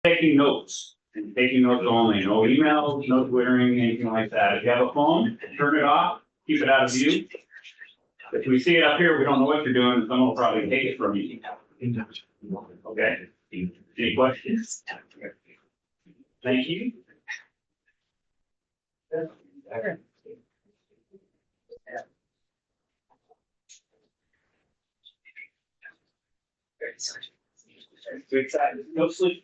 taking notes and taking notes only, no emails, no twittering, anything like that. If you have a phone, turn it off, keep it out of view. If we see it up here, we don't know what you're doing, someone will probably take it from you. Okay? Any questions? Thank you. Too excited. No sleep.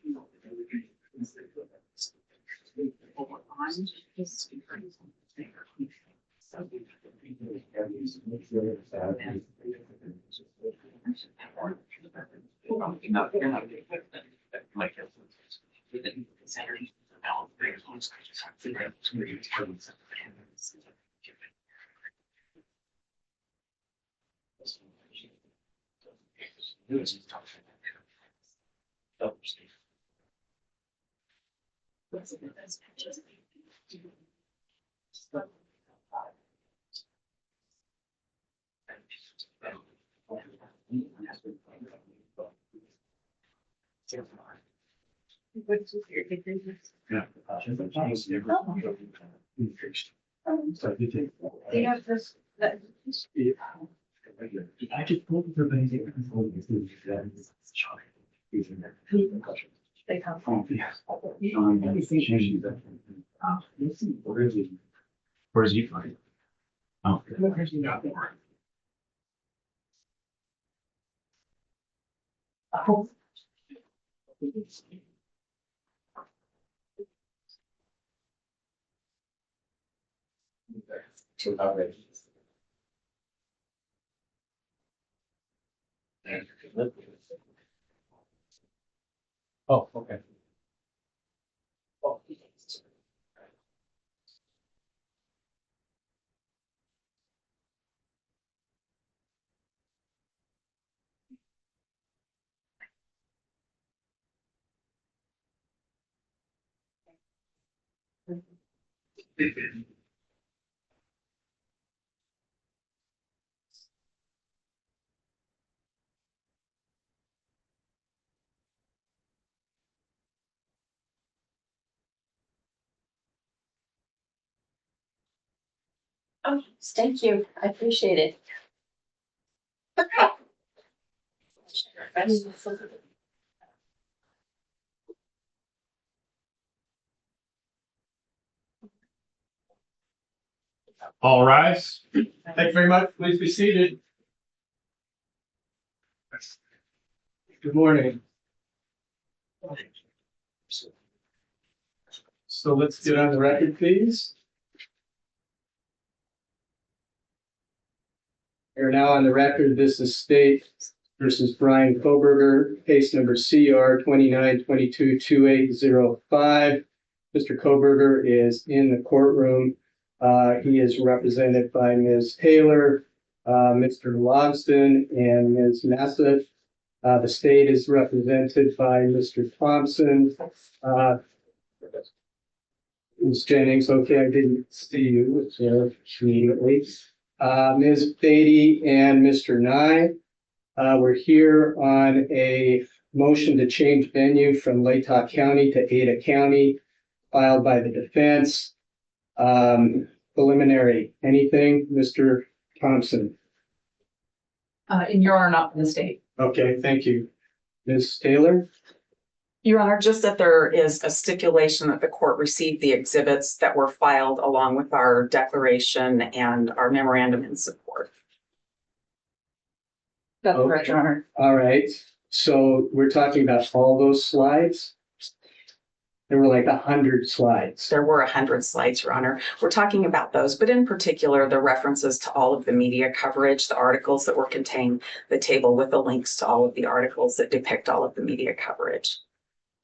I just pulled everybody there. They come from. Where's you from? Oh. Two outrageous. Oh, okay. Oh. Oh, thank you. I appreciate it. All rise. Thank you very much. Please be seated. Good morning. So let's get on the record, please. We're now on the record. This is State versus Bryan Kohberger, case number CR 29222805. Mr. Kohberger is in the courtroom. He is represented by Ms. Taylor, Mr. Logston, and Ms. Nassif. The state is represented by Mr. Thompson. Ms. Jennings, okay, I didn't see you immediately. Ms. Beatty and Mr. Nye. We're here on a motion to change venue from Latah County to Ada County, filed by the defense. Preliminary, anything, Mr. Thompson? In your honor, not from the state. Okay, thank you. Ms. Taylor? Your Honor, just that there is a stipulation that the court received the exhibits that were filed along with our declaration and our memorandum in support. That's correct, Your Honor. All right, so we're talking about all those slides? There were like 100 slides. There were 100 slides, Your Honor. We're talking about those, but in particular, the references to all of the media coverage, the articles that were contained, the table with the links to all of the articles that depict all of the media coverage.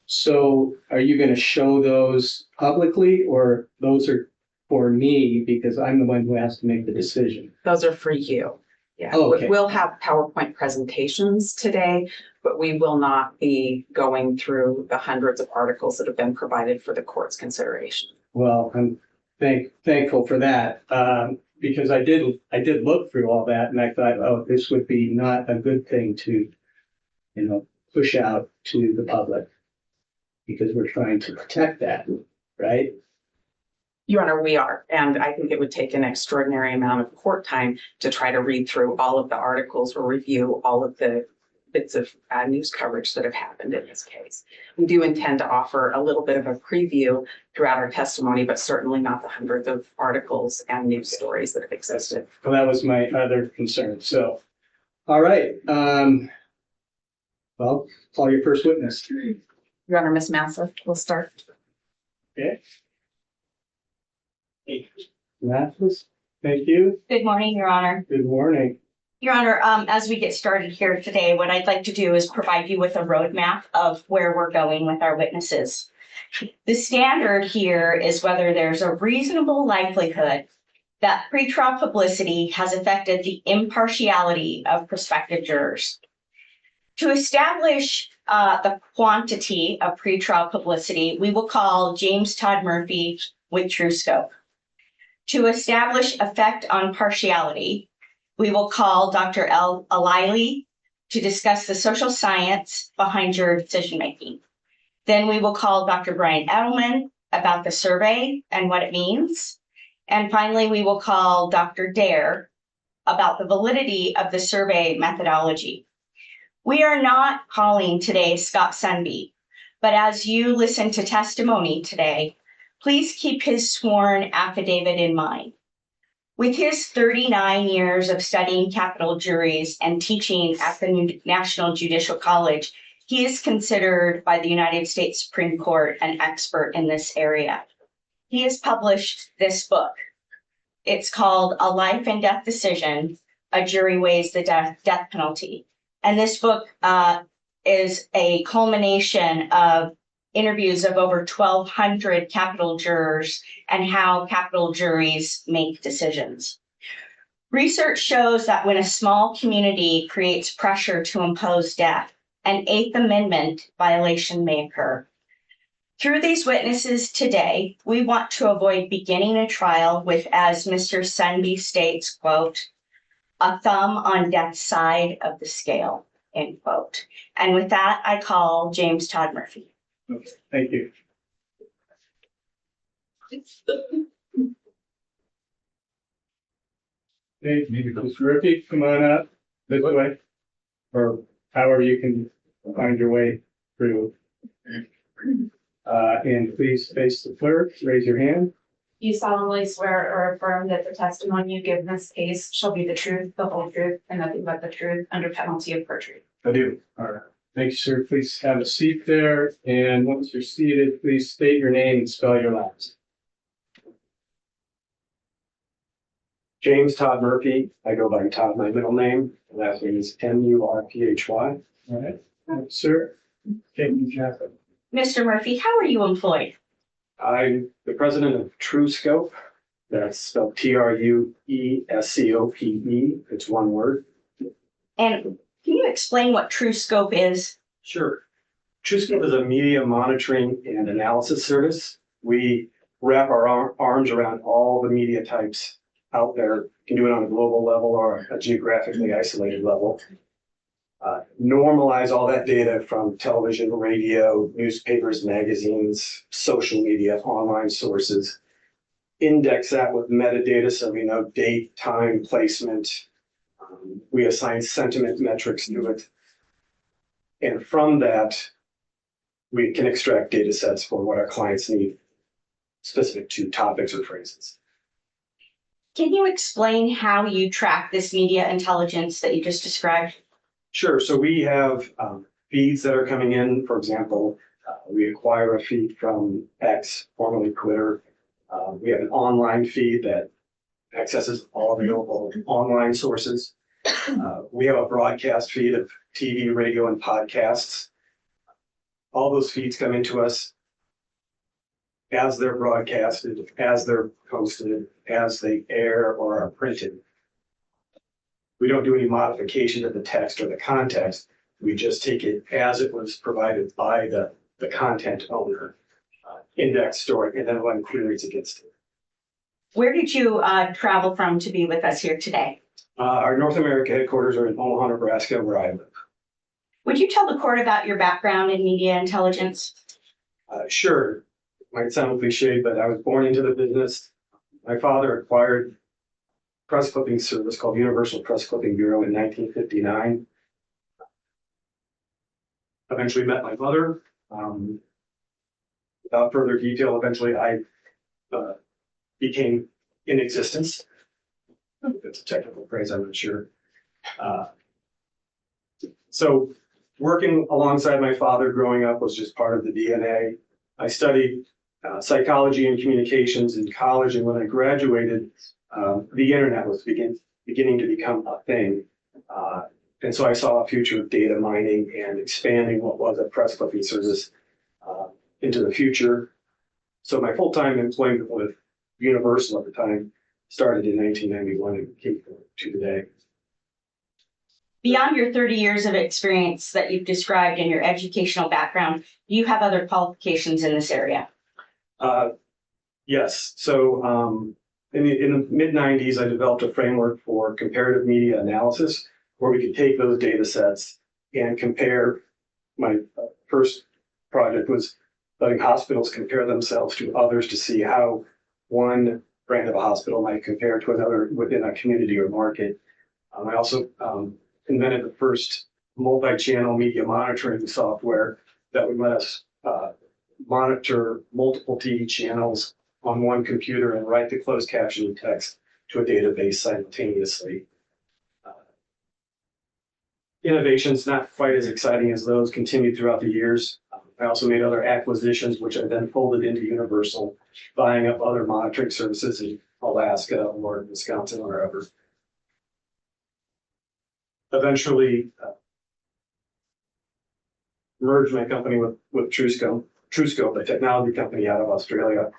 So are you going to show those publicly, or those are for me because I'm the one who has to make the decision? Those are for you. Yeah, okay. We'll have PowerPoint presentations today, but we will not be going through the hundreds of articles that have been provided for the court's consideration. Well, I'm thankful for that, because I did look through all that, and I thought, oh, this would be not a good thing to, push out to the public. because we're trying to protect that, right? Your Honor, we are, and I think it would take an extraordinary amount of court time to try to read through all of the articles or review all of the bits of news coverage that have happened in this case. We do intend to offer a little bit of a preview throughout our testimony, but certainly not the hundreds of articles and news stories that have existed. Well, that was my other concern. So, all right. Well, call your first witness. Your Honor, Ms. Massa, we'll start. Okay. Mathis, thank you. Good morning, Your Honor. Good morning. Your Honor, as we get started here today, what I'd like to do is provide you with a roadmap of where we're going with our witnesses. The standard here is whether there's a reasonable likelihood that pretrial publicity has affected the impartiality of prospective jurors. To establish the quantity of pretrial publicity, we will call James Todd Murphy with true scope. To establish effect on partiality, we will call Dr. El-Alayli to discuss the social science behind juror decision-making. Then we will call Dr. Bryan Edelman about the survey and what it means. And finally, we will call Dr. Dare about the validity of the survey methodology. We are not calling today Scott Sunby, but as you listen to testimony today, please keep his sworn affidavit in mind. With his 39 years of studying capital juries and teaching at the National Judicial College, he is considered by the United States Supreme Court an expert in this area. He has published this book. It's called A Life and Death Decision, A Jury Weighs the Death Penalty. And this book is a culmination of interviews of over 1,200 capital jurors and how capital juries make decisions. Research shows that when a small community creates pressure to impose death, an Eighth Amendment violation may occur. Through these witnesses today, we want to avoid beginning a trial with, as Mr. Sunby states, quote, a thumb on death's side of the scale, end quote. And with that, I call James Todd Murphy. Okay, thank you. Okay, maybe Mr. Murphy, come on up this way, or however you can find your way through. And please face the clerk, raise your hand. You solemnly swear or affirm that the testimony you give in this case shall be the truth, the whole truth, and nothing but the truth under penalty of perjury. I do. All right. Thank you, sir. Please have a seat there. And once you're seated, please state your name and spell your last. James Todd Murphy. I go by Todd, my middle name. Last name is Murphy. All right. Sir, take you, Jacqueline. Mr. Murphy, how are you employed? I'm the president of True Scope. That's spelled TrueScope. It's one word. And can you explain what True Scope is? Sure. True Scope is a media monitoring and analysis service. We wrap our arms around all the media types out there. You can do it on a global level or a geographically isolated level. Normalize all that data from television, radio, newspapers, magazines, social media, online sources. Index that with metadata so we know date, time, placement. We assign sentiment metrics to it. And from that, we can extract data sets for what our clients need, specific to topics or phrases. Can you explain how you track this media intelligence that you just described? Sure. So we have feeds that are coming in. For example, we acquire a feed from X, formerly Twitter. We have an online feed that accesses all available online sources. We have a broadcast feed of TV, radio, and podcasts. All those feeds come into us as they're broadcasted, as they're posted, as they air or are printed. We don't do any modification of the text or the context. We just take it as it was provided by the content owner, index, store it, and then run queries against it. Where did you travel from to be with us here today? Our North America headquarters are in Omaha, Nebraska, where I live. Would you tell the court about your background in media intelligence? Sure, might sound cliche, but I was born into the business. My father acquired press clipping service called Universal Press Clipping Bureau in 1959. Eventually met my mother. Without further detail, eventually I became in existence. If it's a technical phrase, I'm not sure. So working alongside my father growing up was just part of the DNA. I studied psychology and communications in college, and when I graduated, the internet was beginning to become a thing. And so I saw a future of data mining and expanding what was a press clipping service into the future. So my full-time employment with Universal at the time started in 1991 and came to today. Beyond your 30 years of experience that you've described in your educational background, do you have other qualifications in this area? Yes. So in the mid-90s, I developed a framework for comparative media analysis where we could take those data sets and compare. My first project was letting hospitals compare themselves to others to see how one brand of a hospital might compare to another within a community or market. I also invented the first multi-channel media monitoring software that would let us monitor multiple TV channels on one computer and write the closed captioning text to a database simultaneously. Innovations not quite as exciting as those continued throughout the years. I also made other acquisitions, which I then folded into Universal, buying up other monitoring services in Alaska or Wisconsin or wherever. Eventually merged my company with TrueScope, a technology company out of Australia.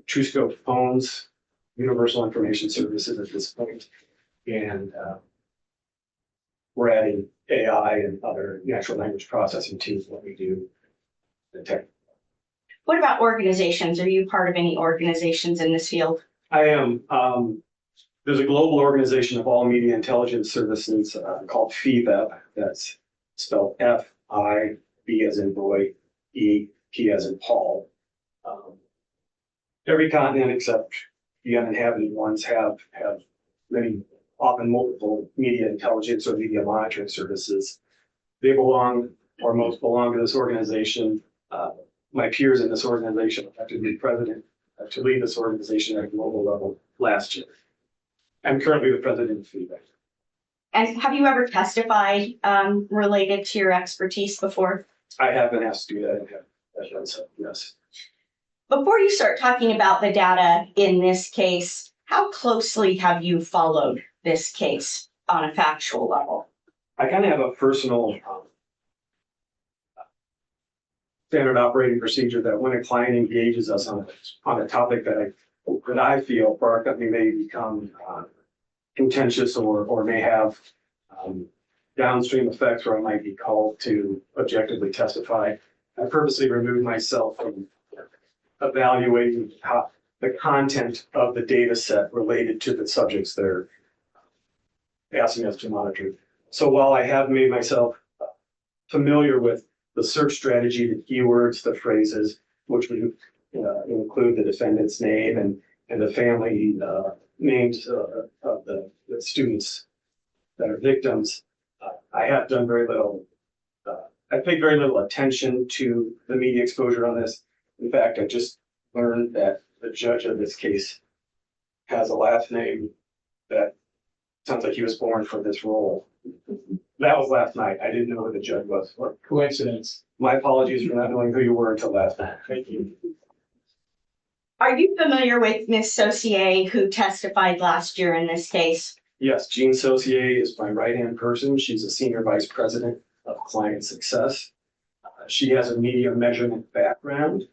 TrueScope owns Universal Information Services at this point, and we're adding AI and other natural language processing to what we do. What about organizations? Are you part of any organizations in this field? I am. There's a global organization of all media intelligence services called FIBEP. That's spelled F-I-B as in boy, E-P as in Paul. Every continent except the uninhabited ones have many, often multiple media intelligence or media monitoring services. They belong, or most belong, to this organization. My peers in this organization elected me president to lead this organization at a global level last year. I'm currently the president of FIBEP. And have you ever testified related to your expertise before? I have been asked to do that and have done so, yes. Before you start talking about the data in this case, how closely have you followed this case on a factual level? I kind of have a personal standard operating procedure that when a client engages us on a topic that I feel for our company may become contentious or may have downstream effects where I might be called to objectively testify, I purposely remove myself from evaluating the content of the data set related to the subjects they're asking us to monitor. So while I have made myself familiar with the search strategy, the keywords, the phrases, which would include the defendant's name and the family names of the students that are victims, I have done very little. I paid very little attention to the media exposure on this. In fact, I just learned that the judge of this case has a last name that sounds like he was born for this role. That was last night. I didn't know who the judge was. Coincidence. My apologies for not knowing who you were until last night. Thank you. Are you familiar with Ms. Saucier, who testified last year in this case? Yes, Jean Saucier is my right-hand person. She's a senior vice president of client success. She has a media measurement background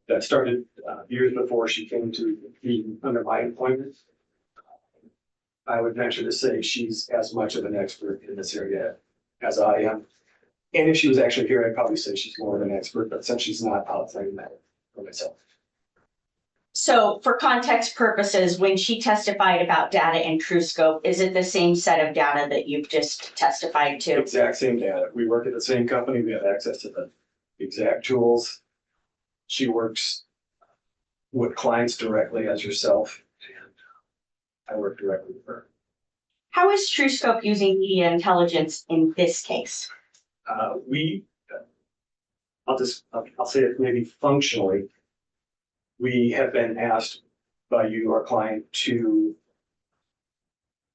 that started years before she came to be under my employment. I would venture to say she's as much of an expert in this area as I am. And if she was actually here, I'd probably say she's more of an expert, but since she's not, I'll tell you that for myself. So for context purposes, when she testified about data in TrueScope, is it the same set of data that you've just testified to? Exact same data. We work at the same company. We have access to the exact tools. She works with clients directly as yourself, and I work directly with her. How is TrueScope using media intelligence in this case? I'll say it maybe functionally. We have been asked by you, our client, to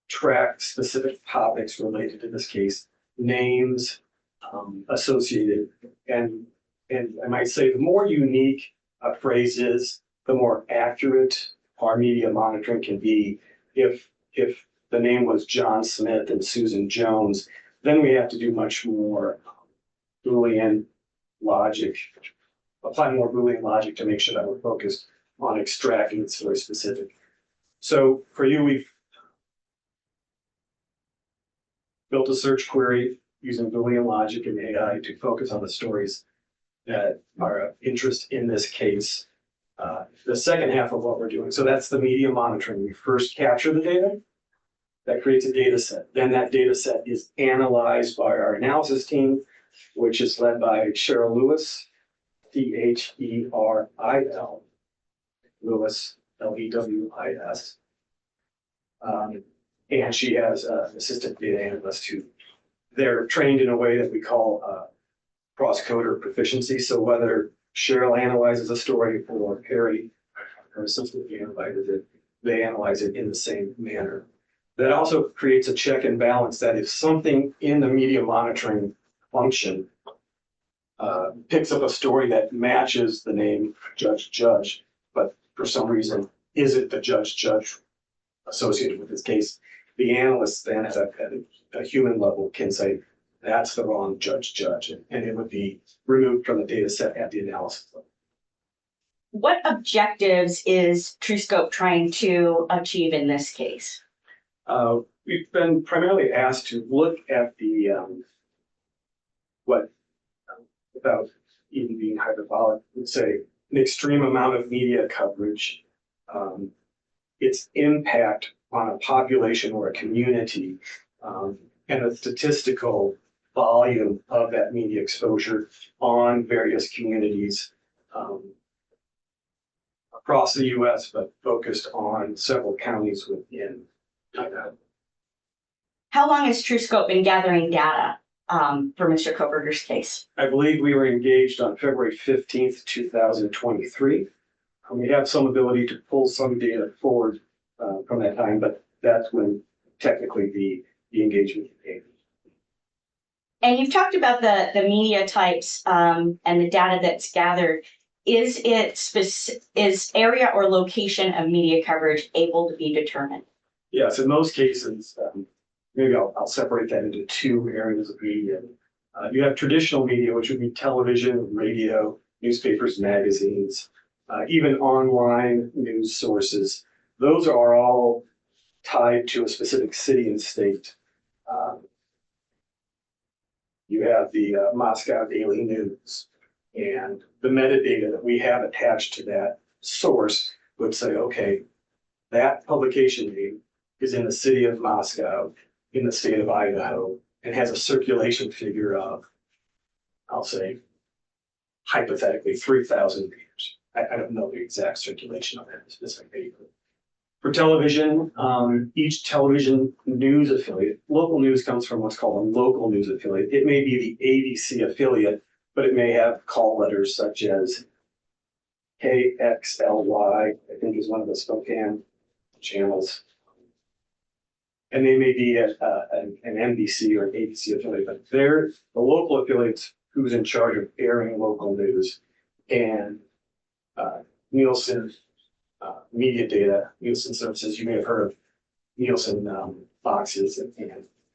track specific topics related to this case, names associated, and I might say the more unique a phrase is, the more accurate our media monitoring can be. If the name was John Smith and Susan Jones, then we have to do much more Boolean logic, apply more Boolean logic to make sure that we're focused on extracting it's very specific. So for you, we've built a search query using Boolean logic and AI to focus on the stories that are of interest in this case. The second half of what we're doing, so that's the media monitoring. We first capture the data. That creates a data set. Then that data set is analyzed by our analysis team, which is led by Cheryl Lewis, Theril, Lewis, Lewis. And she has an assistant data analyst who they're trained in a way that we call cross-coder proficiency. So whether Cheryl analyzes a story or Harry, her assistant analyzes it, they analyze it in the same manner. That also creates a check and balance that if something in the media monitoring function picks up a story that matches the name Judge, but for some reason isn't the Judge associated with this case, the analyst then at a human level can say, that's the wrong Judge, and it would be removed from the data set at the analysis level. What objectives is TrueScope trying to achieve in this case? We've been primarily asked to look at the, without even being hyperbolic, would say an extreme amount of media coverage, its impact on a population or a community, and the statistical volume of that media exposure on various communities across the U.S., but focused on several counties within. How long has TrueScope been gathering data for Mr. Kohberger's case? I believe we were engaged on February 15th, 2023. We have some ability to pull some data forward from that time, but that's when technically the engagement came. And you've talked about the media types and the data that's gathered. Is area or location of media coverage able to be determined? Yes, in most cases, maybe I'll separate that into two areas of media. You have traditional media, which would be television, radio, newspapers, magazines, even online news sources. Those are all tied to a specific city and state. You have the Moscow Daily News, and the metadata that we have attached to that source would say, okay, that publication name is in the city of Moscow, in the state of Idaho, and has a circulation figure of, I'll say, hypothetically 3,000 readers. I don't know the exact circulation of that specific paper. For television, each television news affiliate, local news comes from what's called a local news affiliate. It may be the ABC affiliate, but it may have call letters such as KXLY, I think is one of the Spokane channels. And they may be an NBC or an ABC affiliate, but they're the local affiliates who's in charge of airing local news. And Nielsen media data, Nielsen services, you may have heard of Nielsen boxes and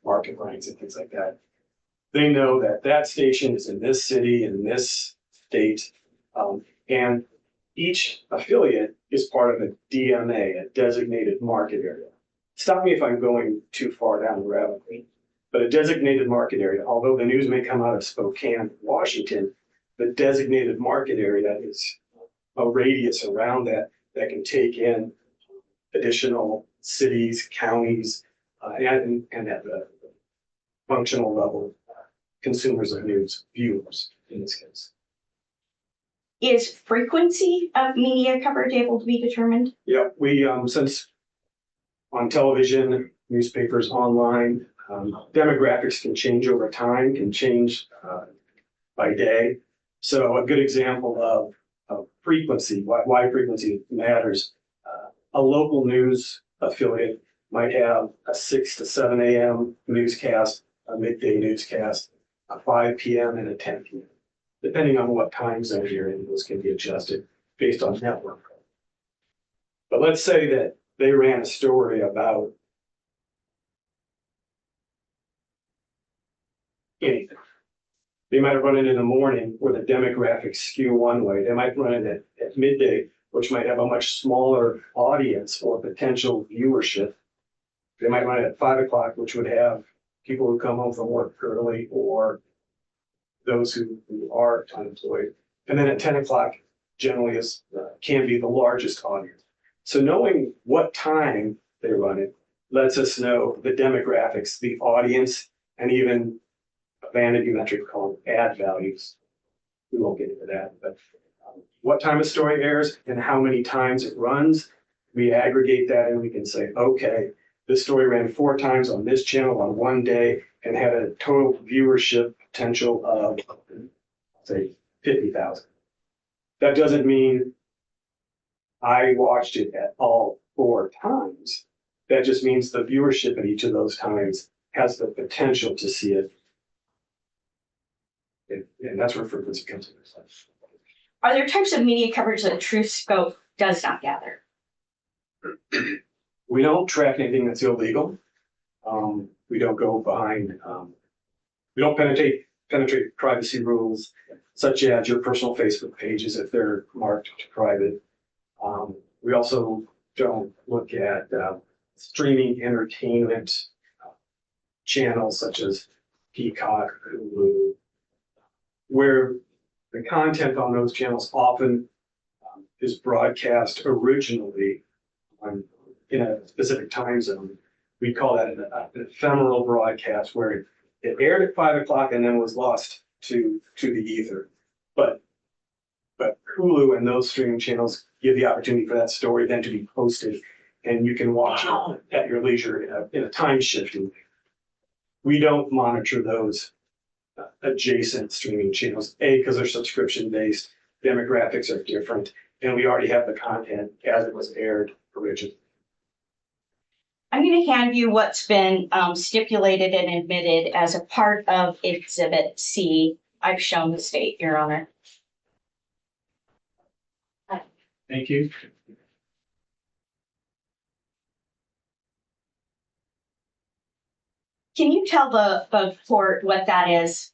market ranks and things like that. They know that that station is in this city, in this state, and each affiliate is part of a DMA, a designated market area. Stop me if I'm going too far down the rabbit hole, but a designated market area, although the news may come out of Spokane, Washington, the designated market area is a radius around that can take in additional cities, counties, and at the functional level, consumers of news, viewers in this case. Is frequency of media coverage able to be determined? Yeah, we, since on television, newspapers, online, demographics can change over time, can change by day. So a good example of frequency, why frequency matters. A local news affiliate might have a 6 to 7 a.m. newscast, a midday newscast, a 5 p.m. and a 10 p.m. Depending on what time zone you're in, those can be adjusted based on network. But let's say that they ran a story about anything. They might run it in the morning where the demographics skew one way. They might run it at midday, which might have a much smaller audience or potential viewership. They might run it at 5 o'clock, which would have people who come home from work early or those who are unemployed. And then at 10 o'clock generally can be the largest audience. So knowing what time they run it lets us know the demographics, the audience, and even a vanity metric called ad values. We won't get into that, but what time a story airs and how many times it runs, we aggregate that and we can say, okay, this story ran 4 times on this channel on one day and had a total viewership potential of, say, 50,000. That doesn't mean I watched it at all 4 times. That just means the viewership at each of those times has the potential to see it. And that's where frequency comes into play. Are there types of media coverage that Truth Scope does not gather? We don't track anything that's illegal. We don't go behind, we don't penetrate privacy rules such as your personal Facebook pages if they're marked to private. We also don't look at streaming entertainment channels such as Peacock, Hulu, where the content on those channels often is broadcast originally in a specific time zone. We call that an ephemeral broadcast where it aired at 5 o'clock and then was lost to the ether. But Hulu and those streaming channels give the opportunity for that story then to be posted, and you can watch it at your leisure in a time shifting. We don't monitor those adjacent streaming channels, because they're subscription based, demographics are different, and we already have the content as it was aired originally. I'm going to hand you what's been stipulated and admitted as a part of Exhibit C. I've shown the state, Your Honor. Thank you. Can you tell the court what that is?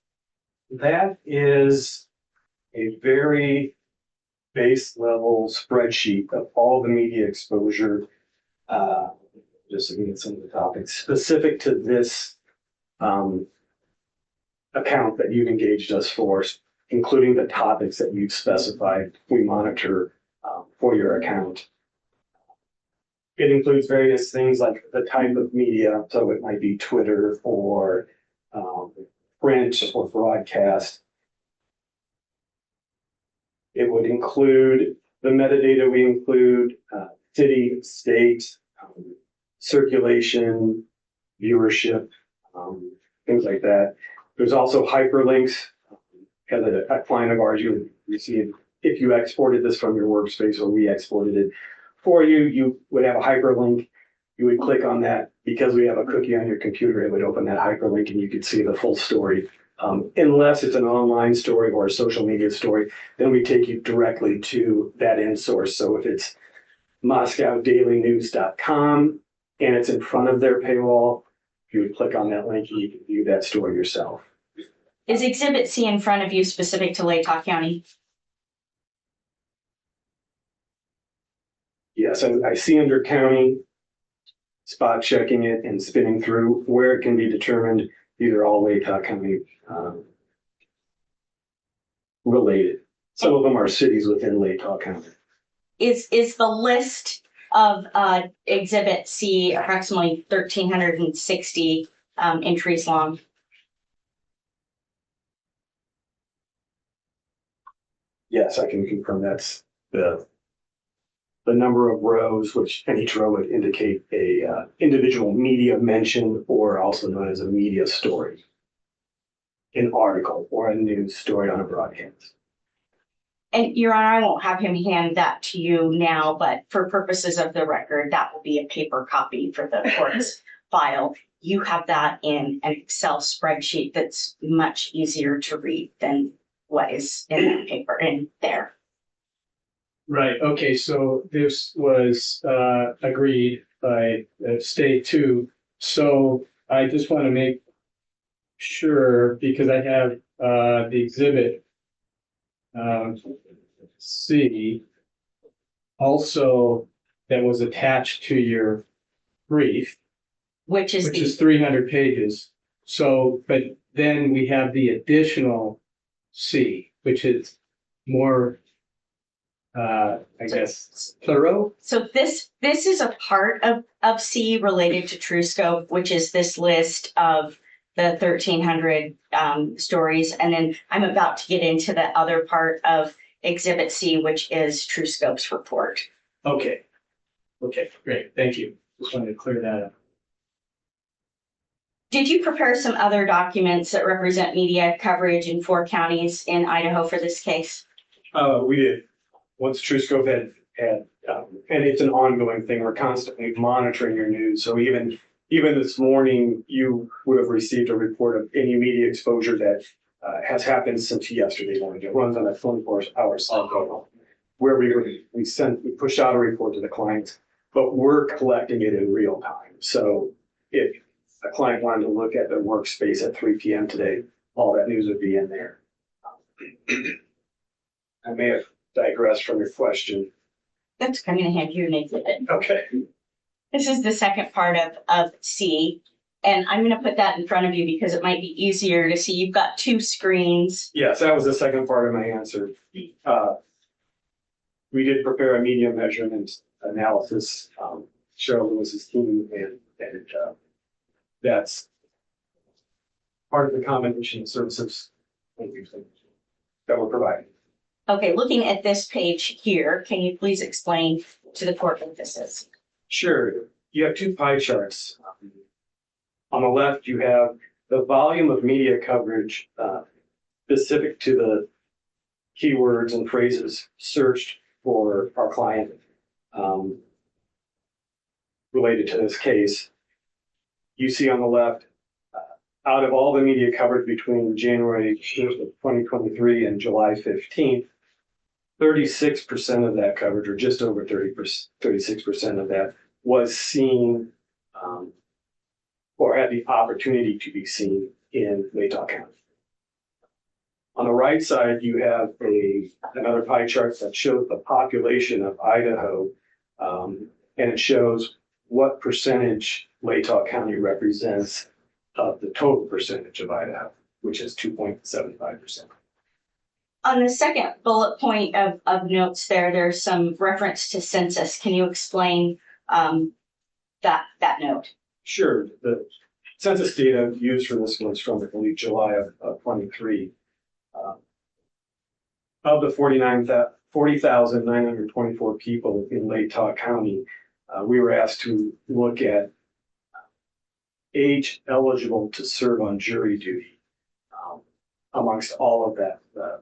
That is a very base level spreadsheet of all the media exposure, just looking at some of the topics specific to this account that you've engaged us for, including the topics that you've specified we monitor for your account. It includes various things like the type of media, so it might be Twitter or print or broadcast. It would include the metadata we include, city, state, circulation, viewership, things like that. There's also hyperlinks. As a client of ours, you would receive, if you exported this from your workspace or we exported it for you, you would have a hyperlink. You would click on that. Because we have a cookie on your computer, it would open that hyperlink and you could see the full story. Unless it's an online story or a social media story, then we take you directly to that end source. So if it's MoscowDailyNews.com and it's in front of their paywall, you would click on that link and you can view that story yourself. Is Exhibit C in front of you specific to Latah County? Yes, I see under county, spot checking it and spinning through where it can be determined. These are all Latah County related. Some of them are cities within Latah County. Is the list of Exhibit C approximately 1,360 entries long? Yes, I can confirm that's the number of rows, which, and each row would indicate a individual media mention, or also known as a media story, an article or a news story on a broadcast. And Your Honor, I won't have him hand that to you now, but for purposes of the record, that will be a paper copy for the court's file. You have that in an Excel spreadsheet that's much easier to read than what is in that paper in there. Right, okay, so this was agreed by the state too. So I just want to make sure, because I have the exhibit C also that was attached to your brief, Which is which is 300 pages. So, but then we have the additional C, which is more I guess, thorough. so this is a part of C related to TrueScope, which is this list of the 1,300 stories. And then I'm about to get into the other part of Exhibit C, which is TrueScope's report. Okay. Okay, great. Thank you. Just wanted to clear that up. Did you prepare some other documents that represent media coverage in 4 counties in Idaho for this case? We did. Once TrueScope had, and it's an ongoing thing. We're constantly monitoring your news. So even this morning, you would have received a report of any media exposure that has happened since yesterday morning. It runs on a 24-hour cycle where we pushed out a report to the client, but we're collecting it in real time. So if a client wanted to look at their workspace at 3 p.m. today, all that news would be in there. I may have digressed from your question. That's I'm going to hand you an exhibit. Okay. This is the second part of C. And I'm going to put that in front of you because it might be easier to see. You've got 2 screens. Yes, that was the second part of my answer. We did prepare a media measurement analysis. Cheryl Lewis's team, and that's part of the combination of services that we're providing. Okay, looking at this page here, can you please explain to the court what this is? Sure. You have 2 pie charts. On the left, you have the volume of media coverage specific to the keywords and phrases searched for our client related to this case. You see on the left, out of all the media coverage between January 1st of 2023 and July 15th, 36% of that coverage, or just over 36% of that, was seen or had the opportunity to be seen in Latah County. On the right side, you have another pie chart that shows the population of Idaho, and it shows what percentage Latah County represents of the total percentage of Idaho, which is 2.75%. On the second bullet point of notes there's some reference to census. Can you explain that note? Sure. The census data used for this was from, I believe, July of 23. Of the 40,924 people in Latah County, we were asked to look at age eligible to serve on jury duty amongst all of that, the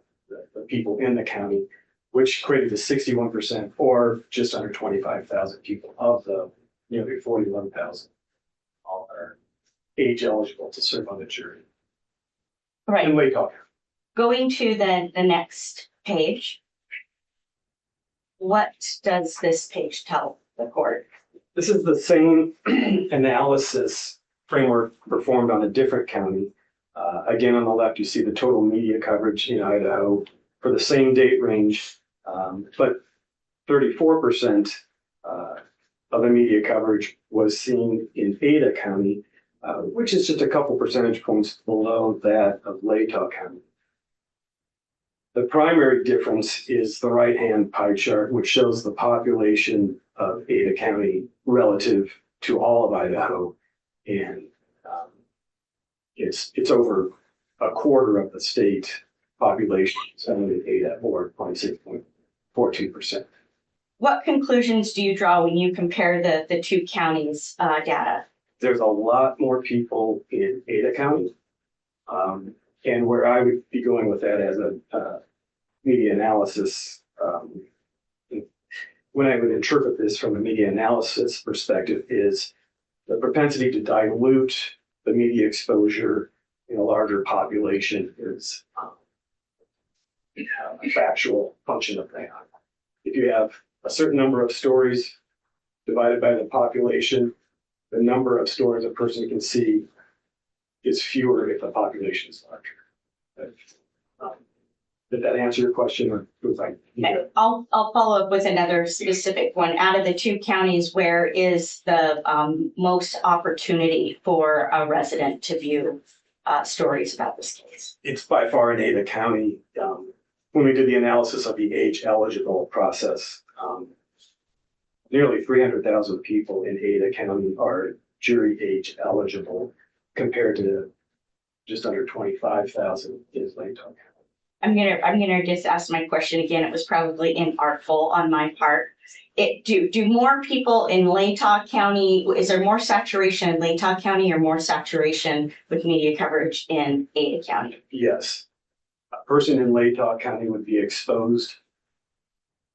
people in the county, which equated to 61%, or just under 25,000 people of the nearly 41,000 all are age eligible to serve on the jury. Right. In Latah. Going to the next page. What does this page tell the court? This is the same analysis framework performed on a different county. Again, on the left, you see the total media coverage in Idaho for the same date range, but 34% of the media coverage was seen in Ada County, which is just a couple percentage points below that of Latah County. The primary difference is the right-hand pie chart, which shows the population of Ada County relative to all of Idaho, and it's over a quarter of the state population, 78 or 26.42%. What conclusions do you draw when you compare the two counties' data? There's a lot more people in Ada County. And where I would be going with that as a media analysis, when I would interpret this from a media analysis perspective, is the propensity to dilute the media exposure in a larger population is a factual function of that. If you have a certain number of stories divided by the population, the number of stories a person can see is fewer if the population is larger. Did that answer your question, or was I? Yeah. I'll follow up with another specific one. Out of the two counties, where is the most opportunity for a resident to view stories about this case? It's by far in Ada County. When we did the analysis of the age eligible process, nearly 300,000 people in Ada County are jury age eligible, compared to just under 25,000 in Layton County. I'm gonna just ask my question again. It was probably inartful on my part. Do more people in Layton County, is there more saturation in Layton County or more saturation with media coverage in Ada County? Yes. A person in Layton County would be exposed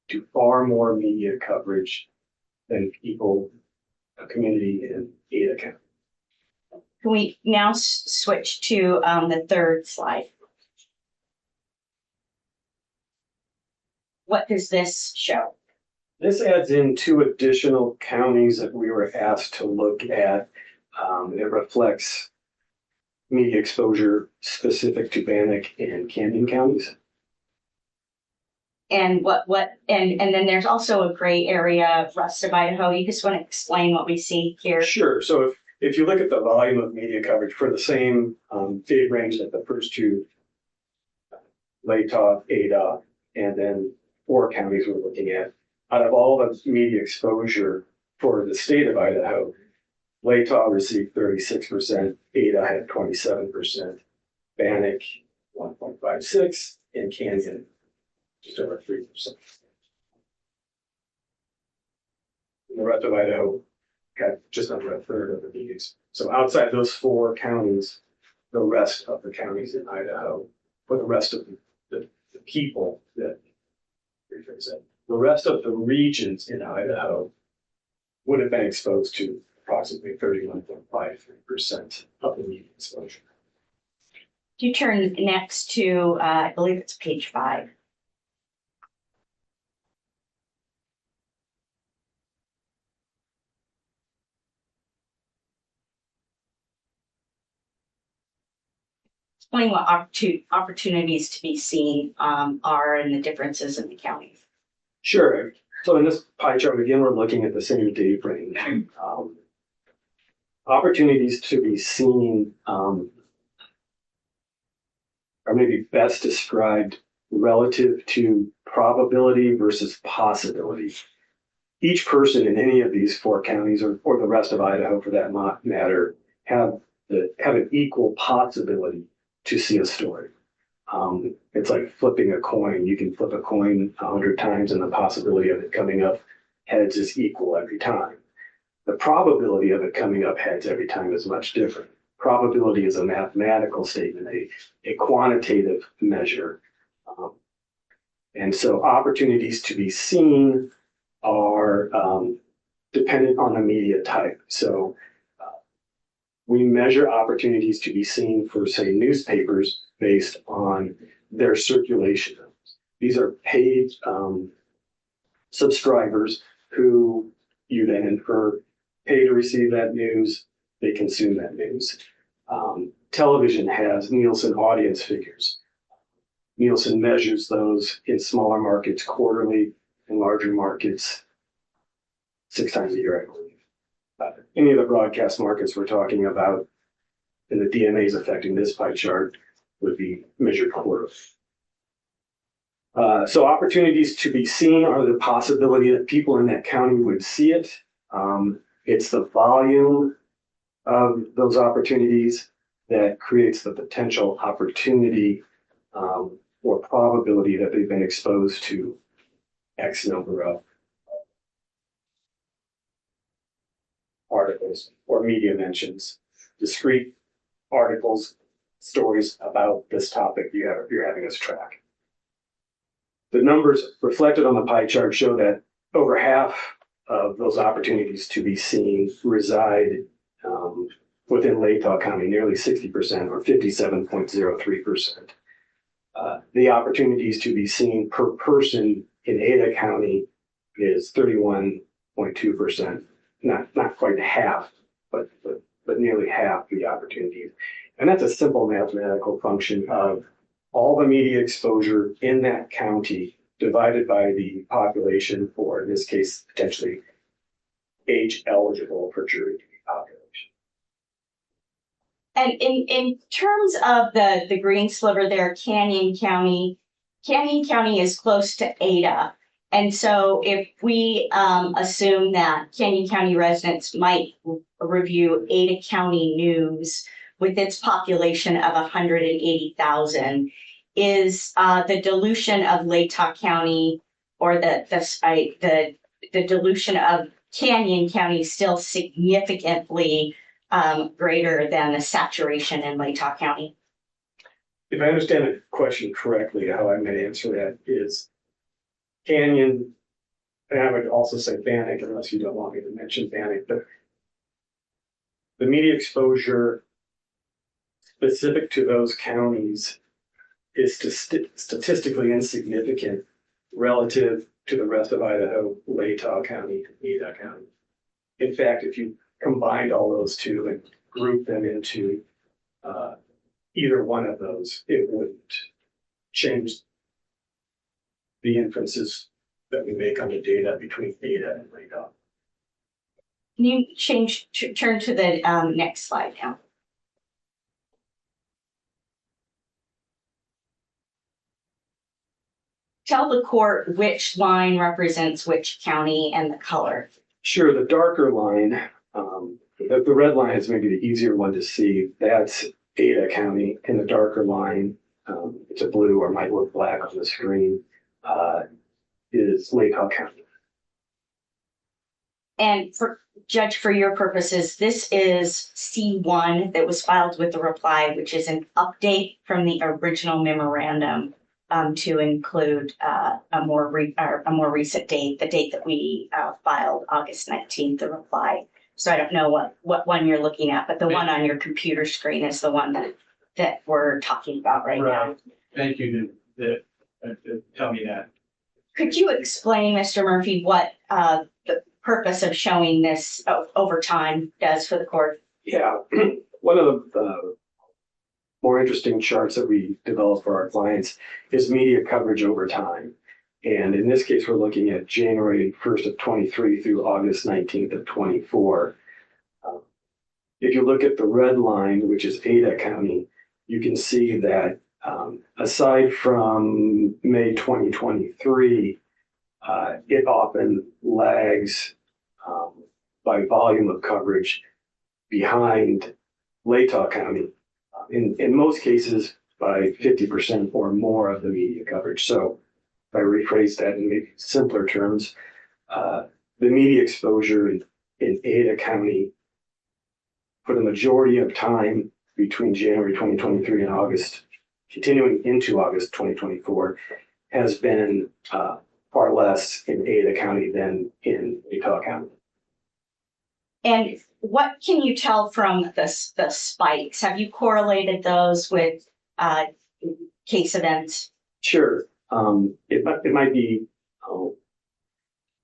to far more media coverage than people, a community in Ada County. Can we now switch to the third slide? What does this show? This adds in 2 additional counties that we were asked to look at. It reflects media exposure specific to Bannock and Camden counties. And and then there's also a gray area rest of Idaho. You just want to explain what we see here? Sure. So if you look at the volume of media coverage for the same date range that the first 2, Layton, Ada, and then 4 counties we're looking at, out of all the media exposure for the state of Idaho, Layton received 36%, Ada had 27%, Bannock 1.56%, and Camden just over 3%. And the rest of Idaho got just under a third of the meetings. So outside those 4 counties, the rest of the counties in Idaho, for the rest of the people that, the rest of the regions in Idaho would have been exposed to approximately 31.53% of the media exposure. You turn next to, I believe it's page 5. Explain what opportunities to be seen are and the differences in the counties. Sure. So in this pie chart, again, we're looking at the same date range. Opportunities to be seen are maybe best described relative to probability versus possibility. Each person in any of these 4 counties, or the rest of Idaho for that matter, have an equal possibility to see a story. It's like flipping a coin. You can flip a coin 100 times and the possibility of it coming up heads is equal every time. The probability of it coming up heads every time is much different. Probability is a mathematical statement, a quantitative measure. And so opportunities to be seen are dependent on the media type. So we measure opportunities to be seen for, say, newspapers based on their circulation. These are paid subscribers who you then infer pay to receive that news, they consume that news. Television has Nielsen audience figures. Nielsen measures those in smaller markets quarterly, in larger markets 6 times a year, I believe. Any of the broadcast markets we're talking about, and the DMAs affecting this pie chart, would be measured quarterly. So opportunities to be seen are the possibility that people in that county would see it. It's the volume of those opportunities that creates the potential opportunity or probability that they've been exposed to X number of articles or media mentions, discrete articles, stories about this topic you're having us track. The numbers reflected on the pie chart show that over half of those opportunities to be seen reside within Latah County, nearly 60% or 57.03%. The opportunities to be seen per person in Ada County is 31.2%. Not quite half, but nearly half the opportunities. And that's a simple mathematical function of all the media exposure in that county divided by the population, or in this case, potentially age eligible for jury duty population. And in terms of the green sliver there, Canyon County is close to Ada. And so if we assume that Canyon County residents might review Ada County news with its population of 180,000, is the dilution of Latah County or the dilution of Canyon County still significantly greater than the saturation in Latah County? If I understand the question correctly, how I may answer that is Canyon, and I would also say Bannock, unless you don't want me to mention Bannock, but the media exposure specific to those counties is statistically insignificant relative to the rest of Idaho, Latah County, and Ada County. In fact, if you combined all those two and grouped them into either one of those, it wouldn't change the inferences that we make on the data between Ada and Latah. Can you turn to the next slide now? Tell the court which line represents which county and the color. Sure, the darker line, the red line is maybe the easier one to see. That's Ada County, and the darker line, it's a blue or might look black on the screen, is Latah County. And Judge, for your purposes, this is C1 that was filed with the reply, which is an update from the original memorandum to include a more recent date, the date that we filed, August 19th, the reply. So I don't know what one you're looking at, but the one on your computer screen is the one that we're talking about right now. Thank you to tell me that. Could you explain, Mr. Murphy, what the purpose of showing this over time does for the court? Yeah, one of the more interesting charts that we develop for our clients is media coverage over time. And in this case, we're looking at January 1st of 23 through August 19th of 24. If you look at the red line, which is Ada County, you can see that aside from May 2023, it often lags by volume of coverage behind Latah County, in most cases by 50% or more of the media coverage. So if I rephrase that in maybe simpler terms, the media exposure in Ada County for the majority of time between January 2023 and August, continuing into August 2024, has been far less in Ada County than in Latah County. And what can you tell from the spikes? Have you correlated those with case events? Sure. It might be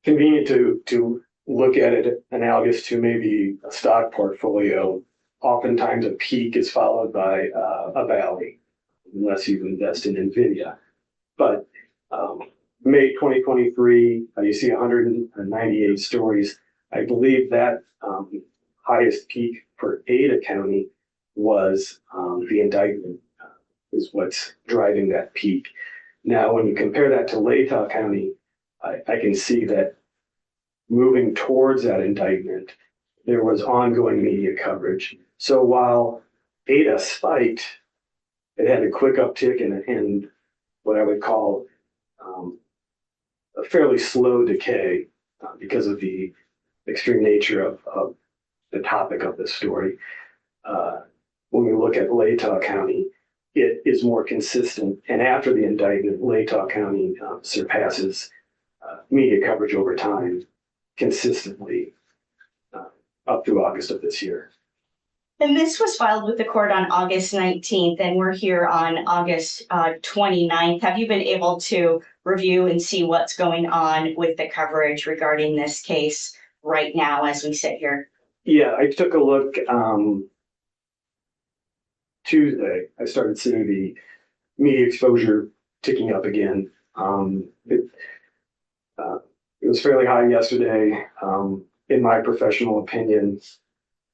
convenient to look at it analogous to maybe a stock portfolio. Oftentimes a peak is followed by a valley, unless you invest in NVIDIA. But May 2023, you see 198 stories. I believe that highest peak for Ada County was the indictment is what's driving that peak. Now, when you compare that to Latah County, I can see that moving towards that indictment, there was ongoing media coverage. So while Ada spiked, it had a quick uptick and what I would call a fairly slow decay because of the extreme nature of the topic of this story. When we look at Latah County, it is more consistent. And after the indictment, Latah County surpasses media coverage over time consistently up through August of this year. And this was filed with the court on August 19th, and we're here on August 29th. Have you been able to review and see what's going on with the coverage regarding this case right now as we sit here? Yeah, I took a look Tuesday. I started seeing the media exposure ticking up again. It was fairly high yesterday. In my professional opinion,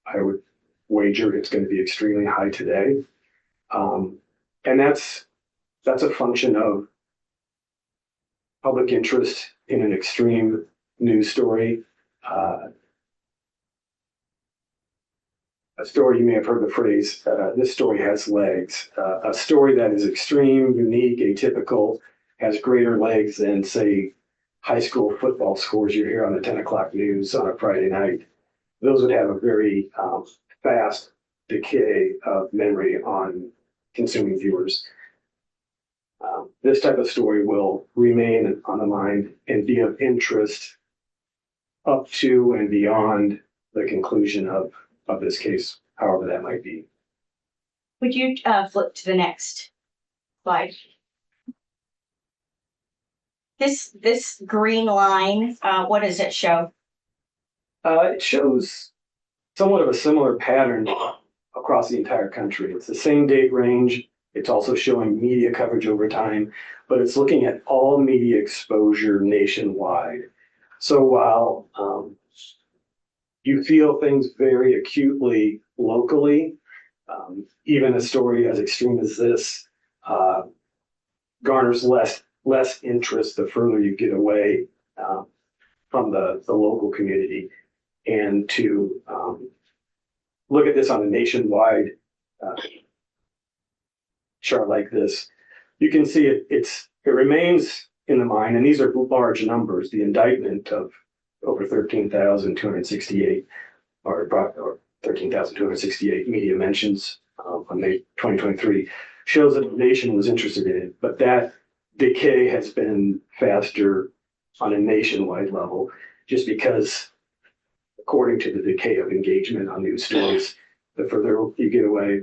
I would wager it's going to be extremely high today. And that's a function of public interest in an extreme news story. A story, you may have heard the phrase, this story has legs. A story that is extreme, unique, atypical, has greater legs than, say, high school football scores you hear on the 10 o'clock news on a Friday night. Those would have a very fast decay of memory on consuming viewers. This type of story will remain on the mind and be of interest up to and beyond the conclusion of this case, however that might be. Would you flip to the next slide? This green line, what does it show? It shows somewhat of a similar pattern across the entire country. It's the same date range. It's also showing media coverage over time, but it's looking at all media exposure nationwide. So while you feel things very acutely locally, even a story as extreme as this garners less interest the further you get away from the local community. And to look at this on a nationwide chart like this, you can see it remains in the mind, and these are large numbers. The indictment of over 13,268 or 13,268 media mentions on May 2023 shows that the nation was interested in it, but that decay has been faster on a nationwide level just because, according to the decay of engagement on news stories, the further you get away,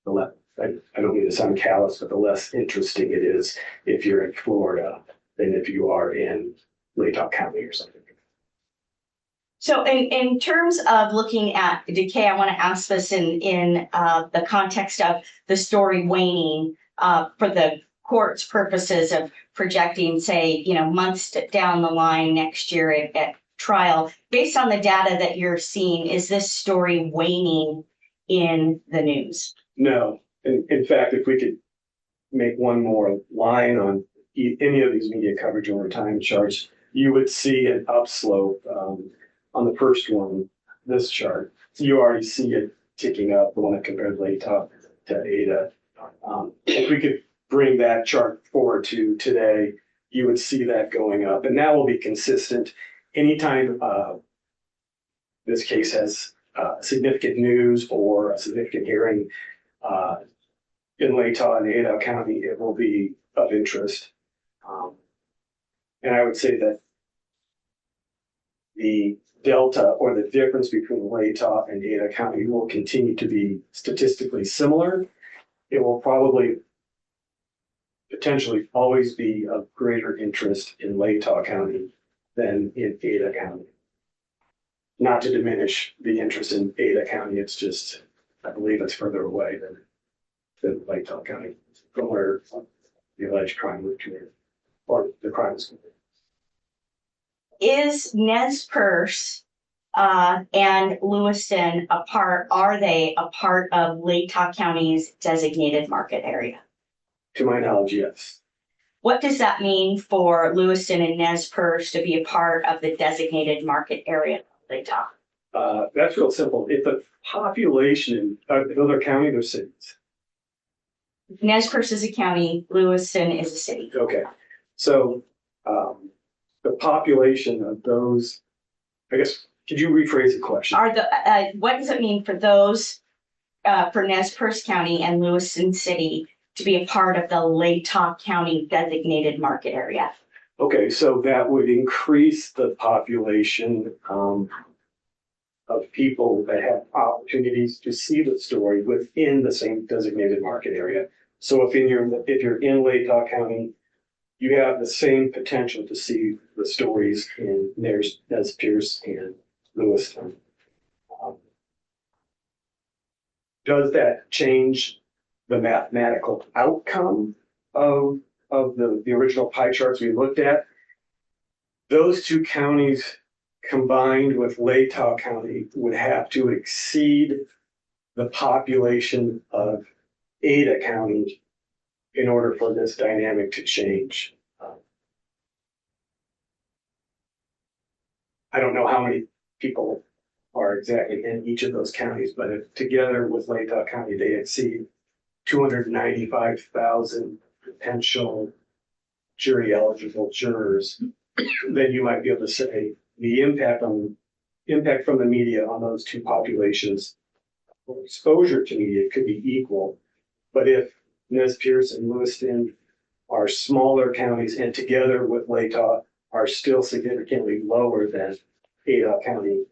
the less, I don't mean to sound callous, but the less interesting it is if you're in Florida than if you are in Latah County or something. So in terms of looking at decay, I want to ask this in the context of the story waning for the court's purposes of projecting, say, months down the line next year at trial. Based on the data that you're seeing, is this story waning in the news? No. In fact, if we could make one more line on any of these media coverage over time charts, you would see an upslope on the first one, this chart. You already see it ticking up, the one that compared Latah to Ada. If we could bring that chart forward to today, you would see that going up, and that will be consistent anytime this case has significant news or a significant hearing in Latah and Ada County. It will be of interest. And I would say that the delta or the difference between Latah and Ada County will continue to be statistically similar. It will probably potentially always be of greater interest in Latah County than in Ada County. Not to diminish the interest in Ada County, it's just, I believe it's further away than Latah County from where the alleged crime was committed, or the crime was committed. Is Nez Perce and Lewiston are they a part of Latah County's designated market area? To my knowledge, yes. What does that mean for Lewiston and Nez Perce to be a part of the designated market area of Latah? That's real simple. If the population in another county, they're cities. Nez Perce is a county, Lewiston is a city. Okay, so, the population of those, I guess, could you rephrase the question? Are the, what does it mean for those, for Nez Perce County and Lewiston City to be a part of the Latah County designated market area? Okay, so that would increase the population, of people that have opportunities to see the story within the same designated market area. So if you're in Latah County, you have the same potential to see the stories in Nez Perce and Lewiston. Does that change the mathematical outcome of the original pie charts we looked at? Those two counties combined with Latah County would have to exceed the population of Ada County in order for this dynamic to change. I don't know how many people are exactly in each of those counties, but if together with Latah County, they exceed 295,000 potential jury eligible jurors, then you might be able to say the impact from the media on those two populations or exposure to media could be equal. But if Nez Perce and Lewiston are smaller counties and together with Latah are still significantly lower than Ada County,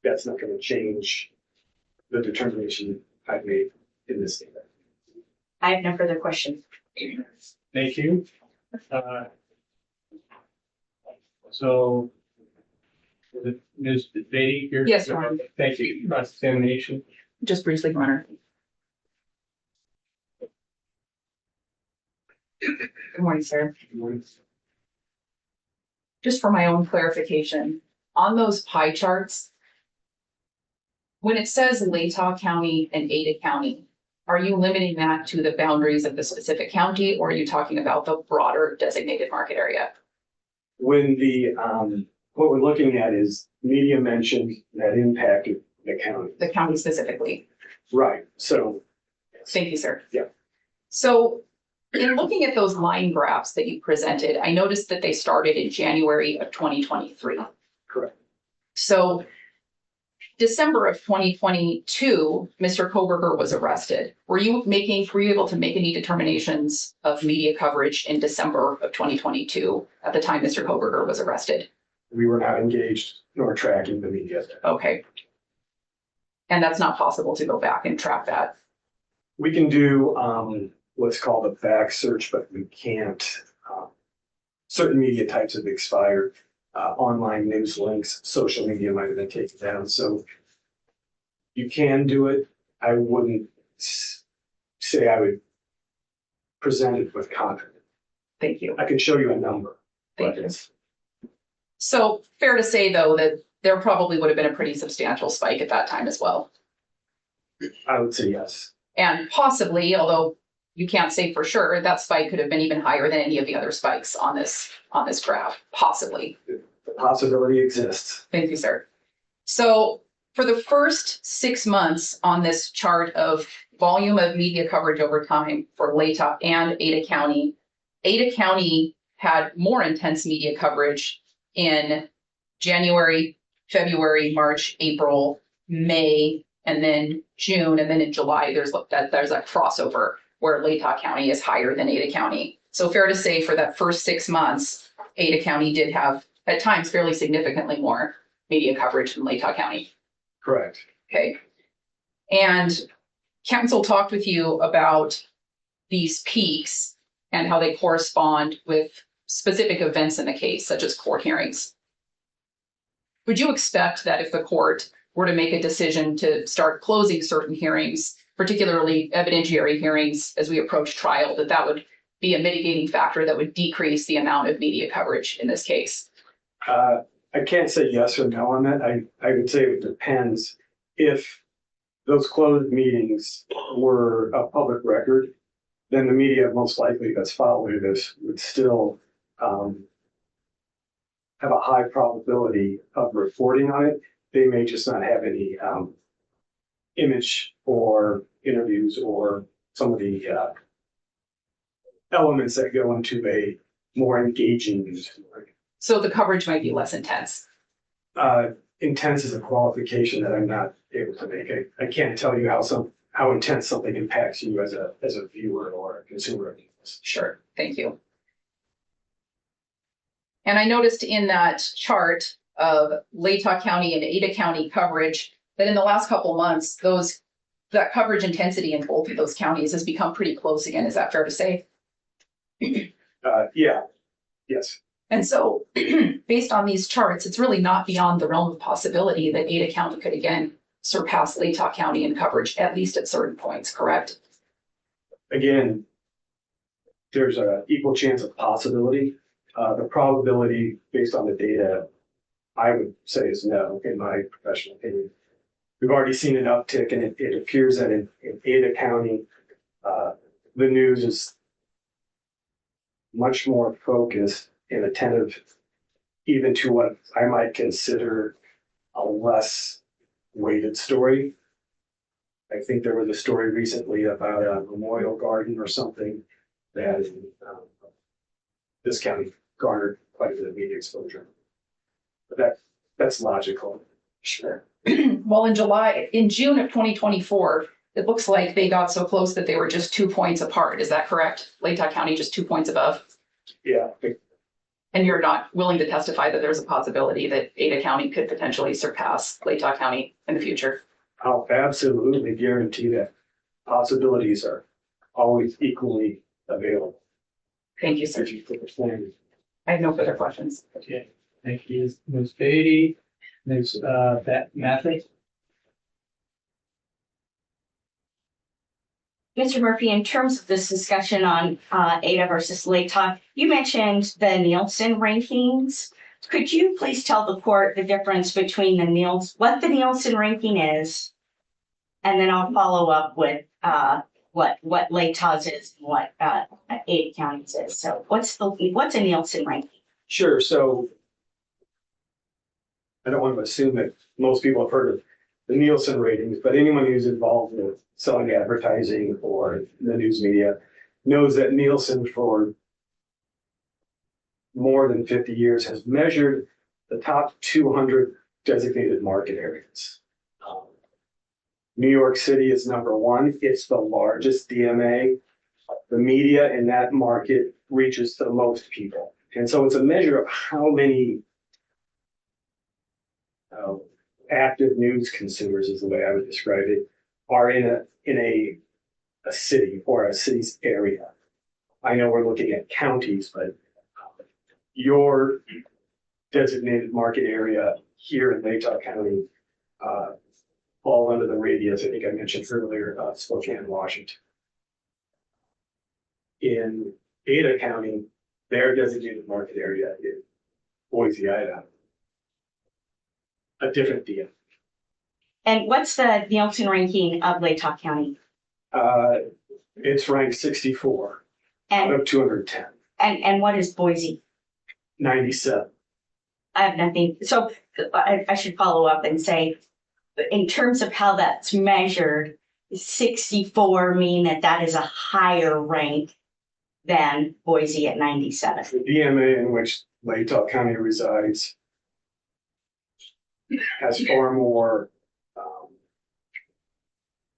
that's not going to change the determination I've made in this data. I have no further questions. Thank you. So, is it Ms. Beatty here? Yes, Your Honor. Thank you. Cross-examination. Just briefly, Your Honor. Good morning, sir. Just for my own clarification, on those pie charts, when it says Latah County and Ada County, are you limiting that to the boundaries of the specific county, or are you talking about the broader designated market area? When what we're looking at is media mentioned that impacted the county. The county specifically. Right, so. Thank you, sir. Yeah. So in looking at those line graphs that you presented, I noticed that they started in January of 2023. Correct. So December of 2022, Mr. Kohberger was arrested. Were you able to make any determinations of media coverage in December of 2022 at the time Mr. Kohberger was arrested? We were not engaged nor tracking the media. Okay. And that's not possible to go back and track that. We can do what's called a back search, but we can't. Certain media types have expired. Online news links, social media might have been taken down. So you can do it. I wouldn't say I would present it with confidence. Thank you. I can show you a number. Thank you. So fair to say, though, that there probably would have been a pretty substantial spike at that time as well. I would say yes. And possibly, although you can't say for sure, that spike could have been even higher than any of the other spikes on this graph, possibly. The possibility exists. Thank you, sir. So for the first 6 months on this chart of volume of media coverage over time for Latah and Ada County had more intense media coverage in January, February, March, April, May, and then June, and then in July, there's a crossover where Latah County is higher than Ada County. So fair to say for that first 6 months, Ada County did have, at times, fairly significantly more media coverage than Latah County. Correct. Okay. And counsel talked with you about these peaks and how they correspond with specific events in the case, such as court hearings. Would you expect that if the court were to make a decision to start closing certain hearings, particularly evidentiary hearings as we approach trial, that would be a mitigating factor that would decrease the amount of media coverage in this case? I can't say yes or no on that. I would say it depends. If those closed meetings were a public record, then the media most likely that's following this would still have a high probability of reporting on it. They may just not have any image or interviews or some of the elements that go into a more engaging news story. So the coverage might be less intense. Intense is a qualification that I'm not able to make. I can't tell you how intense something impacts you as a viewer or a consumer of news. Sure, thank you. And I noticed in that chart of Latah County and Ada County coverage that in the last couple months, that coverage intensity in both of those counties has become pretty close again. Is that fair to say? Yeah, yes. And so based on these charts, it's really not beyond the realm of possibility that Ada County could again surpass Latah County in coverage, at least at certain points, correct? Again, there's an equal chance of possibility. The probability based on the data, I would say is no, in my professional opinion. We've already seen an uptick, and it appears that in Ada County, the news is much more focused and attentive even to what I might consider a less weighted story. I think there was a story recently about a memorial garden or something that this county garnered quite a bit of media exposure. But that's logical. Sure. Well, in June of 2024, it looks like they got so close that they were just 2 points apart. Is that correct? Latah County just 2 points above? Yeah. And you're not willing to testify that there's a possibility that Ada County could potentially surpass Latah County in the future? I'll absolutely guarantee that possibilities are always equally available. Thank you, sir. I have no further questions. Okay, thank you, Ms. Beatty. Ms. Mathis? Mr. Murphy, in terms of this discussion on Ada versus Latah, you mentioned the Nielsen rankings. Could you please tell the court the difference between what the Nielsen ranking is, and then I'll follow up with what Latah's is and what Ada County's is. So what's a Nielsen ranking? Sure. So I don't want to assume that most people have heard of the Nielsen ratings, but anyone who's involved with selling advertising or the news media knows that Nielsen for more than 50 years has measured the top 200 designated market areas. New York City is number one. It's the largest DMA. The media in that market reaches the most people. And so it's a measure of how many active news consumers, is the way I would describe it, are in a city or a city's area. I know we're looking at counties, but your designated market area here in Latah County fall under the radius, I think I mentioned earlier, Spokane, Washington. In Ada County, their designated market area is Boise, Idaho. A different deal. And what's the Nielsen ranking of Latah County? It's ranked 64 And out of 210. and what is Boise? 97. I have nothing. So I should follow up and say, in terms of how that's measured, 64 mean that is a higher rank than Boise at 97. The DMA in which Latah County resides has far more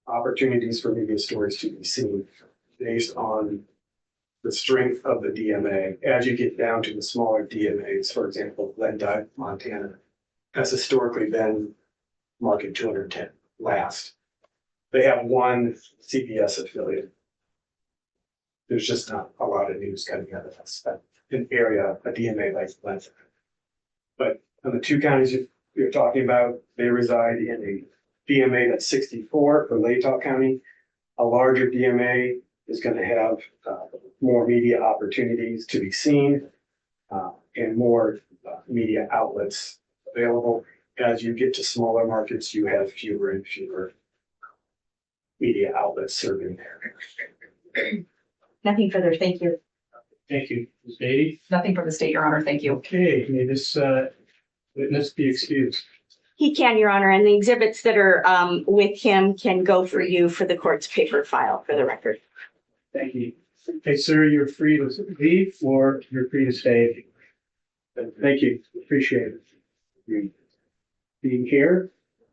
opportunities for media stories to be seen based on the strength of the DMA. As you get down to the smaller DMAs, for example, Glendive, Montana, has historically been market 210 last. They have one CBS affiliate. There's just not a lot of news coming out of an area, a DMA like Glendive. But on the two counties you're talking about, they reside in a DMA that's 64 for Latah County. A larger DMA is going to have more media opportunities to be seen and more media outlets available. As you get to smaller markets, you have fewer and fewer media outlets serving there. Nothing further. Thank you. Thank you, Ms. Beatty. Nothing from the state, Your Honor. Thank you. Okay, may this witness be excused? He can, Your Honor, and the exhibits that are with him can go for you for the court's paper file for the record. Thank you. Okay, sir, you're free to leave or you're free to stay. Thank you. Appreciate it. Being here.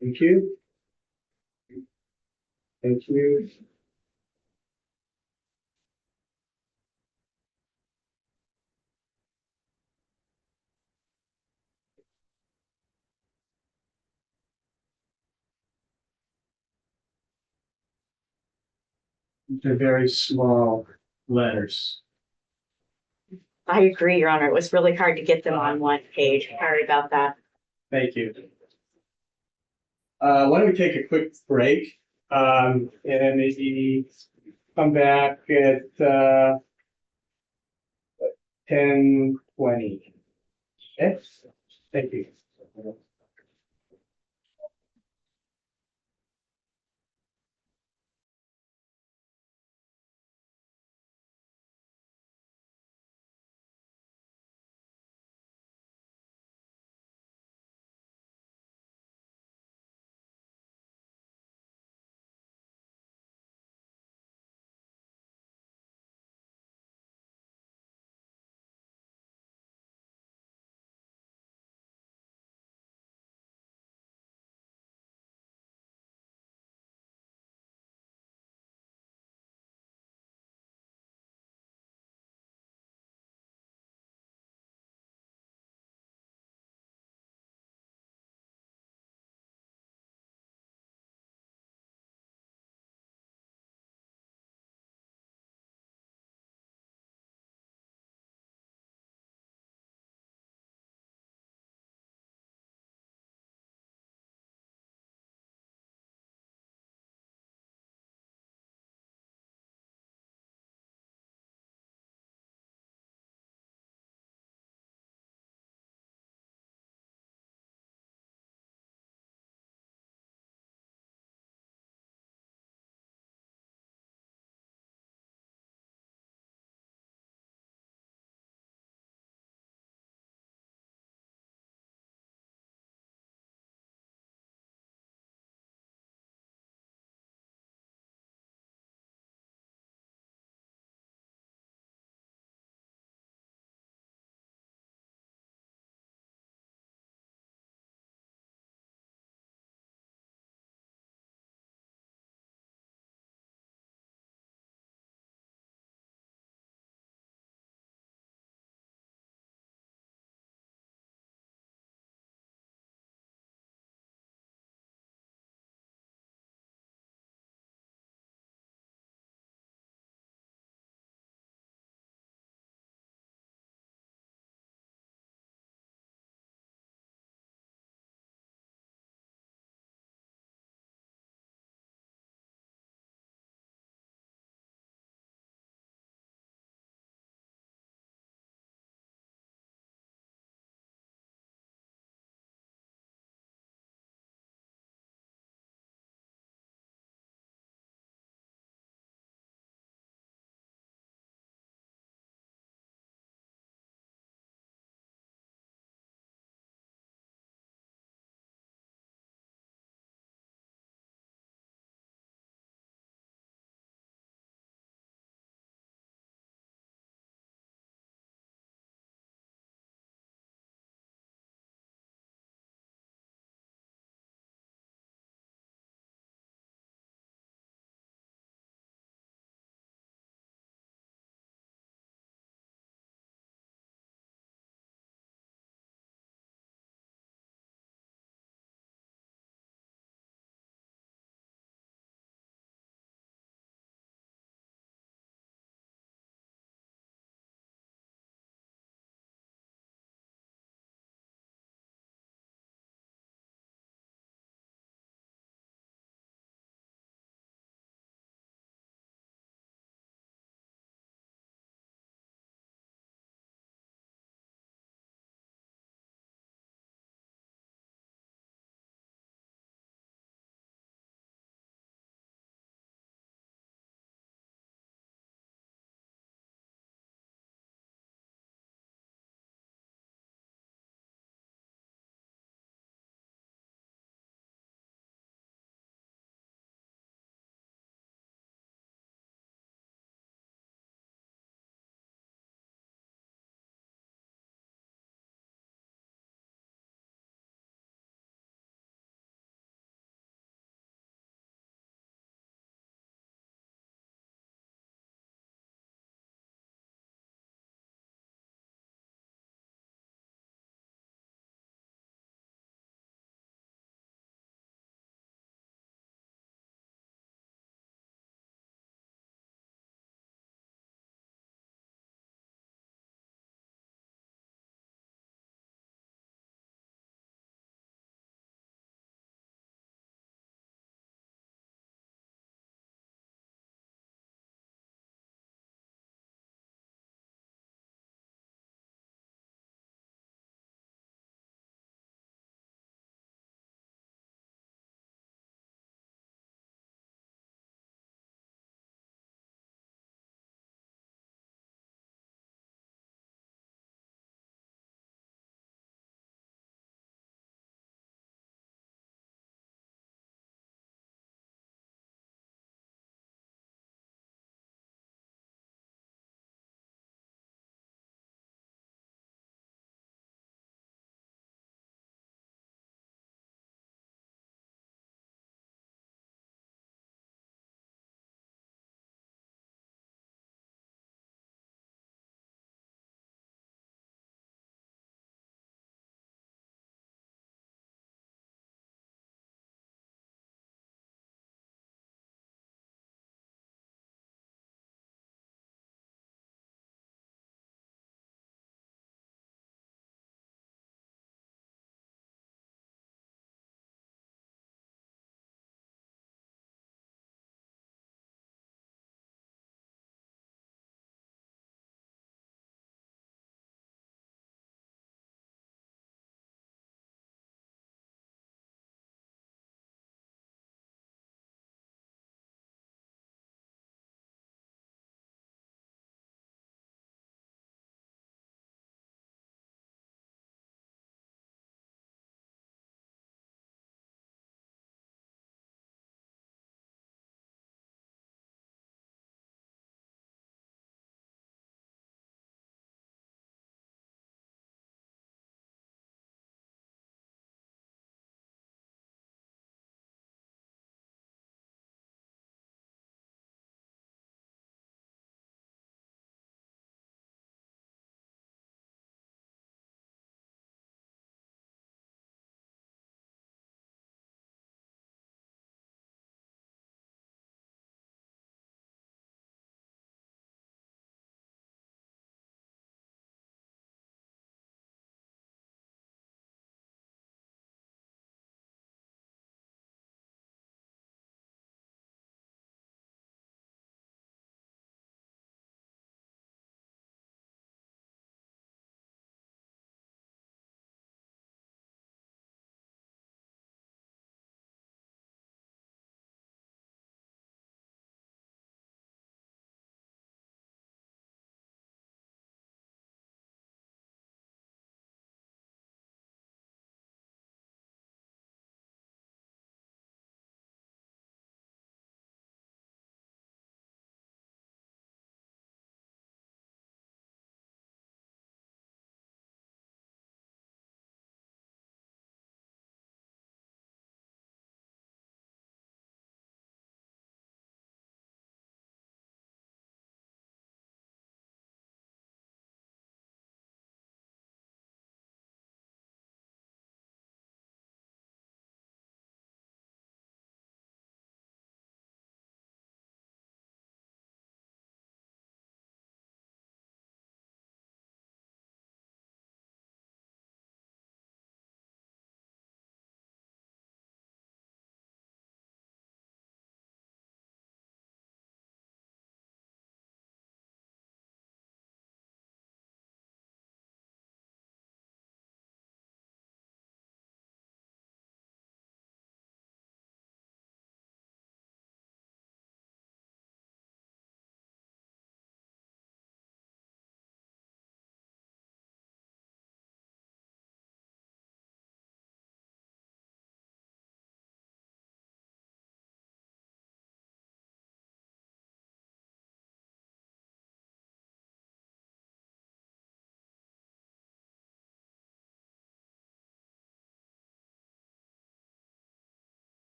Thank you. Thank you. They're very small letters. I agree, Your Honor. It was really hard to get them on one page. Sorry about that. Thank you. Why don't we take a quick break? And maybe come back at 10:20. Okay? Thank you.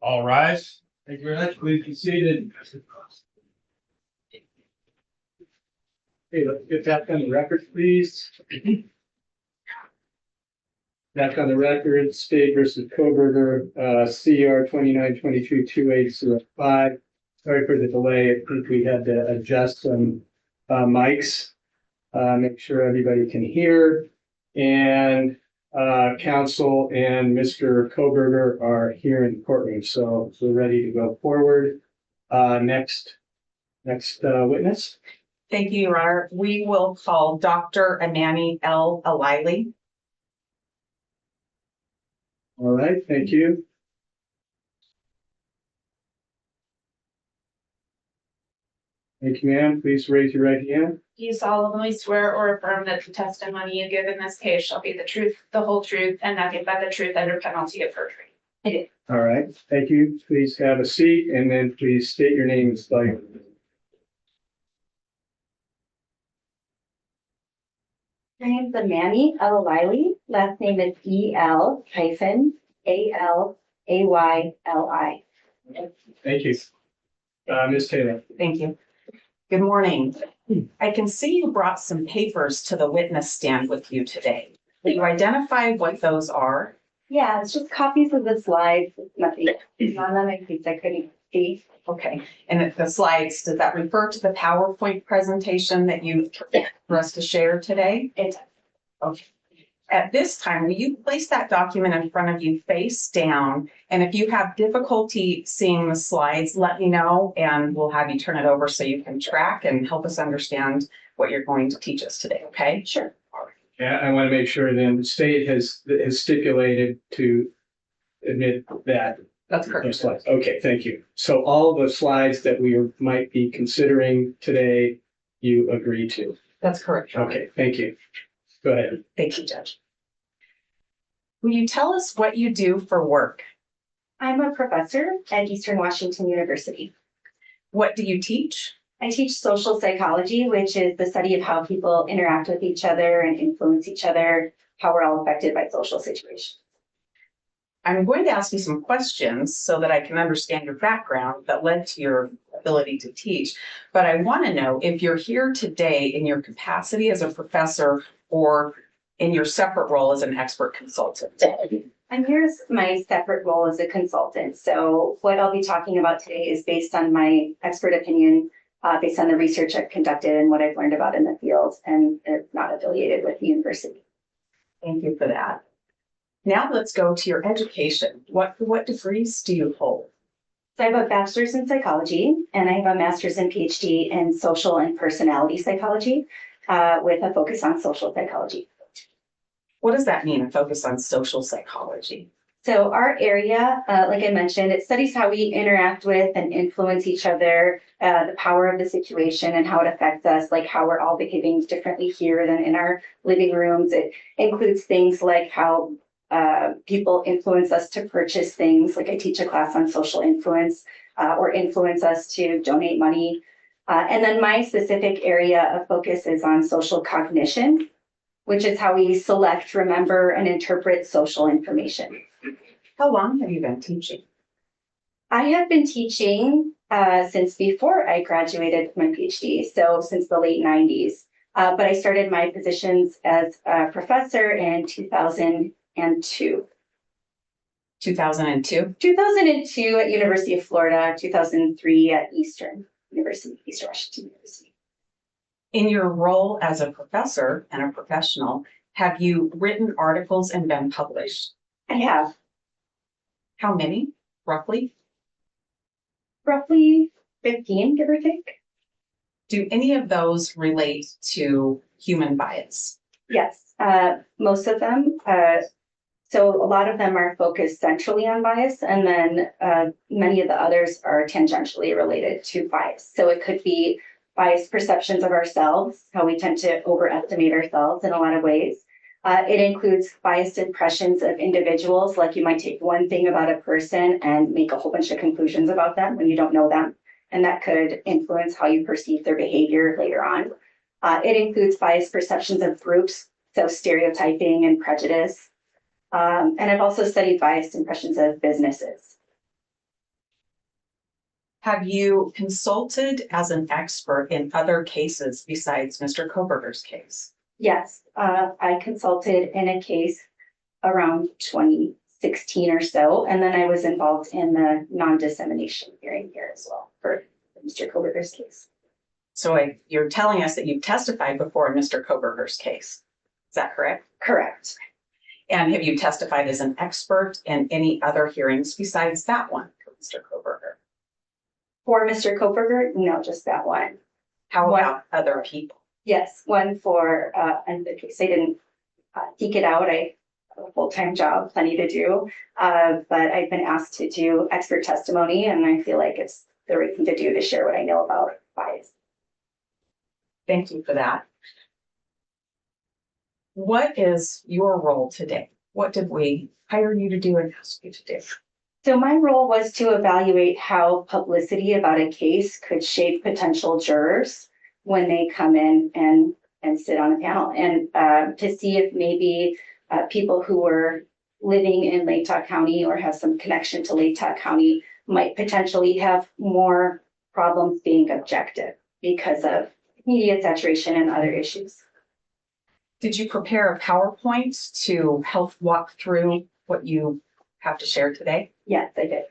All rise. Thank you very much. Please be seated. Okay, let's get back on the record, please. Back on the record, State versus Kohberger, CR 2922-2805. Sorry for the delay. I think we had to adjust some mics, make sure everybody can hear. And counsel and Mr. Kohberger are here in the courtroom, so we're ready to go forward. Next witness. Thank you, Your Honor. We will call Dr. Amani El-Alayli. All right, thank you. Thank you, ma'am. Please raise your right hand. Do you solemnly swear or affirm that the testimony you give in this case shall be the truth, the whole truth, and nothing but the truth under penalty of perjury? I do. All right, thank you. Please have a seat and then please state your name and spell your name. My name's Amani El-Alayli. Last name is E-L-A-L-A-Y-L-I. Thank you. Ms. Taylor. Thank you. Good morning. I can see you brought some papers to the witness stand with you today. Will you identify what those are? Yeah, it's just copies of the slides. It's nothing. None of them in case I couldn't see. Okay, and the slides, does that refer to the PowerPoint presentation that you for us to share today? It Okay. At this time, will you place that document in front of you face down? And if you have difficulty seeing the slides, let me know and we'll have you turn it over so you can track and help us understand what you're going to teach us today, okay? Sure. Yeah, I want to make sure then the state has stipulated to admit that. That's Those correct. slides. Okay, thank you. So all the slides that we might be considering today, you agree to. That's correct. Your Honor. Okay, thank you. Go ahead. Thank you, Judge. Will you tell us what you do for work? I'm a professor at Eastern Washington University. What do you teach? I teach social psychology, which is the study of how people interact with each other and influence each other, how we're all affected by social situations. I'm going to ask you some questions so that I can understand your background that led to your ability to teach. But I want to know if you're here today in your capacity as a professor or in your separate role as an expert consultant. And here's my separate role as a consultant. So what I'll be talking about today is based on my expert opinion, based on the research I've conducted and what I've learned about in the field, and it's not affiliated with the university. Thank you for that. Now let's go to your education. What degrees do you hold? So I have a bachelor's in psychology, and I have a master's and Ph.D. in social and personality psychology, with a focus on social psychology. What does that mean, a focus on social psychology? So our area, like I mentioned, it studies how we interact with and influence each other, the power of the situation and how it affects us, like how we're all behaving differently here than in our living rooms. It includes things like how people influence us to purchase things, like I teach a class on social influence, or influence us to donate money. And then my specific area of focus is on social cognition, which is how we select, remember, and interpret social information. How long have you been teaching? I have been teaching since before I graduated with my PhD, so since the late 90s. But I started my positions as a professor in 2002. 2002? 2002 at University of Florida, 2003 at Eastern Washington University. In your role as a professor and a professional, have you written articles and been published? I have How many, roughly? roughly 15, give or take. Do any of those relate to human bias? Yes, most of them. So a lot of them are focused centrally on bias, and then many of the others are tangentially related to bias. So it could be biased perceptions of ourselves, how we tend to overestimate ourselves in a lot of ways. It includes biased impressions of individuals, like you might take one thing about a person and make a whole bunch of conclusions about them when you don't know them. And that could influence how you perceive their behavior later on. It includes biased perceptions of groups, so stereotyping and prejudice. And I've also studied biased impressions of businesses. Have you consulted as an expert in other cases besides Mr. Kohberger's case? Yes, I consulted in a case around 2016 or so, and then I was involved in the non-dissemination hearing here as well for Mr. Kohberger's case. So you're telling us that you've testified before in Mr. Kohberger's case. Is that correct? Correct. And have you testified as an expert in any other hearings besides that one for Mr. Kohberger? For Mr. Kohberger, no, just that one. How One- about other people? Yes, one for, and the case I didn't eke it out. I have a full-time job, plenty to do. But I've been asked to do expert testimony, and I feel like it's the right thing to do to share what I know about bias. Thank you for that. What is your role today? What did we hire you to do and ask you to do? So my role was to evaluate how publicity about a case could shape potential jurors when they come in and sit on a panel, and to see if maybe people who were living in Latah County or have some connection to Latah County might potentially have more problems being objective because of media saturation and other issues. Did you prepare a PowerPoint to help walk through what you have to share today? Yes, I did.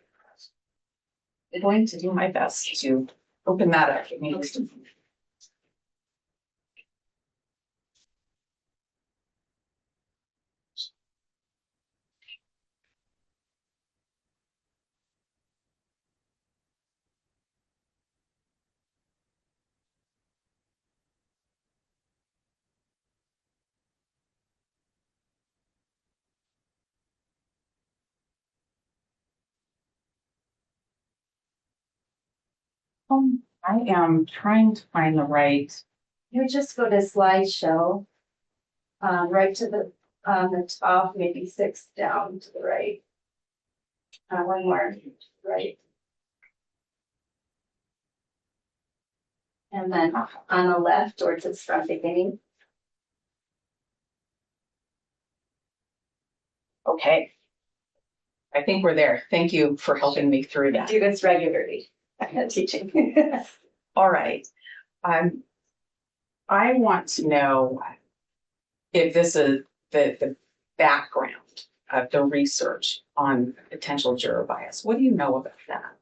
I'm going to do my best to open that up. Give me just a moment. I am trying to find the right. You would just go to slideshow, right to the top, maybe 6 down to the right. One more, right. And then on the left, or to from beginning. Okay. I think we're there. Thank you for helping me through that. Do this regularly. Teaching. All right. I want to know if this is the background of the research on potential juror bias. What do you know about that?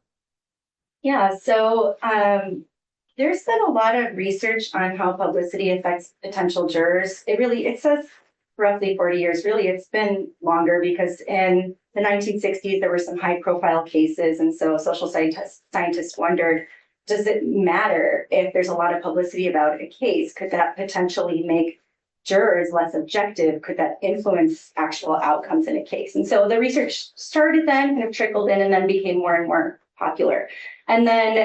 Yeah, so there's been a lot of research on how publicity affects potential jurors. It says roughly 40 years. Really, it's been longer because in the 1960s, there were some high profile cases. And so social scientists wondered, does it matter if there's a lot of publicity about a case? Could that potentially make jurors less objective? Could that influence actual outcomes in a case? And so the research started then, kind of trickled in, and then became more and more popular. And then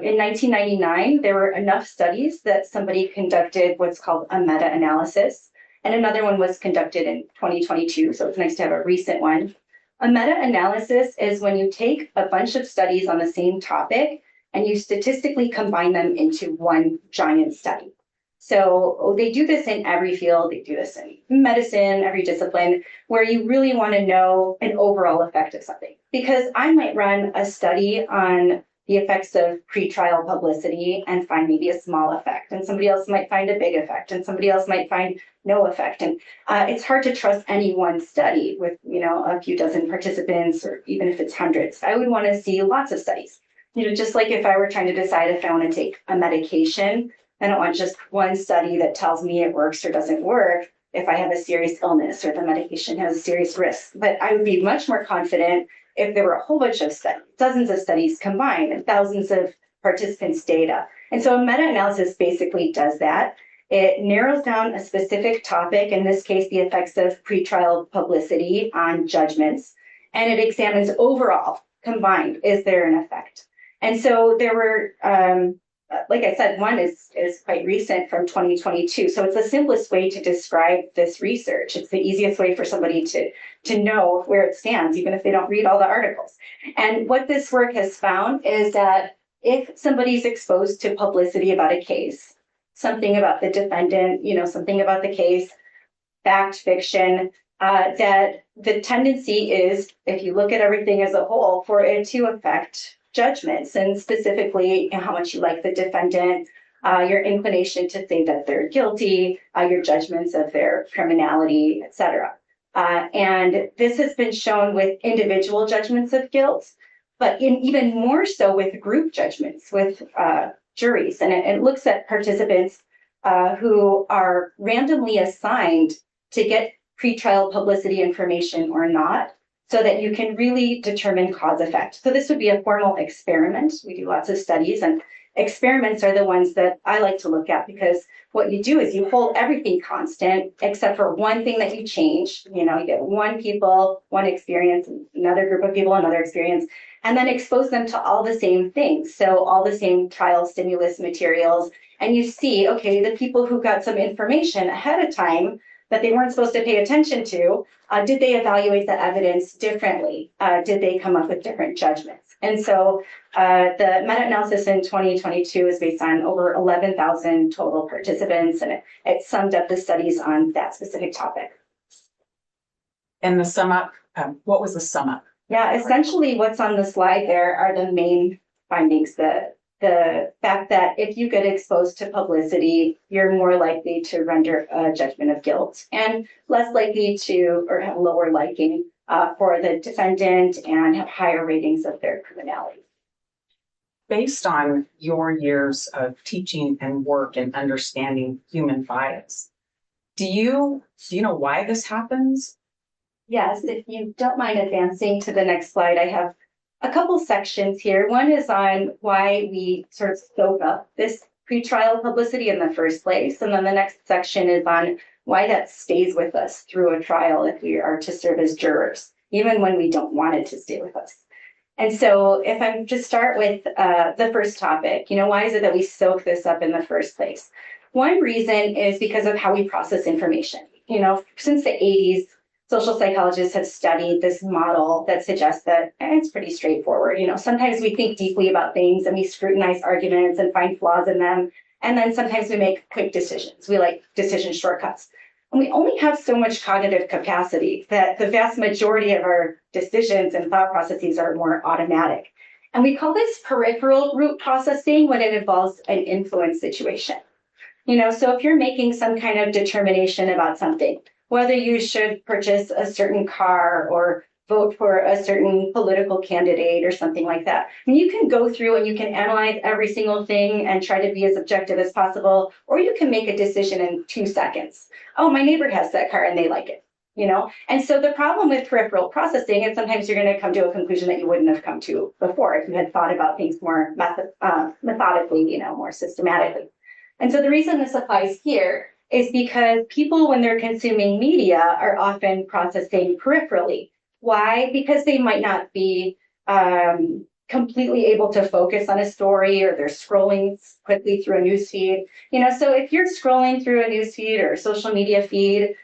in 1999, there were enough studies that somebody conducted what's called a meta-analysis. And another one was conducted in 2022. So it's nice to have a recent one. A meta-analysis is when you take a bunch of studies on the same topic and you statistically combine them into one giant study. So they do this in every field. They do this in medicine, every discipline, where you really want to know an overall effect of something. Because I might run a study on the effects of pretrial publicity and find maybe a small effect, and somebody else might find a big effect, and somebody else might find no effect. And it's hard to trust any one study with, a few dozen participants, or even if it's hundreds. I would want to see lots of studies. Just like if I were trying to decide if I want to take a medication, I don't want just one study that tells me it works or doesn't work if I have a serious illness or the medication has a serious risk. But I would be much more confident if there were a whole bunch of studies, dozens of studies combined, and thousands of participants' data. And so a meta-analysis basically does that. It narrows down a specific topic, in this case, the effects of pretrial publicity on judgments, and it examines overall, combined, is there an effect? And so there were, like I said, one is quite recent from 2022. So it's the simplest way to describe this research. It's the easiest way for somebody to know where it stands, even if they don't read all the articles. And what this work has found is that if somebody's exposed to publicity about a case, something about the defendant, something about the case, fact, fiction, that the tendency is, if you look at everything as a whole, for it to affect judgments, and specifically how much you like the defendant, your inclination to think that they're guilty, your judgments of their criminality, etc. And this has been shown with individual judgments of guilt, but even more so with group judgments, with juries. And it looks at participants who are randomly assigned to get pretrial publicity information or not, so that you can really determine cause effect. So this would be a formal experiment. We do lots of studies, and experiments are the ones that I like to look at, because what you do is you hold everything constant except for one thing that you change. You get one people, one experience, another group of people, another experience, and then expose them to all the same things. So all the same trial stimulus materials. And you see, okay, the people who got some information ahead of time that they weren't supposed to pay attention to, did they evaluate the evidence differently? Did they come up with different judgments? And so the meta-analysis in 2022 is based on over 11,000 total participants, and it summed up the studies on that specific topic. And the sum up, what was the sum up? Yeah, essentially what's on the slide there are the main findings. The fact that if you get exposed to publicity, you're more likely to render a judgment of guilt, and less likely to, or have lower liking for the defendant, and have higher ratings of their criminality. Based on your years of teaching and work and understanding human bias, do you know why this happens? Yes, if you don't mind advancing to the next slide, I have a couple sections here. One is on why we sort of soak up this pretrial publicity in the first place. And then the next section is on why that stays with us through a trial if we are to serve as jurors, even when we don't want it to stay with us. And so if I'm to start with the first topic, why is it that we soak this up in the first place? One reason is because of how we process information. Since the 80s, social psychologists have studied this model that suggests that it's pretty straightforward. Sometimes we think deeply about things and we scrutinize arguments and find flaws in them. And then sometimes we make quick decisions. We like decision shortcuts. And we only have so much cognitive capacity that the vast majority of our decisions and thought processes are more automatic. And we call this peripheral root processing when it involves an influence situation. So if you're making some kind of determination about something, whether you should purchase a certain car or vote for a certain political candidate or something like that, and you can go through and you can analyze every single thing and try to be as objective as possible, or you can make a decision in 2 seconds. Oh, my neighbor has that car and they like it, And so the problem with peripheral processing is sometimes you're going to come to a conclusion that you wouldn't have come to before if you had thought about things more methodically, more systematically. And so the reason this applies here is because people, when they're consuming media, are often processing peripherally. Why? Because they might not be completely able to focus on a story, or they're scrolling quickly through a news feed. So if you're scrolling through a news feed or a social media feed,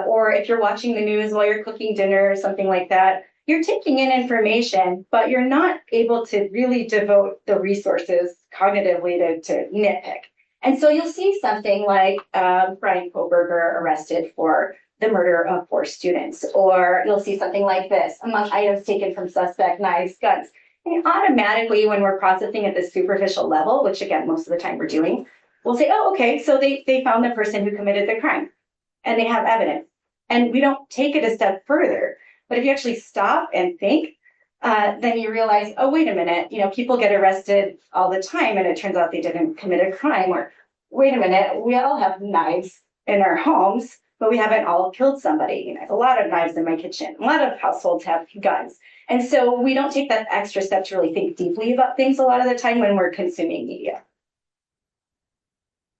or if you're watching the news while you're cooking dinner or something like that, you're taking in information, but you're not able to really devote the resources cognitively to nitpick. And so you'll see something like Bryan Kohberger arrested for the murder of 4 students, or you'll see something like this: among items taken from suspect, knives, guns. And automatically, when we're processing at the superficial level, which again, most of the time we're doing, we'll say, oh, okay, so they found the person who committed the crime and they have evidence. And we don't take it a step further. But if you actually stop and think, then you realize, oh, wait a minute, people get arrested all the time and it turns out they didn't commit a crime. Or wait a minute, we all have knives in our homes, but we haven't all killed somebody. I have a lot of knives in my kitchen. A lot of households have guns. And so we don't take that extra step to really think deeply about things a lot of the time when we're consuming media.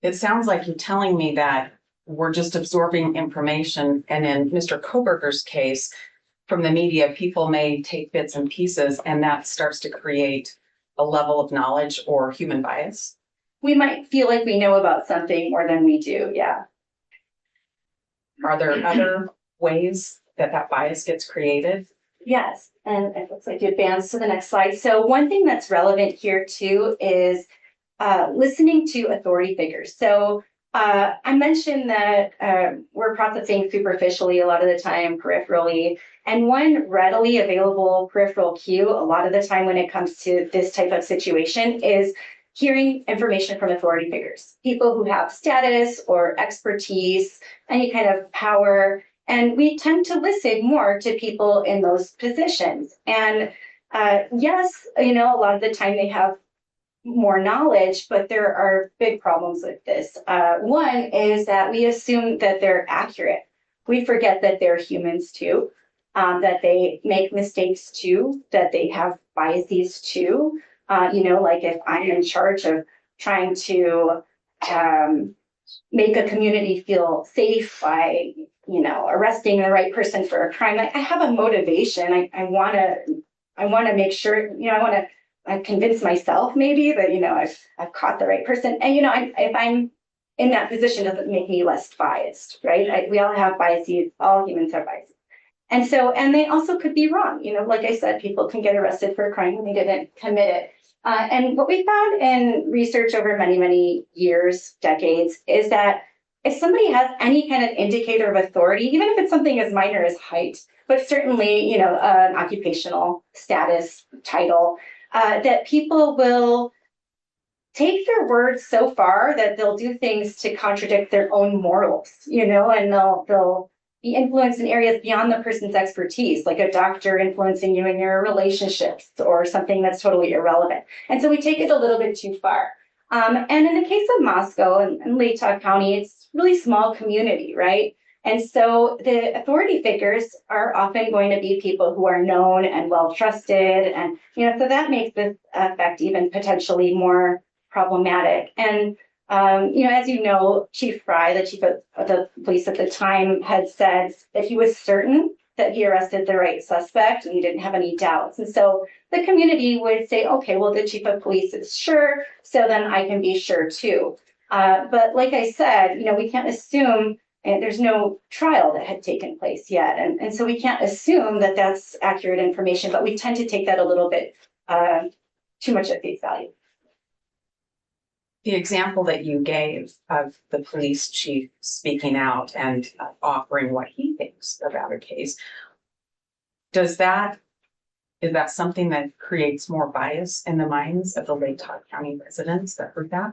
It sounds like you're telling me that we're just absorbing information. And in Mr. Kohberger's case, from the media, people may take bits and pieces, and that starts to create a level of knowledge or human bias. We might feel like we know about something more than we do, yeah. Are there other ways that bias gets created? Yes, and it looks like you advance to the next slide. So one thing that's relevant here too is listening to authority figures. So I mentioned that we're processing superficially a lot of the time, peripherally, and one readily available peripheral cue a lot of the time when it comes to this type of situation is hearing information from authority figures, people who have status or expertise, any kind of power, and we tend to listen more to people in those positions. And yes, a lot of the time they have more knowledge, but there are big problems with this. One is that we assume that they're accurate. We forget that they're humans too, that they make mistakes too, that they have biases too. Like if I'm in charge of trying to make a community feel safe by, arresting the right person for a crime, I have a motivation. I want to make sure, I convince myself maybe that, I've caught the right person. And, if I'm in that position, doesn't make me less biased, right? We all have biases. All humans have biases. And they also could be wrong. Like I said, people can get arrested for a crime when they didn't commit it. And what we found in research over many, many years, decades, is that if somebody has any kind of indicator of authority, even if it's something as minor as height, but certainly, an occupational status, title, that people will take their words so far that they'll do things to contradict their own morals, and they'll be influenced in areas beyond the person's expertise, like a doctor influencing you in your relationships or something that's totally irrelevant. And so we take it a little bit too far. And in the case of Moscow and Latah County, it's a really small community, right? And so the authority figures are often going to be people who are known and well trusted. And, so that makes this effect even potentially more problematic. And, as you know, Chief Fry, the chief of the police at the time, had said that he was certain that he arrested the right suspect and he didn't have any doubts. And so the community would say, okay, well, the chief of police is sure, so then I can be sure too. But like I said, we can't assume, and there's no trial that had taken place yet. And so we can't assume that that's accurate information, but we tend to take that a little bit too much at face value. The example that you gave of the police chief speaking out and offering what he thinks about a case, is that something that creates more bias in the minds of the Latah County residents that heard that?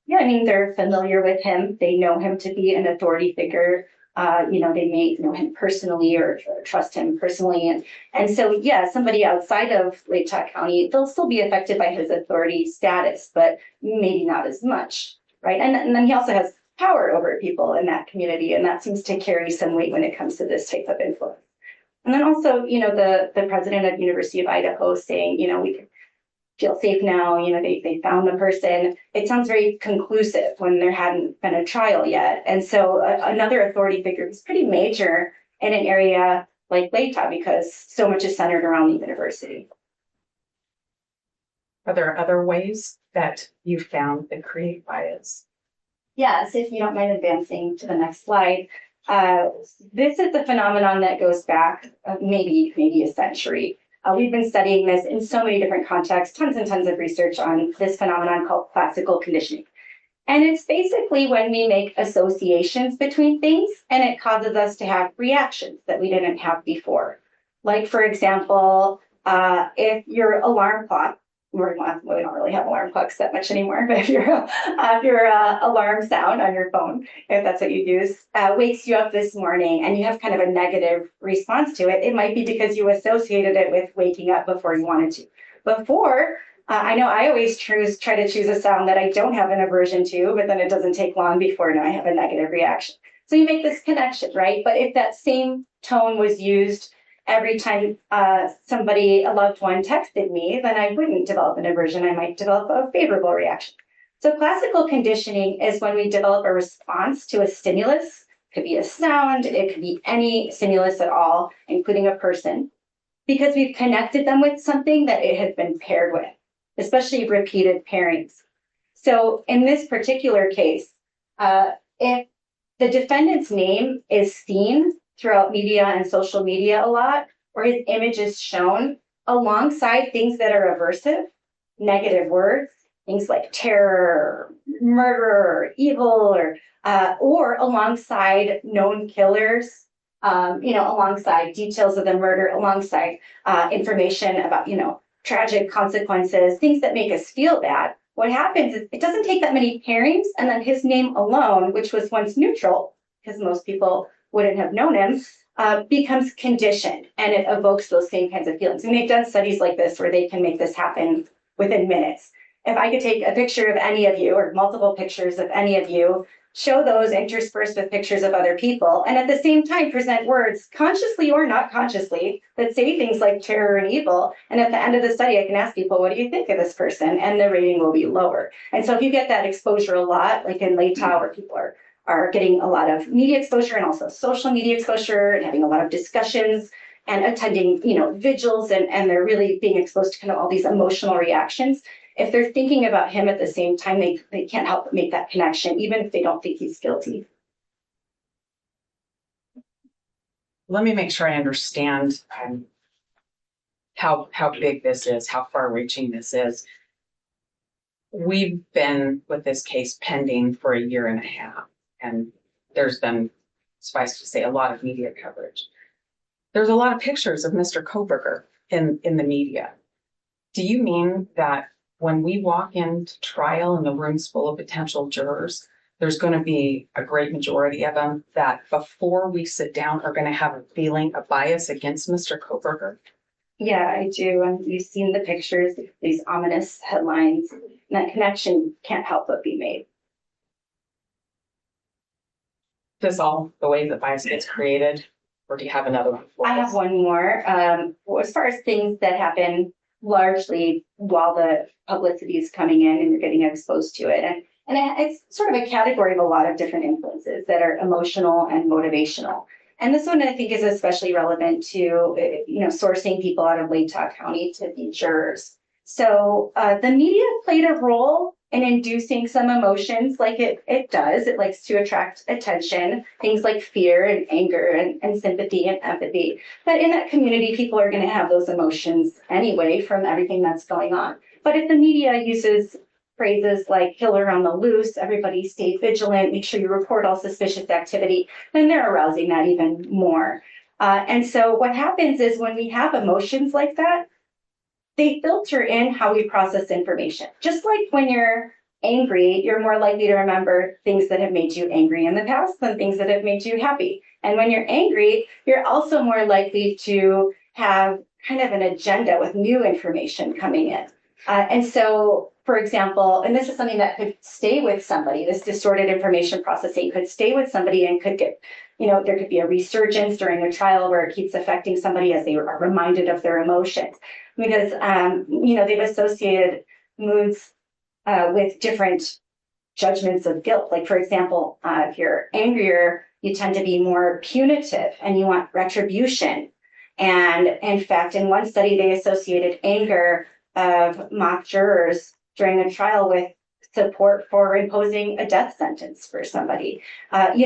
Yeah, they're familiar with him. They know him to be an authority figure. They may know him personally or trust him personally. And so, yeah, somebody outside of Latah County, they'll still be affected by his authority status, but maybe not as much, right? And then he also has power over people in that community, and that seems to carry some weight when it comes to this type of influence. And then also, the president of University of Idaho saying, we can feel safe now, they found the person. It sounds very conclusive when there hadn't been a trial yet. And so another authority figure is pretty major in an area like Latah because so much is centered around the university. Are there other ways that you found that create bias? Yes, if you don't mind advancing to the next slide. This is a phenomenon that goes back maybe a century. We've been studying this in so many different contexts, tons and tons of research on this phenomenon called classical conditioning. And it's basically when we make associations between things and it causes us to have reactions that we didn't have before. Like, for example, if your alarm clock, we don't really have alarm clocks that much anymore, but if your alarm sound on your phone, if that's what you use, wakes you up this morning and you have kind of a negative response to it, it might be because you associated it with waking up before you wanted to. Before, I know I always try to choose a sound that I don't have an aversion to, but then it doesn't take long before now I have a negative reaction. So you make this connection, right? But if that same tone was used every time a loved one texted me, then I wouldn't develop an aversion. I might develop a favorable reaction. So classical conditioning is when we develop a response to a stimulus. It could be a sound, it could be any stimulus at all, including a person, because we've connected them with something that it has been paired with, especially repeated pairings. So in this particular case, if the defendant's name is seen throughout media and social media a lot, or his image is shown alongside things that are aversive, negative words, things like terror, murder, evil, or alongside known killers, alongside details of the murder, alongside information about, tragic consequences, things that make us feel bad. What happens is it doesn't take that many pairings, and then his name alone, which was once neutral, because most people wouldn't have known him, becomes conditioned, and it evokes those same kinds of feelings. And they've done studies like this where they can make this happen within minutes. If I could take a picture of any of you or multiple pictures of any of you, show those interspersed with pictures of other people, and at the same time present words, consciously or not consciously, that say things like terror and evil. And at the end of the study, I can ask people, what do you think of this person? And the rating will be lower. And so if you get that exposure a lot, like in LATOW, where people are getting a lot of media exposure and also social media exposure and having a lot of discussions and attending, vigils, and they're really being exposed to kind of all these emotional reactions. If they're thinking about him at the same time, they can't help but make that connection, even if they don't think he's guilty. Let me make sure I understand how big this is, how far-reaching this is. We've been with this case pending for a year and a half, and there's been, suffice to say, a lot of media coverage. There's a lot of pictures of Mr. Kohberger in the media. Do you mean that when we walk into trial and the room's full of potential jurors, there's going to be a great majority of them that before we sit down are going to have a feeling of bias against Mr. Kohberger? Yeah, I do. And you've seen the pictures, these ominous headlines, and that connection can't help but be made. Is this all the way that bias gets created? Or do you have another one? I have one more. As far as things that happen largely while the publicity is coming in and you're getting exposed to it. And it's sort of a category of a lot of different influences that are emotional and motivational. And this one I think is especially relevant to, sourcing people out of Latah County to be jurors. So the media played a role in inducing some emotions like it does. It likes to attract attention, things like fear and anger and sympathy and empathy. But in that community, people are going to have those emotions anyway from everything that's going on. But if the media uses phrases like killer on the loose, everybody stay vigilant, make sure you report all suspicious activity, then they're arousing that even more. And so what happens is when we have emotions like that, they filter in how we process information. Just like when you're angry, you're more likely to remember things that have made you angry in the past than things that have made you happy. And when you're angry, you're also more likely to have kind of an agenda with new information coming in. And so, for example, and this is something that could stay with somebody, this distorted information processing could stay with somebody and could get, there could be a resurgence during a trial where it keeps affecting somebody as they are reminded of their emotions. Because, they've associated moods with different judgments of guilt. Like, for example, if you're angrier, you tend to be more punitive and you want retribution. And in fact, in one study, they associated anger of mock jurors during a trial with support for imposing a death sentence for somebody. And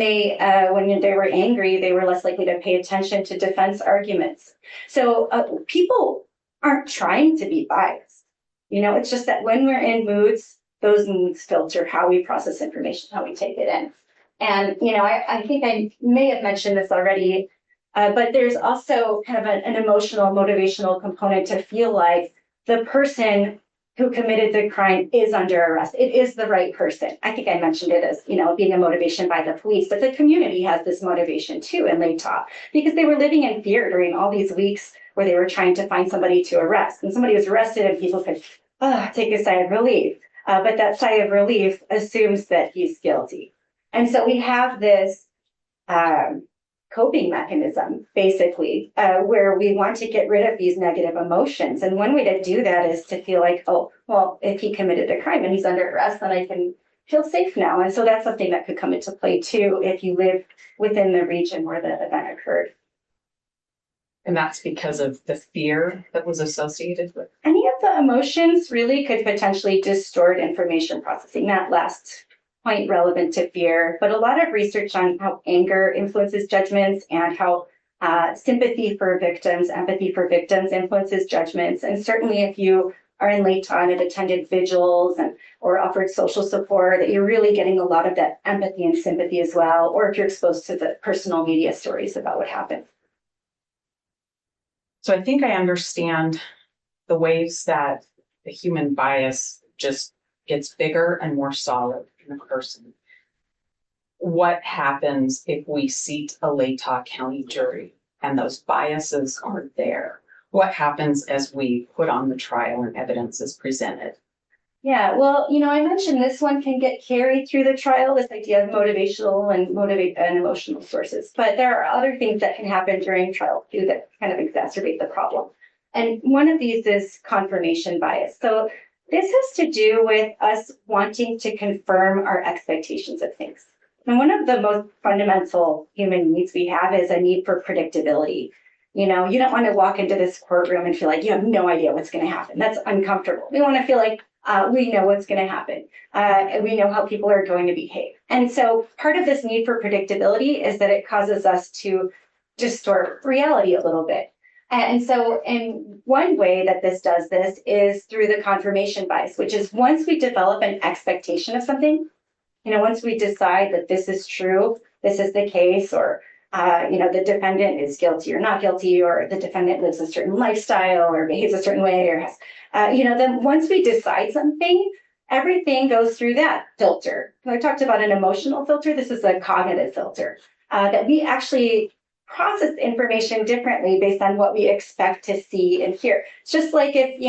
they, when they were angry, they were less likely to pay attention to defense arguments. So people aren't trying to be biased. It's just that when we're in moods, those moods filter how we process information, how we take it in. And, I think I may have mentioned this already, but there's also kind of an emotional, motivational component to feel like the person who committed the crime is under arrest. It is the right person. I think I mentioned it as, being a motivation by the police, but the community has this motivation too in Latah because they were living in fear during all these weeks where they were trying to find somebody to arrest. And somebody was arrested and people could take a sigh of relief. But that sigh of relief assumes that he's guilty. And so we have this coping mechanism, basically, where we want to get rid of these negative emotions. And one way to do that is to feel like, oh, well, if he committed a crime and he's under arrest, then I can feel safe now. And so that's something that could come into play too if you live within the region where the event occurred. And that's because of the fear that was associated with? Any of the emotions really could potentially distort information processing. That last point relevant to fear, but a lot of research on how anger influences judgments and how sympathy for victims, empathy for victims influences judgments. And certainly if you are in Lake Tahoe and have attended vigils and or offered social support, that you're really getting a lot of that empathy and sympathy as well, or if you're exposed to the personal media stories about what happened. So I think I understand the ways that the human bias just gets bigger and more solid in a person. What happens if we seat a Latah County jury and those biases are there? What happens as we put on the trial and evidence is presented? Yeah, well, I mentioned this one can get carried through the trial, this idea of motivational and emotional sources. But there are other things that can happen during trial too that kind of exacerbate the problem. And one of these is confirmation bias. So this has to do with us wanting to confirm our expectations of things. And one of the most fundamental human needs we have is a need for predictability. You don't want to walk into this courtroom and feel like you have no idea what's going to happen. That's uncomfortable. We want to feel like we know what's going to happen. And we know how people are going to behave. And so part of this need for predictability is that it causes us to distort reality a little bit. And so in one way that this does this is through the confirmation bias, which is once we develop an expectation of something, once we decide that this is true, this is the case, or, the defendant is guilty or not guilty, or the defendant lives a certain lifestyle or behaves a certain way, or has, then once we decide something, everything goes through that filter. I talked about an emotional filter. This is a cognitive filter that we actually process information differently based on what we expect to see and hear. It's just like if,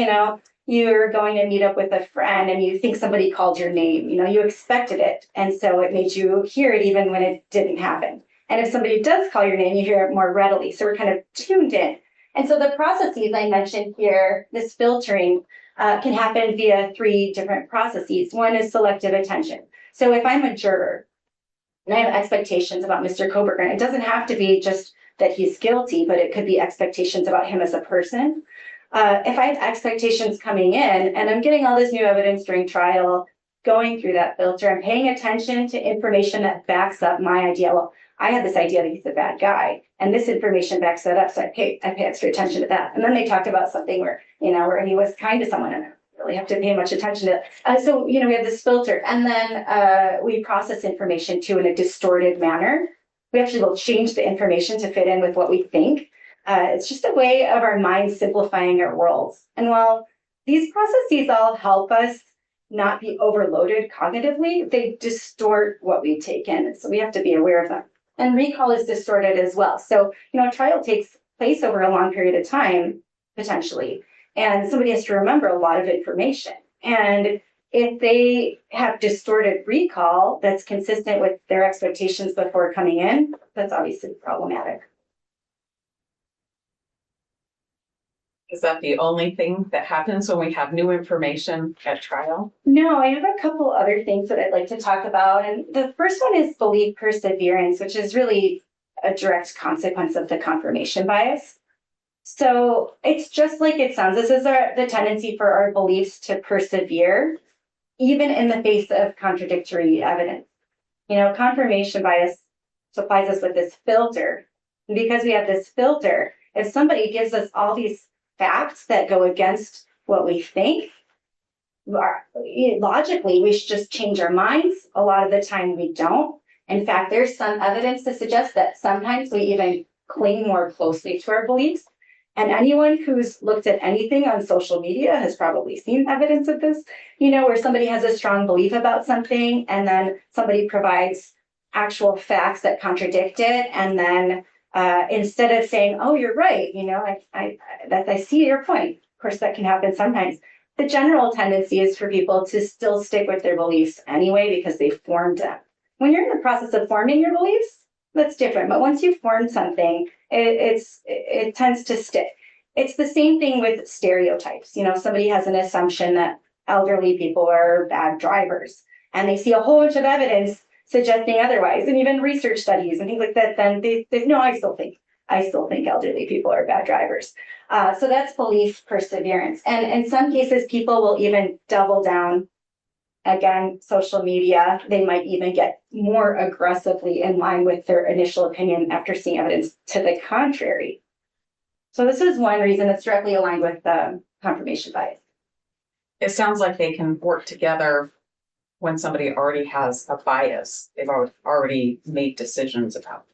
you're going to meet up with a friend and you think somebody called your name, you expected it. And so it made you hear it even when it didn't happen. And if somebody does call your name, you hear it more readily. So we're kind of tuned in. And so the processes I mentioned here, this filtering can happen via 3 different processes. One is selective attention. So if I'm a juror and I have expectations about Mr. Kohberger, it doesn't have to be just that he's guilty, but it could be expectations about him as a person. If I have expectations coming in and I'm getting all this new evidence during trial, going through that filter, I'm paying attention to information that backs up my idea. Well, I had this idea that he's a bad guy, and this information backs that up, so I pay extra attention to that. And then they talked about something where, where he was kind to someone, and I don't really have to pay much attention to it. So, we have this filter, and then we process information too in a distorted manner. We actually will change the information to fit in with what we think. It's just a way of our minds simplifying our worlds. And while these processes all help us not be overloaded cognitively, they distort what we take in. So we have to be aware of them. And recall is distorted as well. So, a trial takes place over a long period of time, potentially, and somebody has to remember a lot of information. And if they have distorted recall that's consistent with their expectations before coming in, that's obviously problematic. Is that the only thing that happens when we have new information at trial? No, I have a couple other things that I'd like to talk about. And the first one is belief perseverance, which is really a direct consequence of the confirmation bias. So it's just like it sounds. This is the tendency for our beliefs to persevere, even in the face of contradictory evidence. Confirmation bias supplies us with this filter. And because we have this filter, if somebody gives us all these facts that go against what we think, logically, we should just change our minds. A lot of the time we don't. In fact, there's some evidence to suggest that sometimes we even cling more closely to our beliefs. And anyone who's looked at anything on social media has probably seen evidence of this, where somebody has a strong belief about something and then somebody provides actual facts that contradict it. And then instead of saying, oh, you're right, I see your point. Of course, that can happen sometimes. The general tendency is for people to still stick with their beliefs anyway, because they formed them. When you're in the process of forming your beliefs, that's different. But once you've formed something, it tends to stick. It's the same thing with stereotypes. Somebody has an assumption that elderly people are bad drivers, and they see a whole bunch of evidence suggesting otherwise, and even research studies and things like that. Then they no, I still think elderly people are bad drivers. So that's belief perseverance. And in some cases, people will even double down. Again, social media, they might even get more aggressively in line with their initial opinion after seeing evidence to the contrary. So this is one reason that's directly aligned with confirmation bias. It sounds like they can work together when somebody already has a bias. They've already made decisions about it.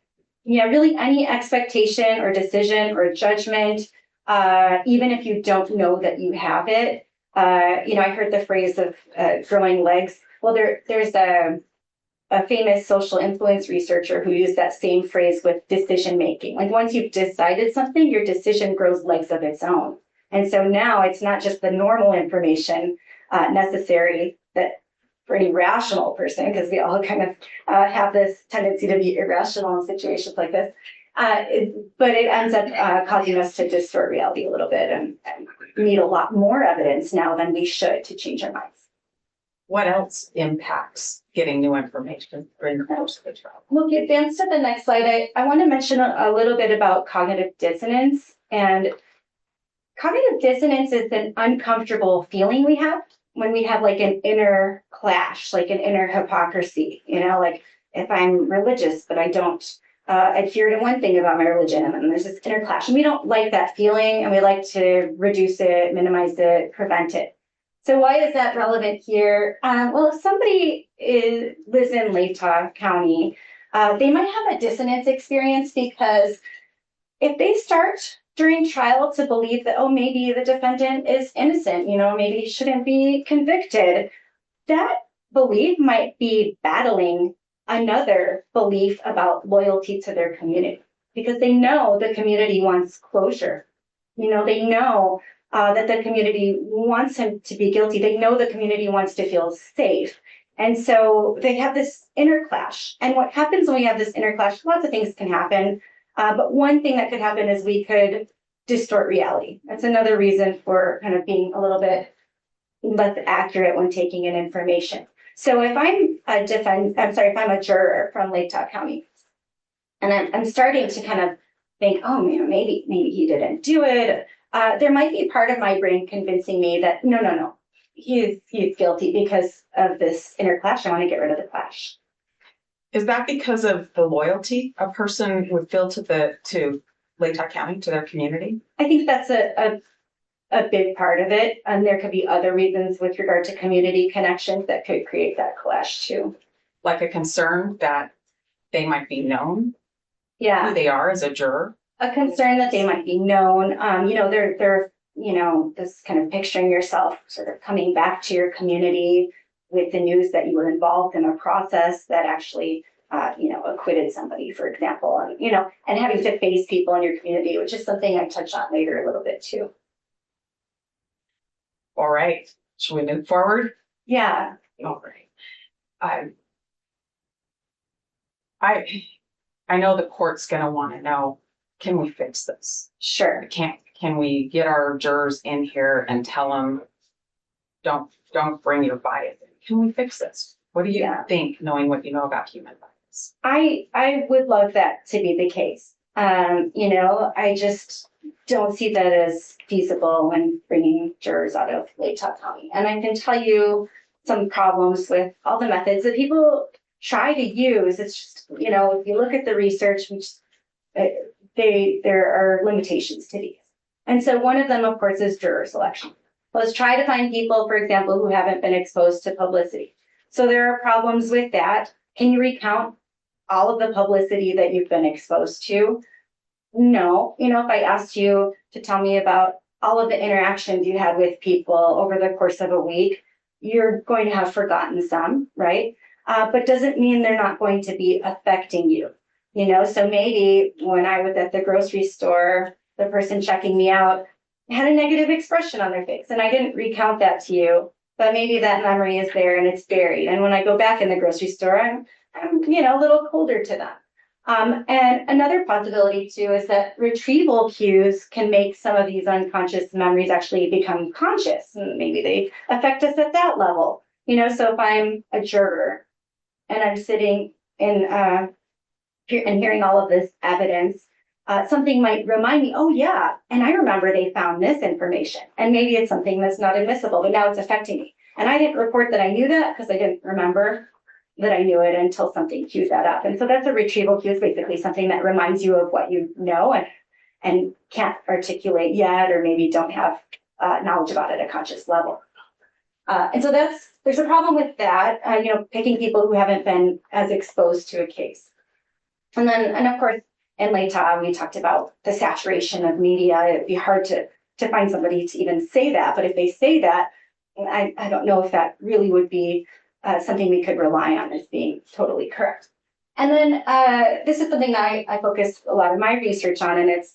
Yeah, really any expectation or decision or judgment, even if you don't know that you have it. I heard the phrase of growing legs. Well, there's a famous social influence researcher who used that same phrase with decision making. Like once you've decided something, your decision grows legs of its own. And so now it's not just the normal information necessary that for any rational person, because we all kind of have this tendency to be irrational in situations like this. But it ends up causing us to distort reality a little bit and need a lot more evidence now than we should to change our minds. What else impacts getting new information during the course of the trial? We'll advance to the next slide. I want to mention a little bit about cognitive dissonance. And cognitive dissonance is an uncomfortable feeling we have when we have like an inner clash, like an inner hypocrisy, like if I'm religious, but I don't adhere to one thing about my religion, and there's this inner clash, and we don't like that feeling, and we like to reduce it, minimize it, prevent it. So why is that relevant here? Well, if somebody lives in Latah County, they might have a dissonance experience because if they start during trial to believe that, oh, maybe the defendant is innocent, maybe he shouldn't be convicted, that belief might be battling another belief about loyalty to their community because they know the community wants closure. They know that the community wants him to be guilty. They know the community wants to feel safe. And so they have this inner clash. And what happens when we have this inner clash, lots of things can happen. But one thing that could happen is we could distort reality. That's another reason for kind of being a little bit less accurate when taking in information. So if I'm if I'm a juror from Latah County, and I'm starting to kind of think, oh, maybe he didn't do it. There might be part of my brain convincing me that no, he's guilty because of this inner clash. I want to get rid of the clash. Is that because of the loyalty a person would feel to Latah County, to their community? I think that's a big part of it. And there could be other reasons with regard to community connections that could create that clash too. Like a concern that they might be known Yeah. who they are as a juror? A concern that they might be known. They're this kind of picturing yourself sort of coming back to your community with the news that you were involved in a process that actually, acquitted somebody, for example, and having to face people in your community, which is something I touch on later a little bit too. All right. Should we move forward? Yeah. All right. I know the court's going to want to know, can we fix this? Sure. Can we get our jurors in here and tell them, don't bring your bias in? Can we fix this? What do you think, knowing what you know about human bias? I would love that to be the case. I just don't see that as feasible when bringing jurors out of Latah County. And I can tell you some problems with all the methods that people try to use. It's just, if you look at the research, there are limitations to these. And so one of them, of course, is juror selection. Let's try to find people, for example, who haven't been exposed to publicity. So there are problems with that. Can you recount all of the publicity that you've been exposed to? No. If I asked you to tell me about all of the interactions you had with people over the course of a week, you're going to have forgotten some, right? But doesn't mean they're not going to be affecting you. So maybe when I was at the grocery store, the person checking me out had a negative expression on their face, and I didn't recount that to you, but maybe that memory is there and it's buried. And when I go back in the grocery store, I'm a little colder to them. And another possibility too is that retrieval cues can make some of these unconscious memories actually become conscious, and maybe they affect us at that level. So if I'm a juror and I'm sitting in and hearing all of this evidence, something might remind me, oh yeah, and I remember they found this information, and maybe it's something that's not admissible, but now it's affecting me. And I didn't report that I knew that because I didn't remember that I knew it until something cued that up. And so that's a retrieval cue, is basically something that reminds you of what you know and can't articulate yet, or maybe don't have knowledge about it at a conscious level. And so there's a problem with that, picking people who haven't been as exposed to a case. And of course, in LATA, we talked about the saturation of media. It'd be hard to find somebody to even say that. But if they say that, I don't know if that really would be something we could rely on as being totally correct. And then this is something I focus a lot of my research on, and it's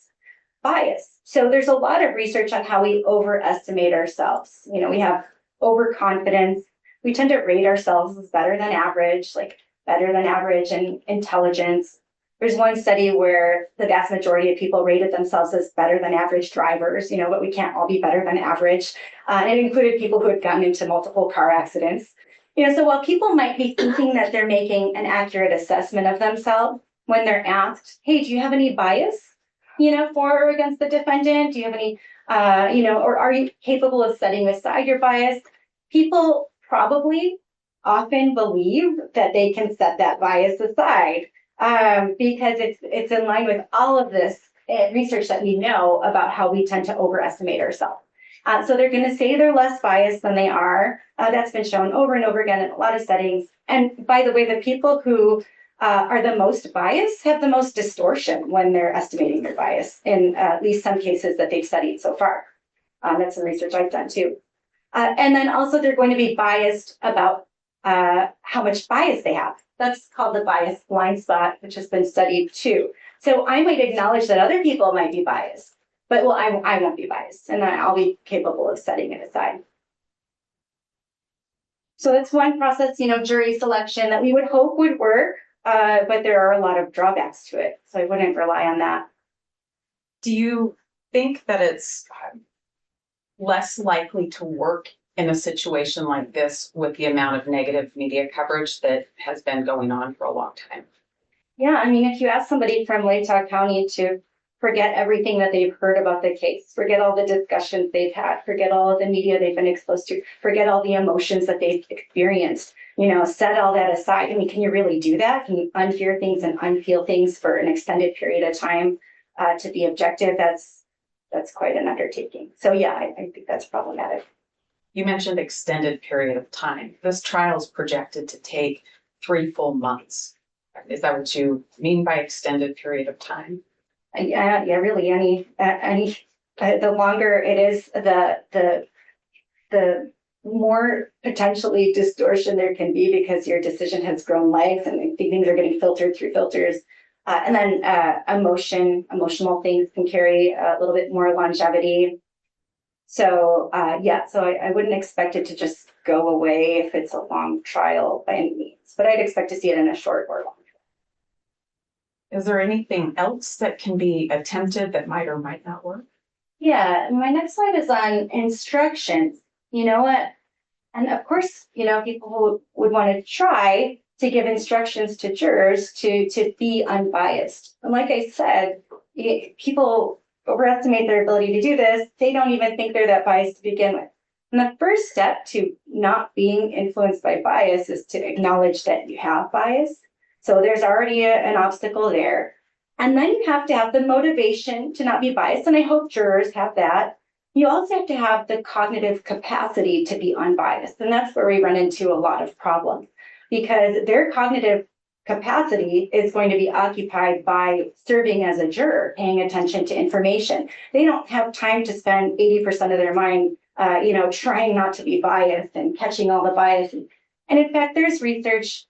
bias. So there's a lot of research on how we overestimate ourselves. We have overconfidence. We tend to rate ourselves as better than average, like better than average in intelligence. There's one study where the vast majority of people rated themselves as better than average drivers, but we can't all be better than average. And it included people who had gotten into multiple car accidents. So while people might be thinking that they're making an accurate assessment of themselves when they're asked, hey, do you have any bias, for or against the defendant? Do you have any, or are you capable of setting aside your bias? People probably often believe that they can set that bias aside because it's in line with all of this research that we know about how we tend to overestimate ourselves. So they're going to say they're less biased than they are. That's been shown over and over again in a lot of settings. And by the way, the people who are the most biased have the most distortion when they're estimating their bias in at least some cases that they've studied so far. That's some research I've done too. And then also they're going to be biased about how much bias they have. That's called the bias blind spot, which has been studied too. So I might acknowledge that other people might be biased, but I won't be biased, and I'll be capable of setting it aside. So that's one process, jury selection that we would hope would work, but there are a lot of drawbacks to it. So I wouldn't rely on that. Do you think that it's less likely to work in a situation like this with the amount of negative media coverage that has been going on for a long time? Yeah, if you ask somebody from Latah County to forget everything that they've heard about the case, forget all the discussions they've had, forget all of the media they've been exposed to, forget all the emotions that they've experienced, set all that aside. Can you really do that? Can you unhear things and unfeel things for an extended period of time to be objective? That's quite an undertaking. So yeah, I think that's problematic. You mentioned extended period of time. This trial is projected to take 3 full months. Is that what you mean by extended period of time? Yeah, really. The longer it is, the more potentially distortion there can be because your decision has grown legs and things are getting filtered through filters. And then emotional things can carry a little bit more longevity. So I wouldn't expect it to just go away if it's a long trial by any means, but I'd expect to see it in a short or long trial. Is there anything else that can be attempted that might or might not work? Yeah, my next slide is on instructions. And of course, people who would want to try to give instructions to jurors to be unbiased. And like I said, people overestimate their ability to do this. They don't even think they're that biased to begin with. And the first step to not being influenced by bias is to acknowledge that you have bias. So there's already an obstacle there. And then you have to have the motivation to not be biased. And I hope jurors have that. You also have to have the cognitive capacity to be unbiased. And that's where we run into a lot of problems because their cognitive capacity is going to be occupied by serving as a juror, paying attention to information. They don't have time to spend 80% of their mind, trying not to be biased and catching all the bias. And in fact, there's research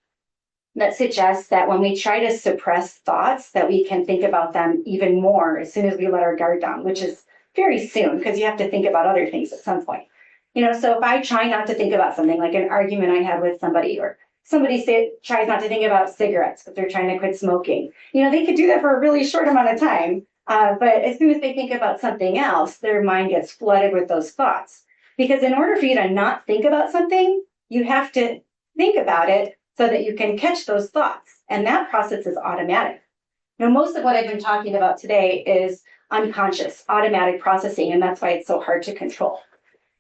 that suggests that when we try to suppress thoughts, that we can think about them even more as soon as we let our guard down, which is very soon because you have to think about other things at some point. So if I try not to think about something like an argument I had with somebody or somebody tries not to think about cigarettes if they're trying to quit smoking, they could do that for a really short amount of time. But as soon as they think about something else, their mind gets flooded with those thoughts. Because in order for you to not think about something, you have to think about it so that you can catch those thoughts. And that process is automatic. Most of what I've been talking about today is unconscious, automatic processing, and that's why it's so hard to control.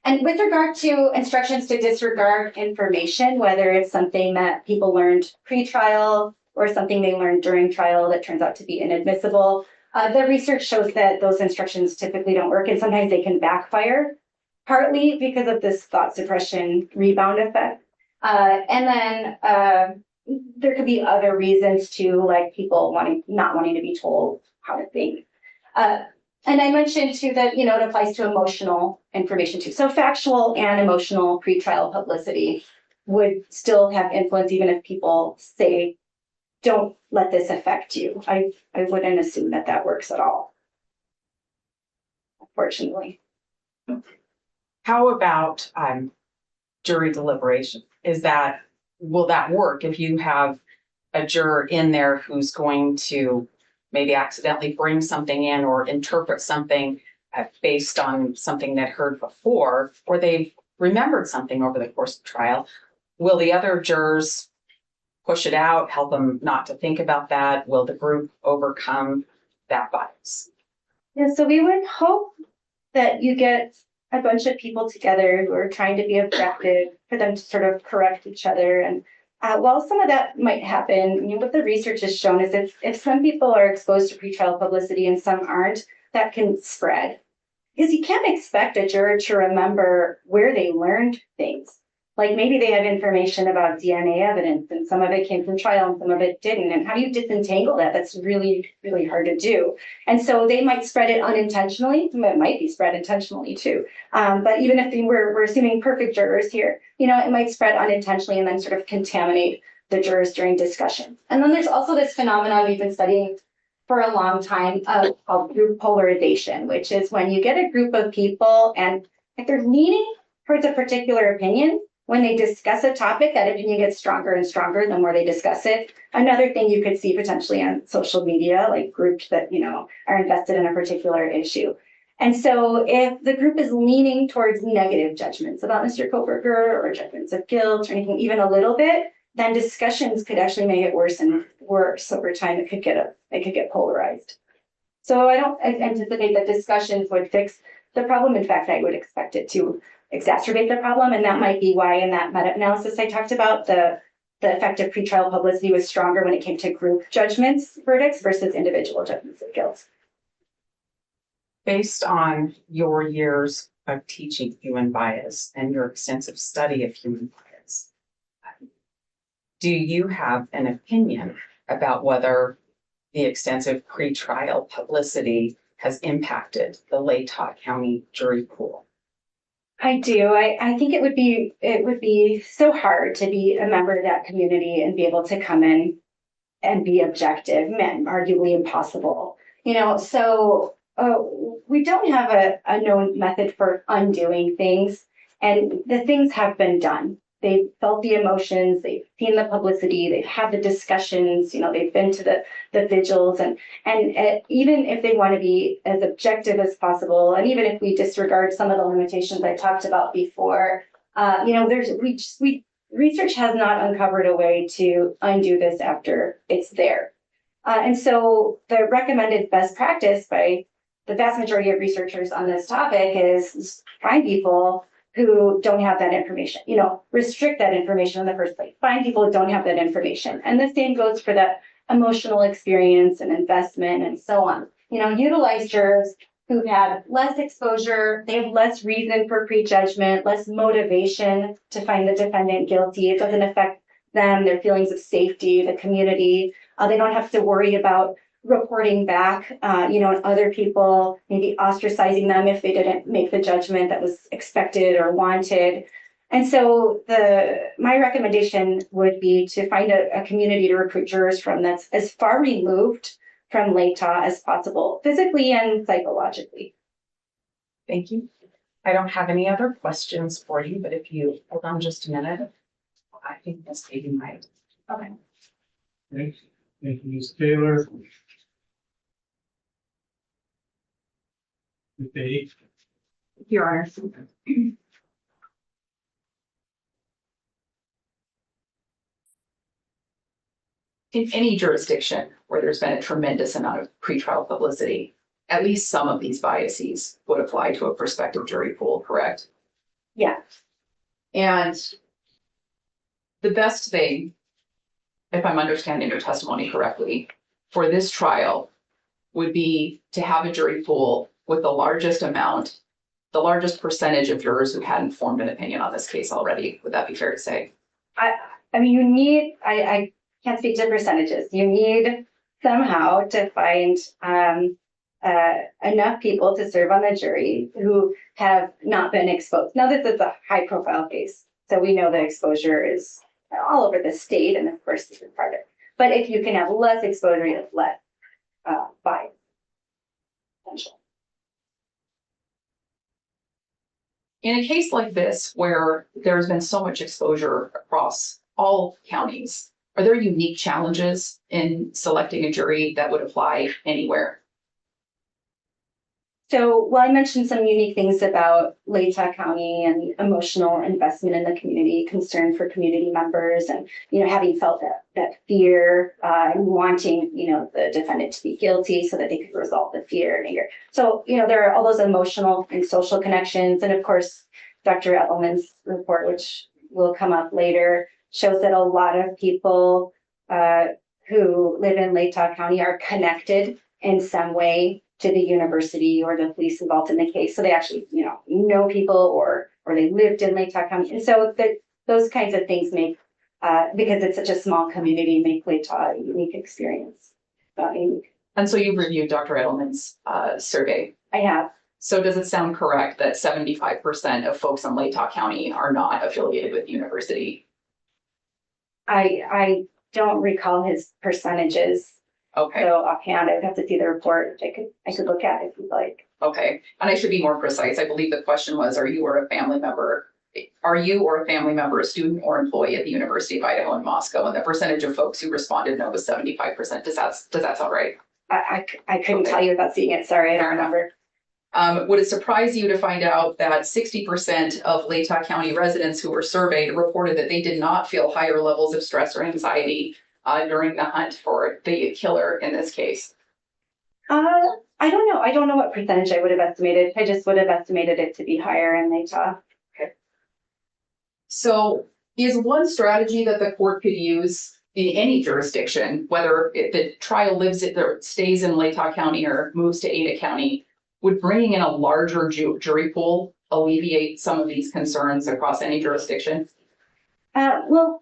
And with regard to instructions to disregard information, whether it's something that people learned pre-trial or something they learned during trial that turns out to be inadmissible, the research shows that those instructions typically don't work, and sometimes they can backfire. partly because of this thought suppression rebound effect. And then there could be other reasons too, like people not wanting to be told how to think. And I mentioned too that, it applies to emotional information too. So factual and emotional pretrial publicity would still have influence, even if people say, don't let this affect you. I wouldn't assume that works at all, unfortunately. How about jury deliberation? Will that work if you have a juror in there who's going to maybe accidentally bring something in or interpret something based on something they'd heard before, or they've remembered something over the course of the trial? Will the other jurors push it out, help them not to think about that? Will the group overcome that bias? Yeah, so we would hope that you get a bunch of people together who are trying to be objective for them to sort of correct each other. And while some of that might happen, what the research has shown is if some people are exposed to pretrial publicity and some aren't, that can spread. Because you can't expect a juror to remember where they learned things. Like maybe they have information about DNA evidence and some of it came from trial and some of it didn't. And how do you disentangle that? That's really, really hard to do. And so they might spread it unintentionally. It might be spread intentionally too. But even if we're assuming perfect jurors here, it might spread unintentionally and then sort of contaminate the jurors during discussion. And then there's also this phenomenon we've been studying for a long time called group polarization, which is when you get a group of people and if they're leaning towards a particular opinion, when they discuss a topic, that opinion gets stronger and stronger the more they discuss it. Another thing you could see potentially on social media, like groups that, are invested in a particular issue. And so if the group is leaning towards negative judgments about Mr. Kohberger or judgments of guilt or anything, even a little bit, then discussions could actually make it worse and worse over time. It could get polarized. So I don't anticipate that discussions would fix the problem. In fact, I would expect it to exacerbate the problem. And that might be why in that meta-analysis I talked about, the effect of pretrial publicity was stronger when it came to group judgments, verdicts versus individual judgments of guilt. Based on your years of teaching human bias and your extensive study of human bias, do you have an opinion about whether the extensive pretrial publicity has impacted the Latah County jury pool? I do. I think it would be so hard to be a member of that community and be able to come in and be objective, arguably impossible. So we don't have a known method for undoing things, and the things have been done. They've felt the emotions, they've seen the publicity, they've had the discussions, they've been to the vigils, and even if they want to be as objective as possible, and even if we disregard some of the limitations I talked about before, research has not uncovered a way to undo this after it's there. And so the recommended best practice by the vast majority of researchers on this topic is find people who don't have that information, restrict that information in the first place. Find people who don't have that information. And the same goes for that emotional experience and investment and so on. Utilize jurors who've had less exposure, they have less reason for prejudgment, less motivation to find the defendant guilty. It doesn't affect them, their feelings of safety, the community. They don't have to worry about reporting back, and other people maybe ostracizing them if they didn't make the judgment that was expected or wanted. And so my recommendation would be to find a community to recruit jurors from that's as far removed from Latah as possible, physically and psychologically. Thank you. I don't have any other questions for you, but if you hold on just a minute, I think Ms. Katie might. Okay. Thank you, Ms. Taylor. Ms. Beatty. Your Honor. In any jurisdiction where there's been a tremendous amount of pretrial publicity, at least some of these biases would apply to a prospective jury pool, correct? Yeah. And the best thing, if I'm understanding your testimony correctly, for this trial would be to have a jury pool with the largest amount the largest percentage of jurors who hadn't formed an opinion on this case already. Would that be fair to say? I mean, you need, I can't speak to percentages. You need somehow to find enough people to serve on the jury who have not been exposed. Now, this is a high profile case, so we know the exposure is all over the state, and of course, this is part of it. But if you can have less exposure, you have less bias potential. In a case like this, where there's been so much exposure across all counties, are there unique challenges in selecting a jury that would apply anywhere? So, well, I mentioned some unique things about Latah County and emotional investment in the community, concern for community members, and, having felt that fear and wanting, the defendant to be guilty so that they could resolve the fear and anger. So, there are all those emotional and social connections. And of course, Dr. Edelman's report, which will come up later, shows that a lot of people who live in Latah County are connected in some way to the university or the police involved in the case. So they actually, know people or they lived in Latah County. And so those kinds of things make, because it's such a small community, make Latah a unique experience. And so you've reviewed Dr. Edelman's survey. I have. So does it sound correct that 75% of folks in Latah County are not affiliated with the university? I don't recall his percentages. Okay. So offhand, I would have to see the report, which I could look at if you'd like. Okay. And I should be more precise. I believe the question was, are you or a family member a student or employee at the University of Idaho in Moscow? And the percentage of folks who responded no was 75%. Does that sound right? I couldn't tell you without seeing it. Sorry, I don't remember. Would it surprise you to find out that 60% of Latah County residents who were surveyed reported that they did not feel higher levels of stress or anxiety during the hunt for the killer in this case? I don't know. I don't know what percentage I would have estimated. I just would have estimated it to be higher in Latah. Okay. So is one strategy that the court could use in any jurisdiction, whether the trial stays in Latah County or moves to Ada County, would bringing in a larger jury pool alleviate some of these concerns across any jurisdiction? Well,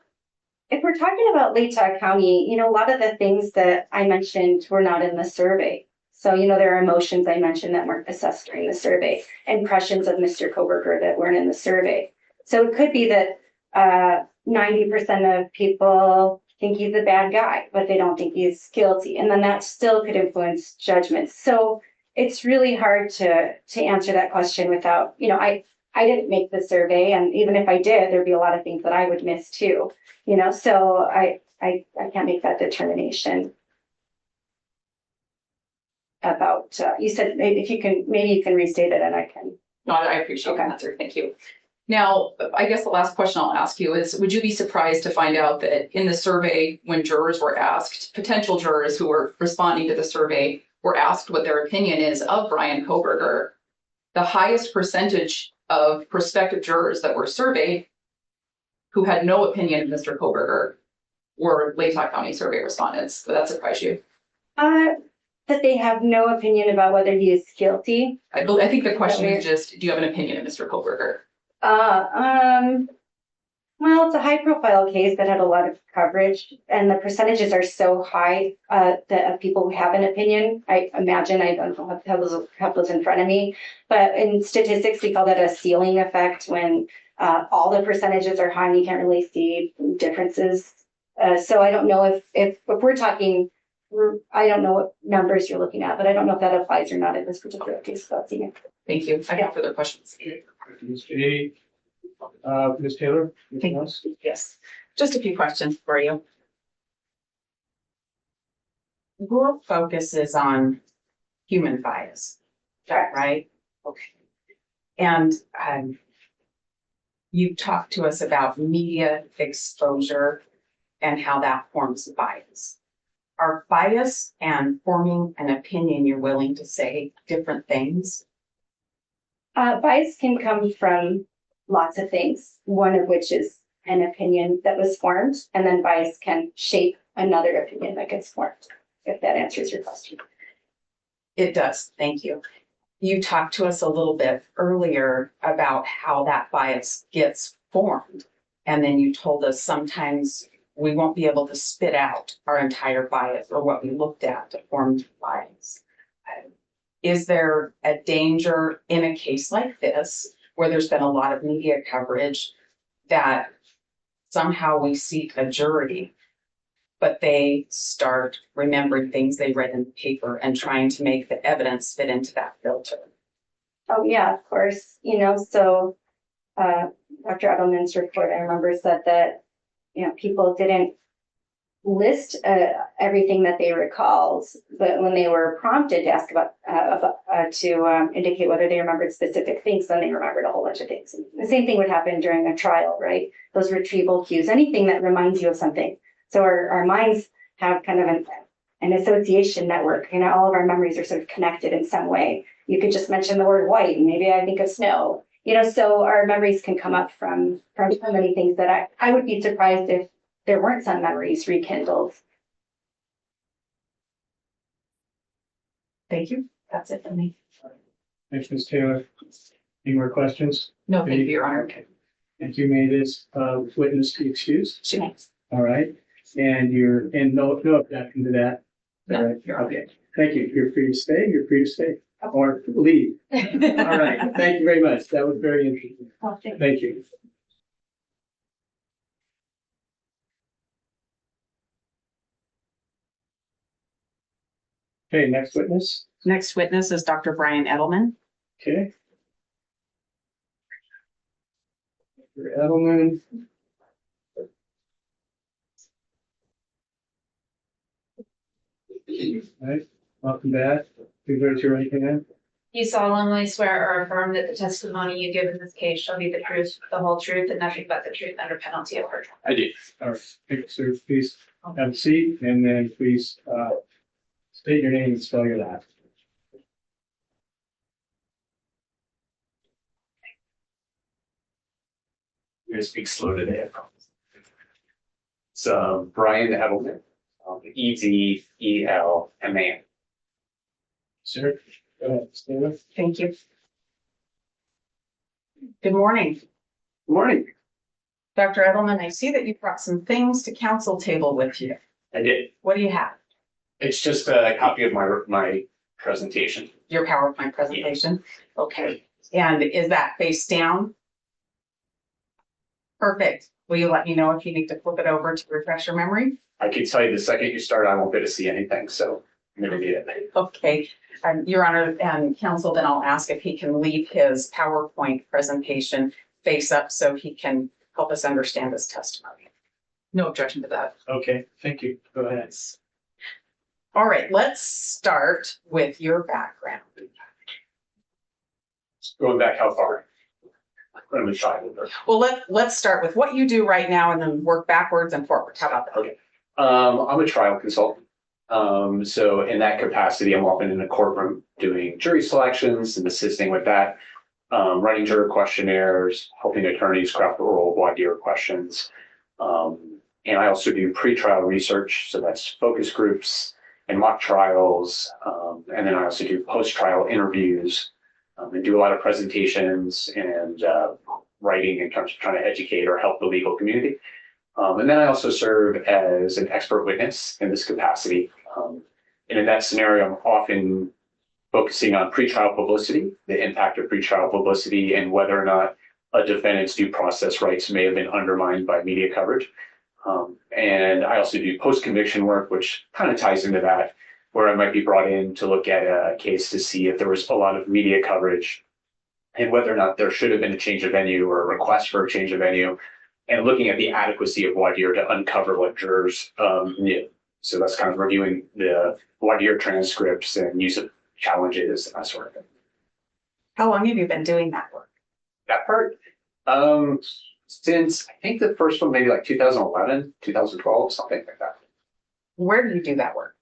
if we're talking about Latah County, a lot of the things that I mentioned were not in the survey. So, there are emotions I mentioned that weren't assessed during the survey, impressions of Mr. Kohberger that weren't in the survey. So it could be that 90% of people think he's a bad guy, but they don't think he's guilty. And then that still could influence judgments. So it's really hard to answer that question without, I didn't make the survey, and even if I did, there'd be a lot of things that I would miss too, so I can't make that determination about, you said maybe you can restate it and I can. No, I appreciate the answer. Thank you. Now, I guess the last question I'll ask you is, would you be surprised to find out that in the survey, when jurors were asked, potential jurors who were responding to the survey were asked what their opinion is of Bryan Kohberger, the highest percentage of prospective jurors that were surveyed who had no opinion of Mr. Kohberger were Latah County survey respondents? Would that surprise you? That they have no opinion about whether he is guilty. I think the question is just, do you have an opinion of Mr. Kohberger? Well, it's a high profile case that had a lot of coverage, and the percentages are so high that of people who have an opinion. I imagine, I don't have those in front of me, but in statistics, we call that a ceiling effect when all the percentages are high and you can't really see differences. So I don't know if we're talking, I don't know what numbers you're looking at, but I don't know if that applies or not in this particular case without seeing it. Thank you. I have further questions. Ms. Taylor, anything else? Yes, just a few questions for you. Your focus is on human bias, is that right? Okay. And you talked to us about media exposure and how that forms bias. Are bias and forming an opinion, you're willing to say, different things? Bias can come from lots of things, one of which is an opinion that was formed, and then bias can shape another opinion that gets formed, if that answers your question. It does, thank you. you talked to us a little bit earlier about how that bias gets formed. And then you told us sometimes we won't be able to spit out our entire bias or what we looked at to form bias. Is there a danger in a case like this where there's been a lot of media coverage that somehow we seat a jury, but they start remembering things they read in the paper and trying to make the evidence fit into that filter? Oh, yeah, of course. So Dr. Edelman's report, I remember, said that, people didn't list everything that they recalled, but when they were prompted to ask about, to indicate whether they remembered specific things, then they remembered a whole bunch of things. The same thing would happen during a trial, right? Those retrieval cues, anything that reminds you of something. So our minds have kind of an association network. All of our memories are sort of connected in some way. You could just mention the word white, and maybe I think of snow. So our memories can come up from so many things that I would be surprised if there weren't some memories rekindled. Thank you. That's it for me. Thanks, Ms. Taylor. Any more questions? No, thank you, Your Honor. Okay. Thank you. May this witness be excused? She makes. All right. And no objection to that? No, All right. you're Okay. Thank you. You're free to stay. You're free to stay or leave. All right. Thank you very much. That was very interesting. Thank you. Okay, next witness. Next witness is Dr. Bryan Edelman. Okay. Dr. Edelman. All right, welcome back. Please raise your right hand. You solemnly swear or affirm that the testimony you give in this case shall be the truth, the whole truth, and nothing but the truth under penalty of perjury. I do. All right, thank you, sir. Please have a seat and then please state your name and spell your last. I'm going to speak slow today, I promise. So, Bryan Edelman, Edelman. Sir, go ahead. Stay with. Thank you. Good morning. Good morning. Dr. Edelman, I see that you brought some things to council table with you. I did. What do you have? It's just a copy of my presentation. Your PowerPoint presentation? Okay. And is that face down? Perfect. Will you let me know if you need to flip it over to refresh your memory? I can tell you the second you start, I won't be able to see anything, so I'm going to need it. Okay. Your Honor and counsel, then I'll ask if he can leave his PowerPoint presentation face up so he can help us understand this testimony. No objection to that. Okay, thank you. Go ahead. All right, let's start with your background. Going back how far? I'm going to try with her. Well, let's start with what you do right now and then work backwards and forwards. How about that? Okay. I'm a trial consultant. So in that capacity, I'm often in a courtroom doing jury selections and assisting with that, running juror questionnaires, helping attorneys craft oral voir dire questions. And I also do pretrial research. So that's focus groups and mock trials. And then I also do post-trial interviews and do a lot of presentations and writing in terms of trying to educate or help the legal community. And then I also serve as an expert witness in this capacity. And in that scenario, I'm often focusing on pretrial publicity, the impact of pretrial publicity, and whether or not a defendant's due process rights may have been undermined by media coverage. And I also do post-conviction work, which kind of ties into that, where I might be brought in to look at a case to see if there was a lot of media coverage and whether or not there should have been a change of venue or a request for a change of venue, and looking at the adequacy of voir dire to uncover what jurors knew. So that's kind of reviewing the voir dire transcripts and use of challenges and that sort of thing. How long have you been doing that work? That part, since I think the first one, maybe like 2011, 2012, something like that. Where do you do that work?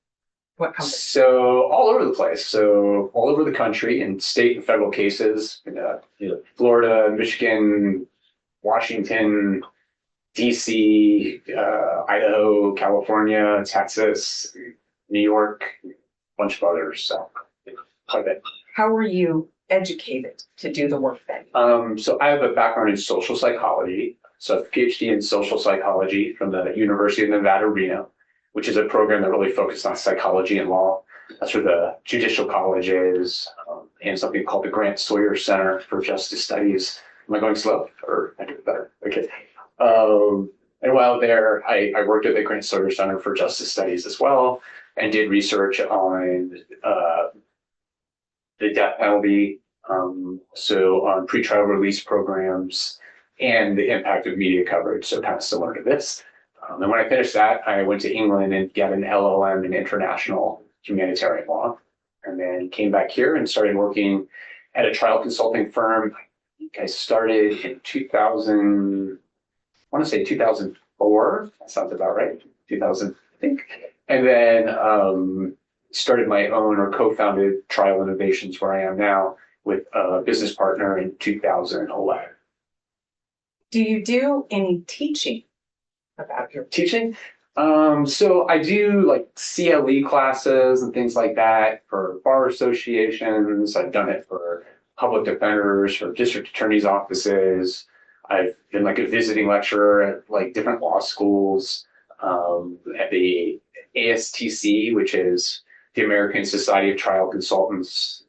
What company? So all over the place. So all over the country in state and federal cases, in Florida, Michigan, Washington, DC, Idaho, California, Texas, New York, a bunch of others. So quite a bit. How were you educated to do the work that? So I have a background in social psychology. So I have a Ph.D. in social psychology from the University of Nevada, Reno, which is a program that really focused on psychology and law. That's where the judicial college is, and something called the Grant Sawyer Center for Justice Studies. Am I going slow or I do it better? Okay. And while there, I worked at the Grant Sawyer Center for Justice Studies as well, and did research on the death penalty, so on pretrial release programs and the impact of media coverage, so kind of similar to this. And when I finished that, I went to England and got an LLM in international humanitarian law, and then came back here and started working at a trial consulting firm. I think I started in 2000, I want to say 2004. That sounds about right. 2000, I think. And then started my own or co-founded Trial Innovations, where I am now with a business partner in 2011. Do you do any teaching about your Teaching? So I do like CLE classes and things like that for bar associations. I've done it for public defenders, for district attorneys' offices. I've been like a visiting lecturer at like different law schools, at the ASTC, which is the American Society of Trial Consultants.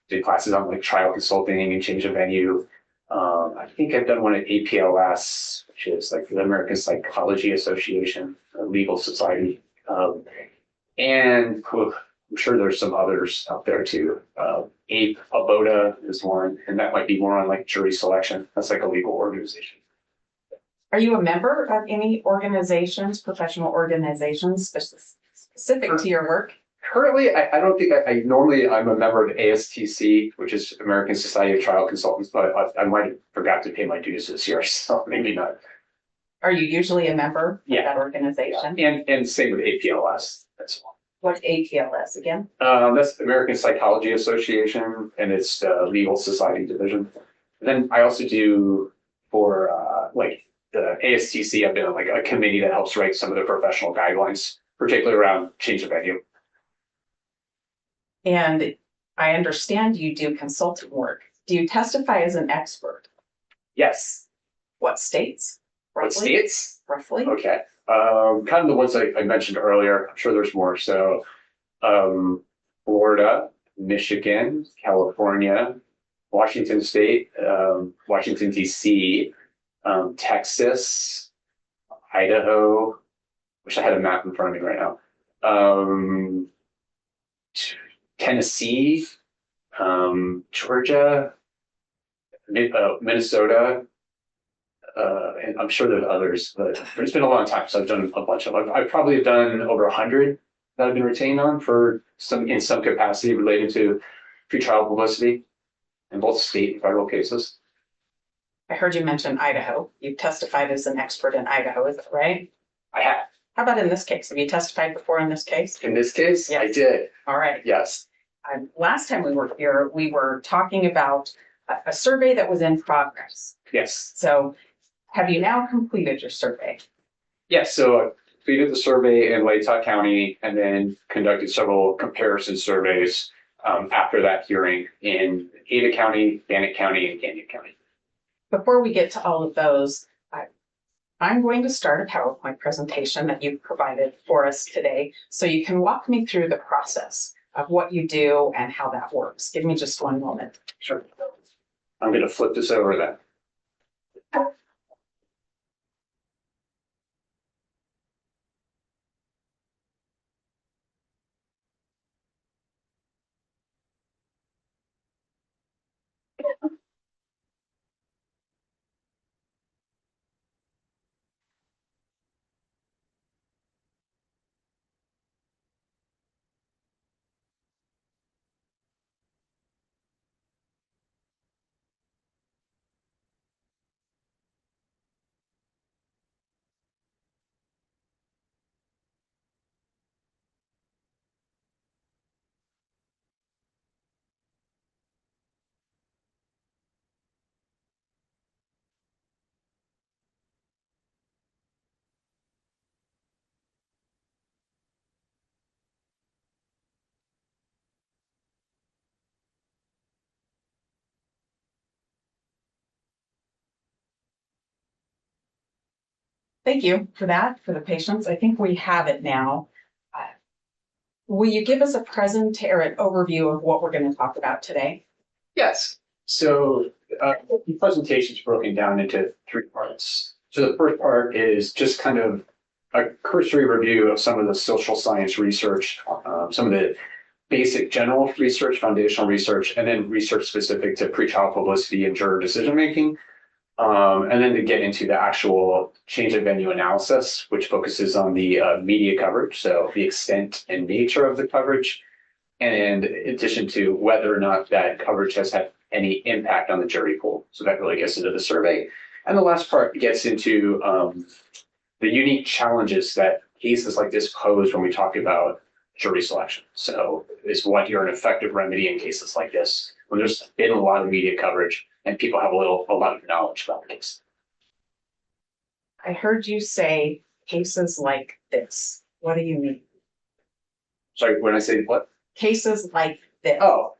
Did classes on like trial consulting and change of venue. I think I've done one at APLS, which is like the American Psychology Association, a legal society. And I'm sure there's some others out there too. APE, ABOTA is one, and that might be more on like jury selection. That's like a legal organization. Are you a member of any organizations, professional organizations specific to your work? Currently, I don't think normally I'm a member of ASTC, which is American Society of Trial Consultants, but I might have forgot to pay my dues this year, so maybe not. Are you usually a member of Yeah. that organization? And same with APLS as well. What's APLS again? That's the American Psychology Association, and it's the legal society division. And then I also do for like the ASTC, I've been on like a committee that helps write some of the professional guidelines, particularly around change of venue. And I understand you do consulting work. Do you testify as an expert? Yes. What states? What Roughly? states? Roughly? Okay. Kind of the ones I mentioned earlier. I'm sure there's more. So, Florida, Michigan, California, Washington State, Washington, D.C., Texas, Idaho. Wish I had a map in front of me right now. Tennessee, Georgia, Minnesota, and I'm sure there's others, but it's been a long time, so I've done a bunch of them. I probably have done over 100 that I've been retained on for in some capacity related to pretrial publicity in both state and federal cases. I heard you mention Idaho. You've testified as an expert in Idaho, is that right? I have. How about in this case? Have you testified before in this case? In this case, Yes. I did. All right. Yes. Last time we were here, we were talking about a survey that was in progress. Yes. So have you now completed your survey? Yes. So I completed the survey in Latah County and then conducted several comparison surveys after that hearing in Ada County, Bannock County, and Canyon County. Before we get to all of those, I'm going to start a PowerPoint presentation that you've provided for us today, so you can walk me through the process of what you do and how that works. Give me just one moment. Sure. I'm going to flip this over then. Thank you for that, for the patience. I think we have it now. Will you give us a or an overview of what we're going to talk about today? Yes. So the presentation is broken down into 3 parts. So the first part is just kind of a cursory review of some of the social science research, some of the basic general research, foundational research, and then research specific to pretrial publicity and juror decision making. And then to get into the actual change of venue analysis, which focuses on the media coverage, so the extent and nature of the coverage, and in addition to whether or not that coverage has had any impact on the jury pool. So that really gets into the survey. And the last part gets into the unique challenges that cases like this pose when we talk about jury selection. So is what you're an effective remedy in cases like this, when there's been a lot of media coverage and people have a lot of knowledge about the case. I heard you say cases like this. What do you mean? Sorry, when I say what? Cases like this. Oh,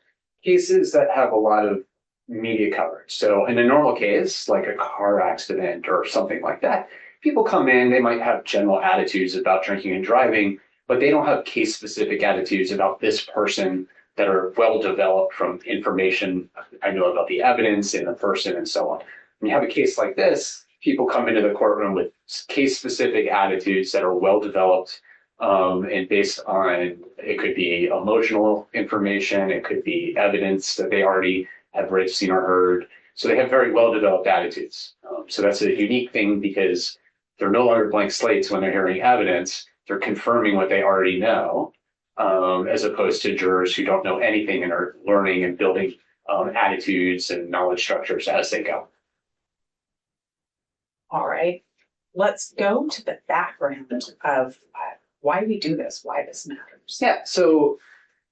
cases that have a lot of media coverage. So in a normal case, like a car accident or something like that, people come in, they might have general attitudes about drinking and driving, but they don't have case-specific attitudes about this person that are well developed from information I know about the evidence and the person and so on. When you have a case like this, people come into the courtroom with case-specific attitudes that are well developed, and based on, it could be emotional information, it could be evidence that they already have read, seen, or heard. So they have very well developed attitudes. So that's a unique thing because they're no longer blank slates when they're hearing evidence. They're confirming what they already know, as opposed to jurors who don't know anything and are learning and building attitudes and knowledge structures as they go. All right. Let's go to the background of why we do this, why this matters. Yeah, so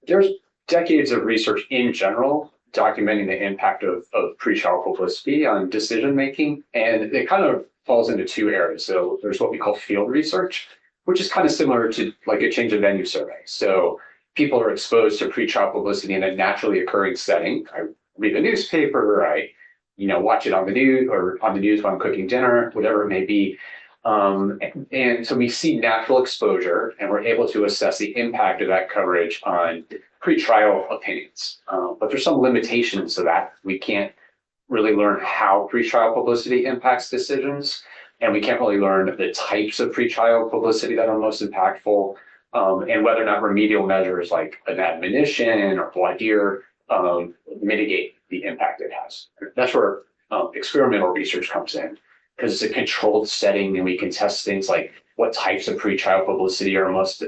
there's decades of research in general documenting the impact of pretrial publicity on decision making, and it kind of falls into 2 areas. So there's what we call field research, which is kind of similar to like a change of venue survey. So people are exposed to pretrial publicity in a naturally occurring setting. I read the newspaper, I watch it on the news while I'm cooking dinner, whatever it may be. And so we see natural exposure and we're able to assess the impact of that coverage on pretrial opinions. But there's some limitations to that. We can't really learn how pretrial publicity impacts decisions, and we can't really learn the types of pretrial publicity that are most impactful, and whether or not remedial measures like an admonition or voir dire mitigate the impact it has. That's where experimental research comes in, because it's a controlled setting and we can test things like what types of pretrial publicity are most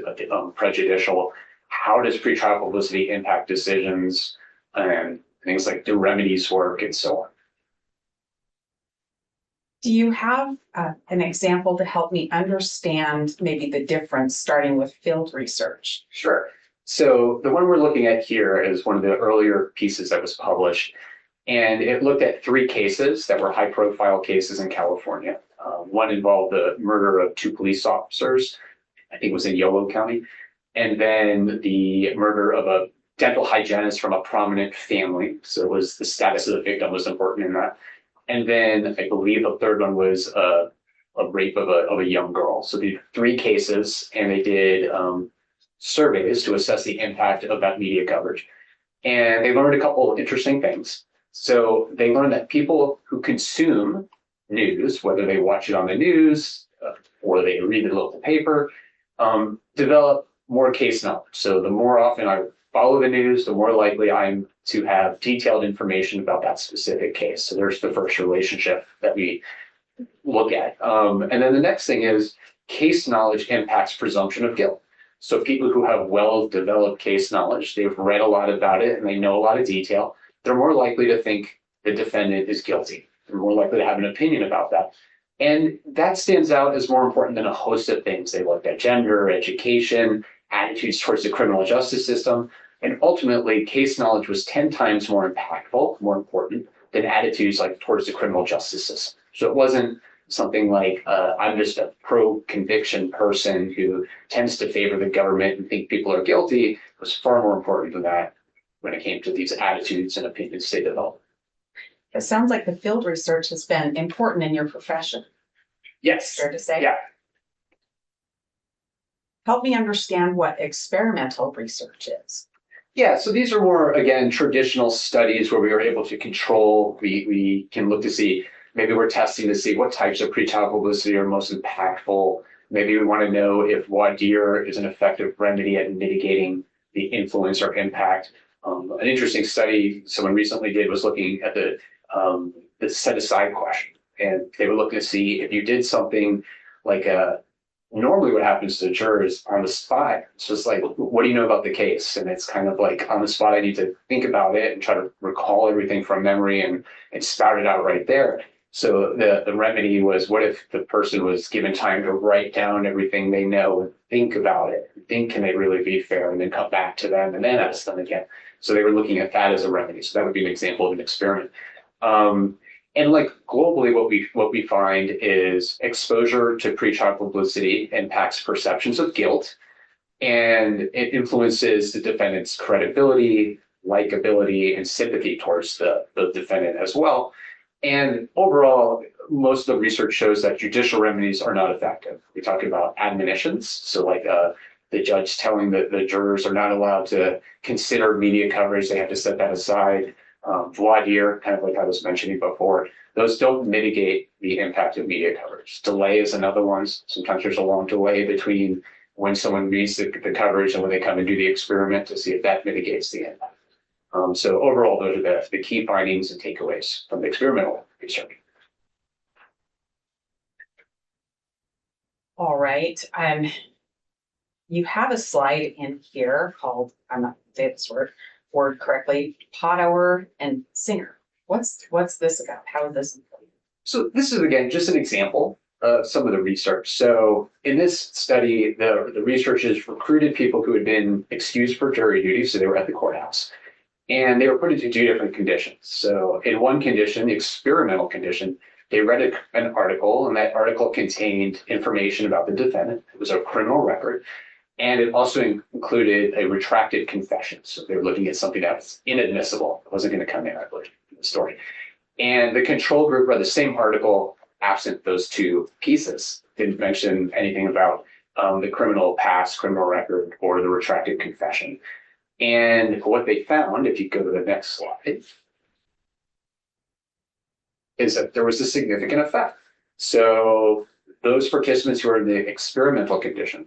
prejudicial, how does pretrial publicity impact decisions, and things like do remedies work, and so on. Do you have an example to help me understand maybe the difference starting with field research? Sure. So the one we're looking at here is one of the earlier pieces that was published, and it looked at 3 cases that were high-profile cases in California. One involved the murder of 2 police officers, I think it was in Yolo County, and then the murder of a dental hygienist from a prominent family. So it was the status of the victim was important in that. And then I believe the third one was a rape of a young girl. So they did 3 cases, and they did surveys to assess the impact of that media coverage. And they learned a couple of interesting things. So they learned that people who consume news, whether they watch it on the news or they read the local paper, develop more case knowledge. So the more often I follow the news, the more likely I'm to have detailed information about that specific case. So there's the first relationship that we look at. And then the next thing is case knowledge impacts presumption of guilt. So people who have well-developed case knowledge, they've read a lot about it and they know a lot of detail, they're more likely to think the defendant is guilty. They're more likely to have an opinion about that. And that stands out as more important than a host of things. They looked at gender, education, attitudes towards the criminal justice system. And ultimately, case knowledge was 10 times more impactful, more important than attitudes like towards the criminal justice system. So it wasn't something like, I'm just a pro-conviction person who tends to favor the government and think people are guilty. It was far more important than that when it came to these attitudes and opinions they develop. It sounds like the field research has been important in your profession. Yes. Fair to say? Yeah. Help me understand what experimental research is. Yeah, so these are more, again, traditional studies where we are able to control. We can look to see, maybe we're testing to see what types of pretrial publicity are most impactful. Maybe we want to know if voir dire is an effective remedy at mitigating the influence or impact. An interesting study someone recently did was looking at the set aside question. And they were looking to see if you did something like normally what happens to the jurors on the spot, it's just like, what do you know about the case? And it's kind of like on the spot, I need to think about it and try to recall everything from memory and spout it out right there. So the remedy was, what if the person was given time to write down everything they know and think about it? Think, can they really be fair? And then come back to them and then ask them again. So they were looking at that as a remedy. So that would be an example of an experiment. And like globally, what we find is exposure to pretrial publicity impacts perceptions of guilt, and it influences the defendant's credibility, likability, and sympathy towards the defendant as well. And overall, most of the research shows that judicial remedies are not effective. We talk about admonitions, so like the judge telling the jurors are not allowed to consider media coverage; they have to set that aside. Voir dire, kind of like I was mentioning before, those don't mitigate the impact of media coverage. Delay is another one. Sometimes there's a long delay between when someone reads the coverage and when they come and do the experiment to see if that mitigates the impact. So overall, those are the key findings and takeaways from the experimental research. All right. You have a slide in here called, I'm not saying this word correctly, Potower and Singer. What's this about? How is this important? So this is, again, just an example of some of the research. So in this study, the researchers recruited people who had been excused for jury duty, so they were at the courthouse, and they were put into 2 different conditions. So in one condition, the experimental condition, they read an article, and that article contained information about the defendant. It was a criminal record. And it also included a retracted confession. So they were looking at something that was inadmissible. It wasn't going to come in, I believe, in the story. And the control group read the same article absent those 2 pieces. Didn't mention anything about the criminal past, criminal record, or the retracted confession. And what they found, if you go to the next slide, is that there was a significant effect. So those participants who were in the experimental condition,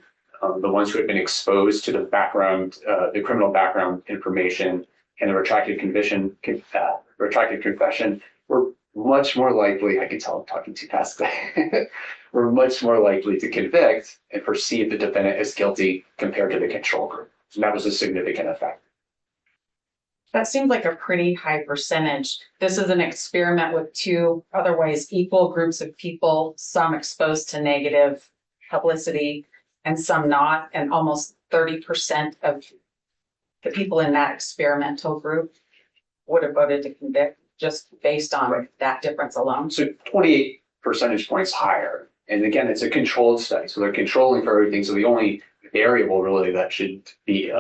the ones who had been exposed to the background, the criminal background information and the retracted confession were much more likely, I can tell I'm talking too fast, were much more likely to convict and perceive the defendant as guilty compared to the control group. And that was a significant effect. That seems like a pretty high percentage. This is an experiment with 2 otherwise equal groups of people, some exposed to negative publicity and some not, and almost 30% of the people in that experimental group would have voted to convict just based on that difference alone. So 28 percentage points higher. And again, it's a controlled study. So they're controlling for everything. So the only variable really that should be,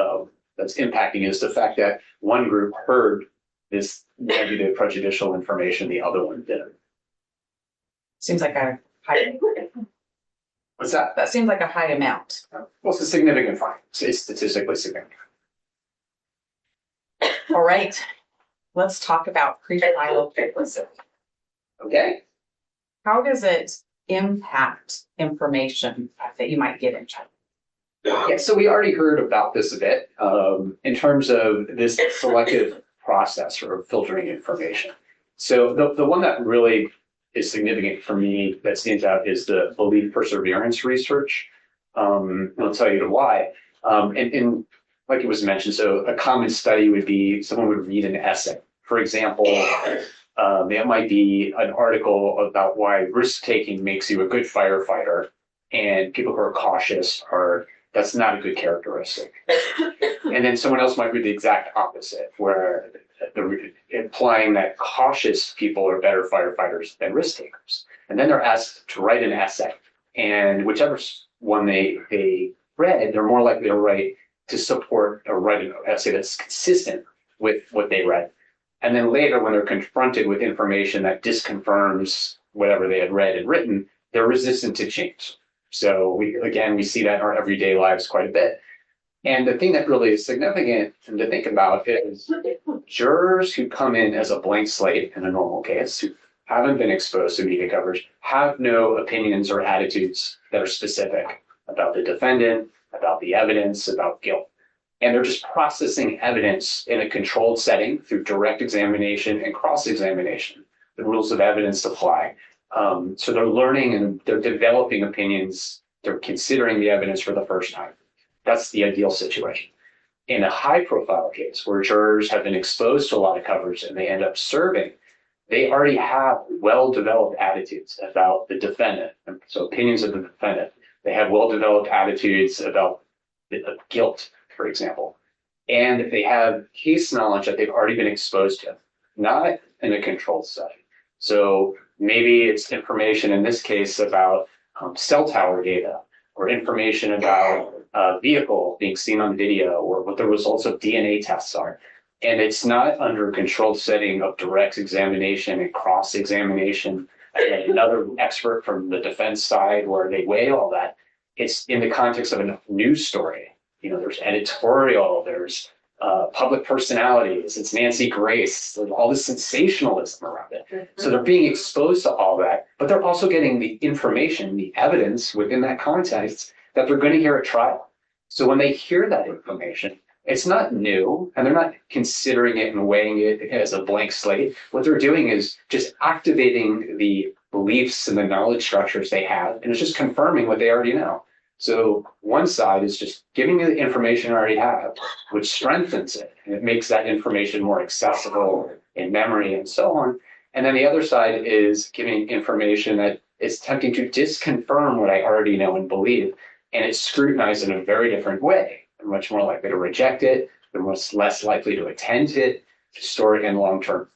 that's impacting is the fact that one group heard this negative prejudicial information, the other one didn't. Seems like a high. What's that? That seems like a high amount. Well, it's a significant finding. It's statistically significant. All right, let's talk about pretrial publicity. Okay. How does it impact information that you might get in trial? Yeah, so we already heard about this a bit in terms of this selective process for filtering information. So the one that really is significant for me that stands out is the belief perseverance research. I'll tell you why. And like it was mentioned, so a common study would be someone would read an essay. For example, it might be an article about why risk-taking makes you a good firefighter, and people who are cautious that's not a good characteristic. And then someone else might read the exact opposite, where implying that cautious people are better firefighters than risk takers. And then they're asked to write an essay, and whichever one they read, they're more likely to write to support or write an essay that's consistent with what they read. And then later, when they're confronted with information that disconfirms whatever they had read and written, they're resistant to change. So we see that in our everyday lives quite a bit. And the thing that really is significant to think about is jurors who come in as a blank slate in a normal case, who haven't been exposed to media coverage, have no opinions or attitudes that are specific about the defendant, about the evidence, about guilt. And they're just processing evidence in a controlled setting through direct examination and cross-examination. The rules of evidence apply. So they're learning and they're developing opinions. They're considering the evidence for the first time. That's the ideal situation. In a high-profile case where jurors have been exposed to a lot of coverage and they end up serving, they already have well-developed attitudes about the defendant. So opinions of the defendant. They have well-developed attitudes about guilt, for example. And they have case knowledge that they've already been exposed to, not in a controlled setting. So maybe it's information in this case about cell tower data, or information about a vehicle being seen on video, or what the results of DNA tests are. And it's not under a controlled setting of direct examination and cross-examination, and another expert from the defense side where they weigh all that. It's in the context of a news story. There's editorial, there's public personalities, it's Nancy Grace, there's all this sensationalism around it. So they're being exposed to all that, but they're also getting the information, the evidence within that context that they're going to hear at trial. So when they hear that information, it's not new, and they're not considering it and weighing it as a blank slate. What they're doing is just activating the beliefs and the knowledge structures they have, and it's just confirming what they already know. So one side is just giving you the information you already have, which strengthens it, and it makes that information more accessible in memory and so on. And then the other side is giving information that is attempting to disconfirm what I already know and believe, and it's scrutinized in a very different way. They're much more likely to reject it. They're much less likely to attend to it, to store it in long-term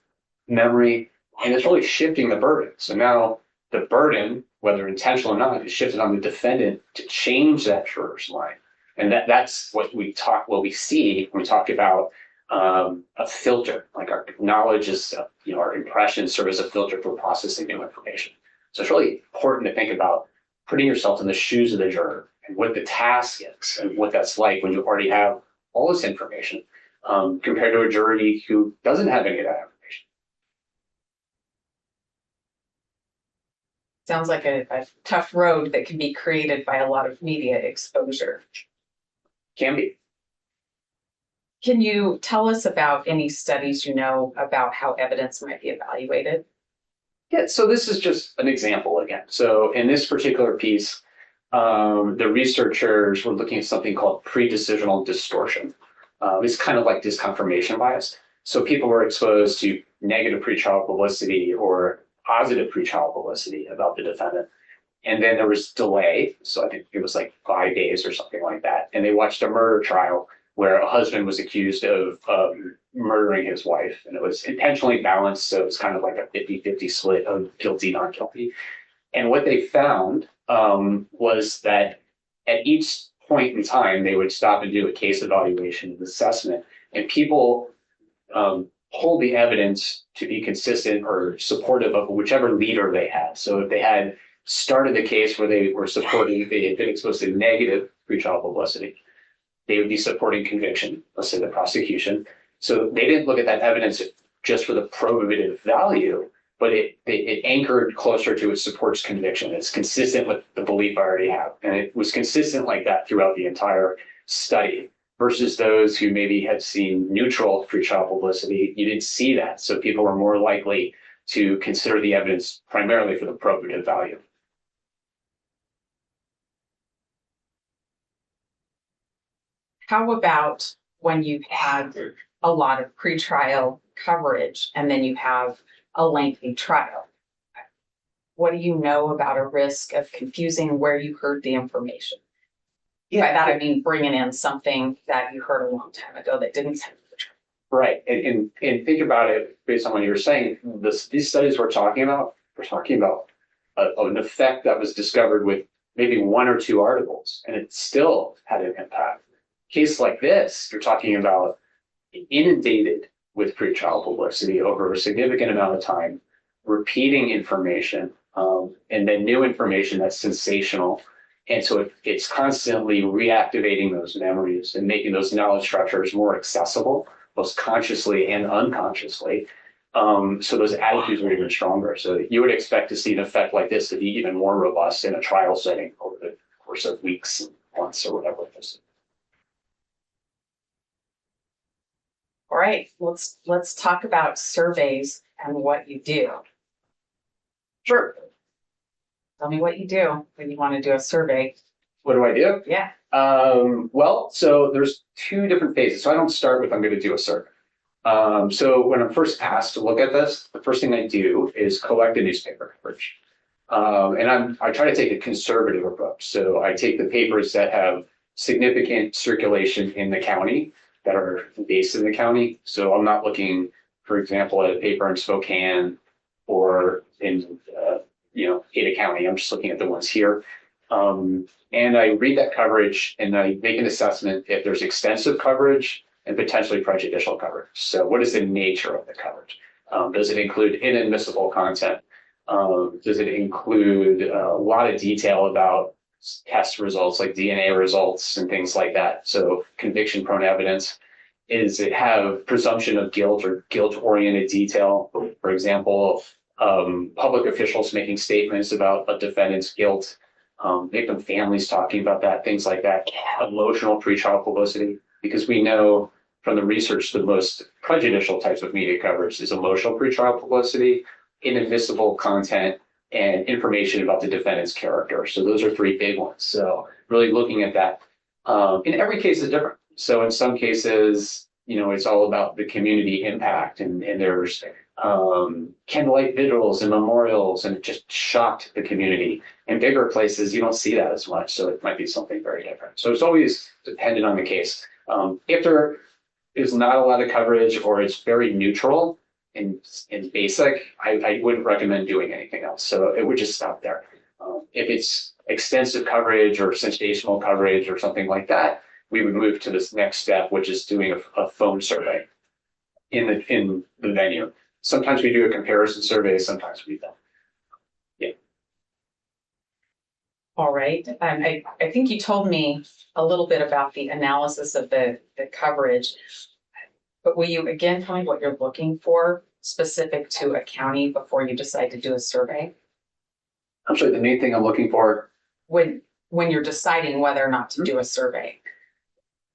memory, and it's really shifting the burden. So now the burden, whether intentional or not, is shifted on the defendant to change that juror's mind. And that's what we see when we talk about a filter, like our knowledge is, our impressions serve as a filter for processing new information. So it's really important to think about putting yourself in the shoes of the juror and what the task is and what that's like when you already have all this information compared to a jury who doesn't have any of that information. Sounds like a tough road that can be created by a lot of media exposure. Can be. Can you tell us about any studies you know about how evidence might be evaluated? Yeah, so this is just an example again. So in this particular piece, the researchers were looking at something called pre-decisional distortion. It's kind of like disconfirmation bias. So people were exposed to negative pretrial publicity or positive pretrial publicity about the defendant. And then there was delay. So I think it was like 5 days or something like that. And they watched a murder trial where a husband was accused of murdering his wife. And it was intentionally balanced. So it was kind of like a 50-50 split of guilty, not guilty. And what they found was that at each point in time, they would stop and do a case evaluation and assessment. And people hold the evidence to be consistent or supportive of whichever leader they had. So if they had started the case where they were supporting, they had been exposed to negative pretrial publicity, they would be supporting conviction, let's say the prosecution. So they didn't look at that evidence just for the probative value, but it anchored closer to it supports conviction. It's consistent with the belief I already have. And it was consistent like that throughout the entire study versus those who maybe had seen neutral pretrial publicity. You didn't see that. So people were more likely to consider the evidence primarily for the probative value. How about when you've had a lot of pretrial coverage and then you have a lengthy trial? What do you know about a risk of confusing where you heard the information? Yeah. By that, I mean bringing in something that you heard a long time ago that didn't have the trial. Right. And think about it based on what you were saying. These studies we're talking about an effect that was discovered with maybe 1 or 2 articles, and it still had an impact. Case like this, you're talking about inundated with pretrial publicity over a significant amount of time, repeating information, And then new information that's sensational. And so it's constantly reactivating those memories and making those knowledge structures more accessible, both consciously and unconsciously. So those attitudes are even stronger. So you would expect to see an effect like this to be even more robust in a trial setting over the course of weeks, months, or whatever it is. All right, let's talk about surveys and what you do. Sure. Tell me what you do when you want to do a survey. What do I do? Yeah. Well, so there's two different phases. So I don't start with I'm going to do a survey. So when I'm first asked to look at this, the first thing I do is collect a newspaper coverage. And I try to take a conservative approach. So I take the papers that have significant circulation in the county, that are based in the county. So I'm not looking, for example, at a paper in Spokane or in Ada County. I'm just looking at the ones here. And I read that coverage and I make an assessment if there's extensive coverage and potentially prejudicial coverage. So what is the nature of the coverage? Does it include inadmissible content? Does it include a lot of detail about test results like DNA results and things like that? So conviction prone evidence. Is it have presumption of guilt or guilt-oriented detail? For example, public officials making statements about a defendant's guilt, victim families talking about that, things like that. Emotional pretrial publicity, because we know from the research the most prejudicial types of media coverage is emotional pretrial publicity, inadmissible content, and information about the defendant's character. So those are three big ones. So really looking at that. In every case is different. So in some cases, it's all about the community impact, and there's candlelight vigils and memorials, and it just shocked the community. In bigger places, you don't see that as much. So it might be something very different. So it's always dependent on the case. If there is not a lot of coverage or it's very neutral and basic, I wouldn't recommend doing anything else. So it would just stop there. If it's extensive coverage or sensational coverage or something like that, we would move to this next step, which is doing a phone survey in the venue. Sometimes we do a comparison survey, sometimes we don't. Yeah. All right. I think you told me a little bit about the analysis of the coverage, but will you again tell me what you're looking for specific to a county before you decide to do a survey? I'm sorry, the main thing I'm looking for. When you're deciding whether or not to do a survey.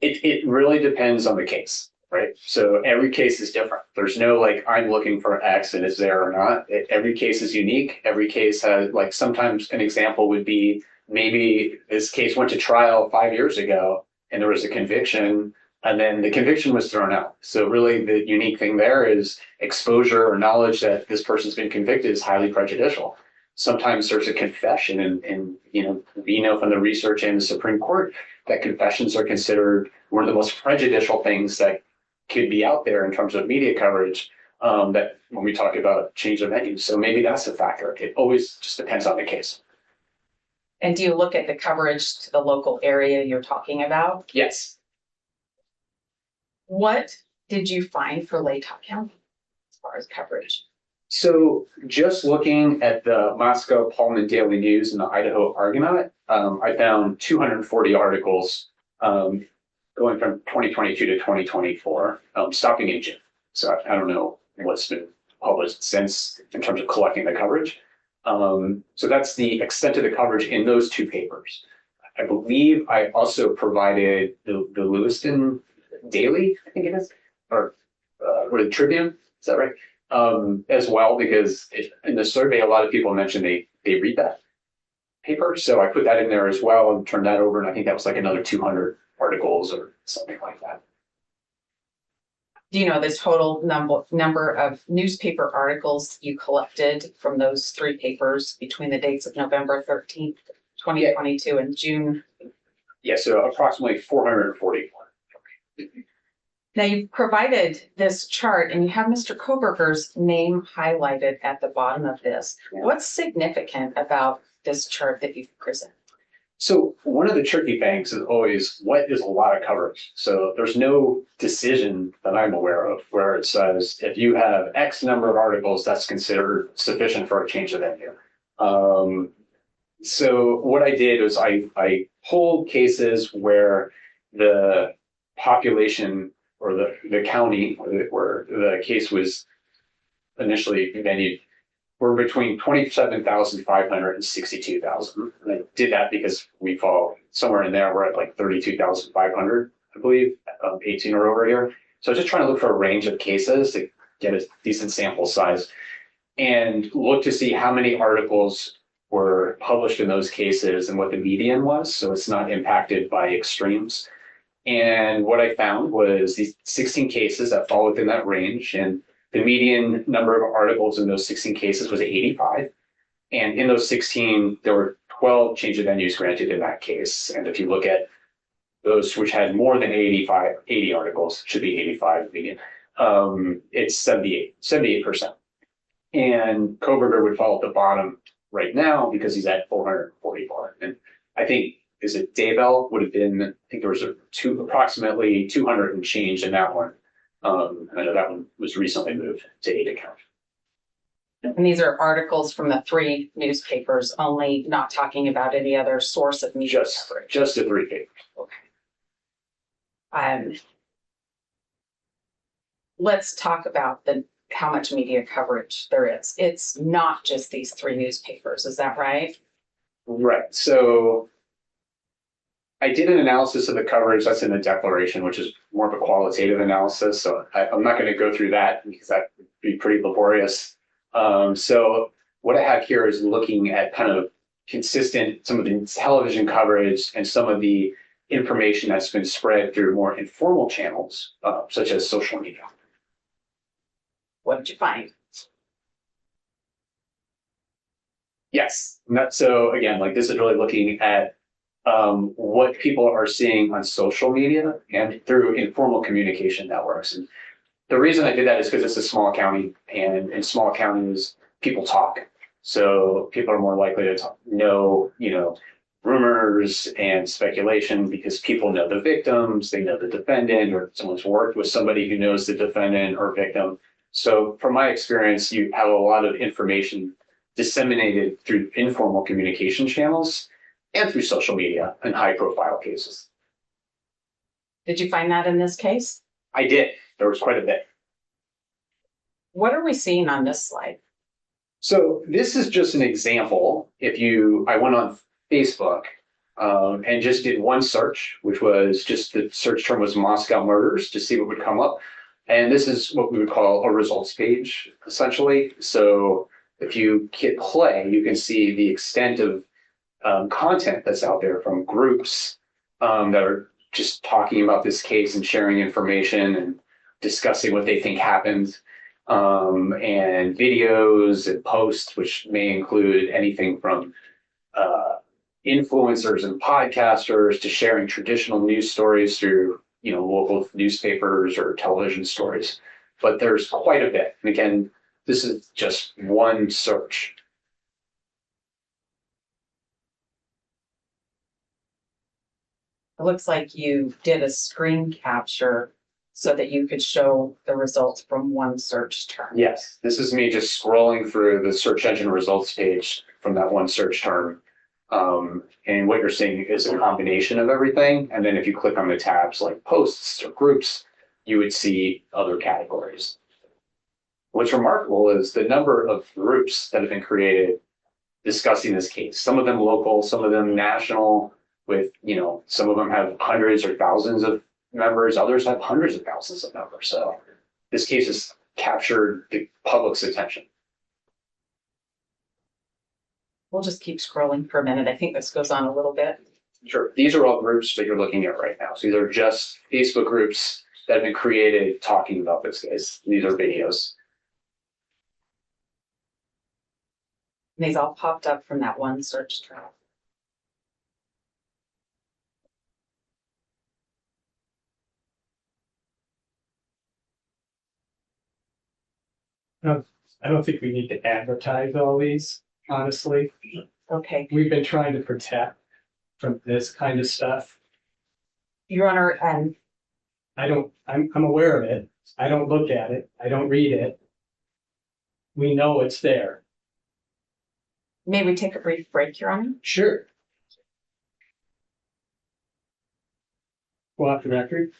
It really depends on the case, right? So every case is different. There's no I'm looking for X and is there or not. Every case is unique. Every case has sometimes an example would be maybe this case went to trial 5 years ago and there was a conviction and then the conviction was thrown out. So really the unique thing there is exposure or knowledge that this person's been convicted is highly prejudicial. Sometimes there's a confession and we know from the research in the Supreme Court that confessions are considered one of the most prejudicial things that could be out there in terms of media coverage, that when we talk about change of venue. So maybe that's a factor. It always just depends on the case. And do you look at the coverage to the local area you're talking about? Yes. What did you find for Latah County as far as coverage? So just looking at the Moscow Pullman Daily News and the Idaho Argonaut, I found 240 articles going from 2022 to 2024, stopping in June. So I don't know what's been published since in terms of collecting the coverage. So that's the extent of the coverage in those two papers. I believe I also provided the Lewiston Daily, I think it is, or the Tribune, is that right? As well, because in the survey, a lot of people mentioned they read that paper. So I put that in there as well and turned that over. And I think that was another 200 articles or something like that. Do you know the total number of newspaper articles you collected from those three papers between the dates of November 13th, 2022 and June? Yeah, so approximately 441. Now you've provided this chart and you have Mr. Kohberger's name highlighted at the bottom of this. What's significant about this chart that you've presented? So one of the tricky things is always what is a lot of coverage. So there's no decision that I'm aware of where it says if you have X number of articles, that's considered sufficient for a change of venue. So what I did was I pulled cases where the population or the county where the case was initially venue were between 27,500 and 62,000. And I did that because we fall somewhere in there. We're at like 32,500, I believe, 18 or over here. So I was just trying to look for a range of cases to get a decent sample size and look to see how many articles were published in those cases and what the median was. So it's not impacted by extremes. And what I found was these 16 cases that fall within that range. And the median number of articles in those 16 cases was 85. And in those 16, there were 12 change of venues granted in that case. And if you look at those which had more than 80 articles, should be 85 median, it's 78%. And Kohberger would fall at the bottom right now because he's at 444. And I think, is it Daybell would have been, I think there was approximately 200 and change in that one. I know that one was recently moved to Ada County. And these are articles from the 3 newspapers only, not talking about any other source of media coverage. Just the 3 papers. Okay. Let's talk about how much media coverage there is. It's not just these 3 newspapers, is that right? Right. So I did an analysis of the coverage that's in the declaration, which is more of a qualitative analysis. So I'm not going to go through that because that would be pretty laborious. So what I have here is looking at kind of consistent, some of the television coverage and some of the information that's been spread through more informal channels, such as social media. What did you find? Yes. So again, like this is really looking at what people are seeing on social media and through informal communication networks. And the reason I did that is because it's a small county, and in small counties, people talk. So people are more likely to know, rumors and speculation because people know the victims, they know the defendant, or someone's worked with somebody who knows the defendant or victim. So from my experience, you have a lot of information disseminated through informal communication channels and through social media in high profile cases. Did you find that in this case? I did. There was quite a bit. What are we seeing on this slide? So this is just an example. I went on Facebook and just did one search, which was just the search term was Moscow murders to see what would come up. And this is what we would call a results page, essentially. So if you hit play, you can see the extent of content that's out there from groups that are just talking about this case and sharing information and discussing what they think happened, and videos and posts, which may include anything from influencers and podcasters to sharing traditional news stories through local newspapers or television stories. But there's quite a bit. And again, this is just one search. It looks like you did a screen capture so that you could show the results from one search term. Yes, this is me just scrolling through the search engine results page from that one search term. And what you're seeing is a combination of everything. And then if you click on the tabs like posts or groups, you would see other categories. What's remarkable is the number of groups that have been created discussing this case. Some of them local, some of them national, with, some of them have hundreds or thousands of members, others have hundreds of thousands of members. So this case has captured the public's attention. We'll just keep scrolling for a minute. I think this goes on a little bit. Sure. These are all groups that you're looking at right now. So these are just Facebook groups that have been created talking about this case. These are videos. And these all popped up from that one search term. I don't think we need to advertise all these, honestly. Okay. We've been trying to protect from this kind of stuff. Your Honor, I'm aware of it. I don't look at it. I don't read it. We know it's there. May we take a brief break, Your Honor? Sure. Go off the record.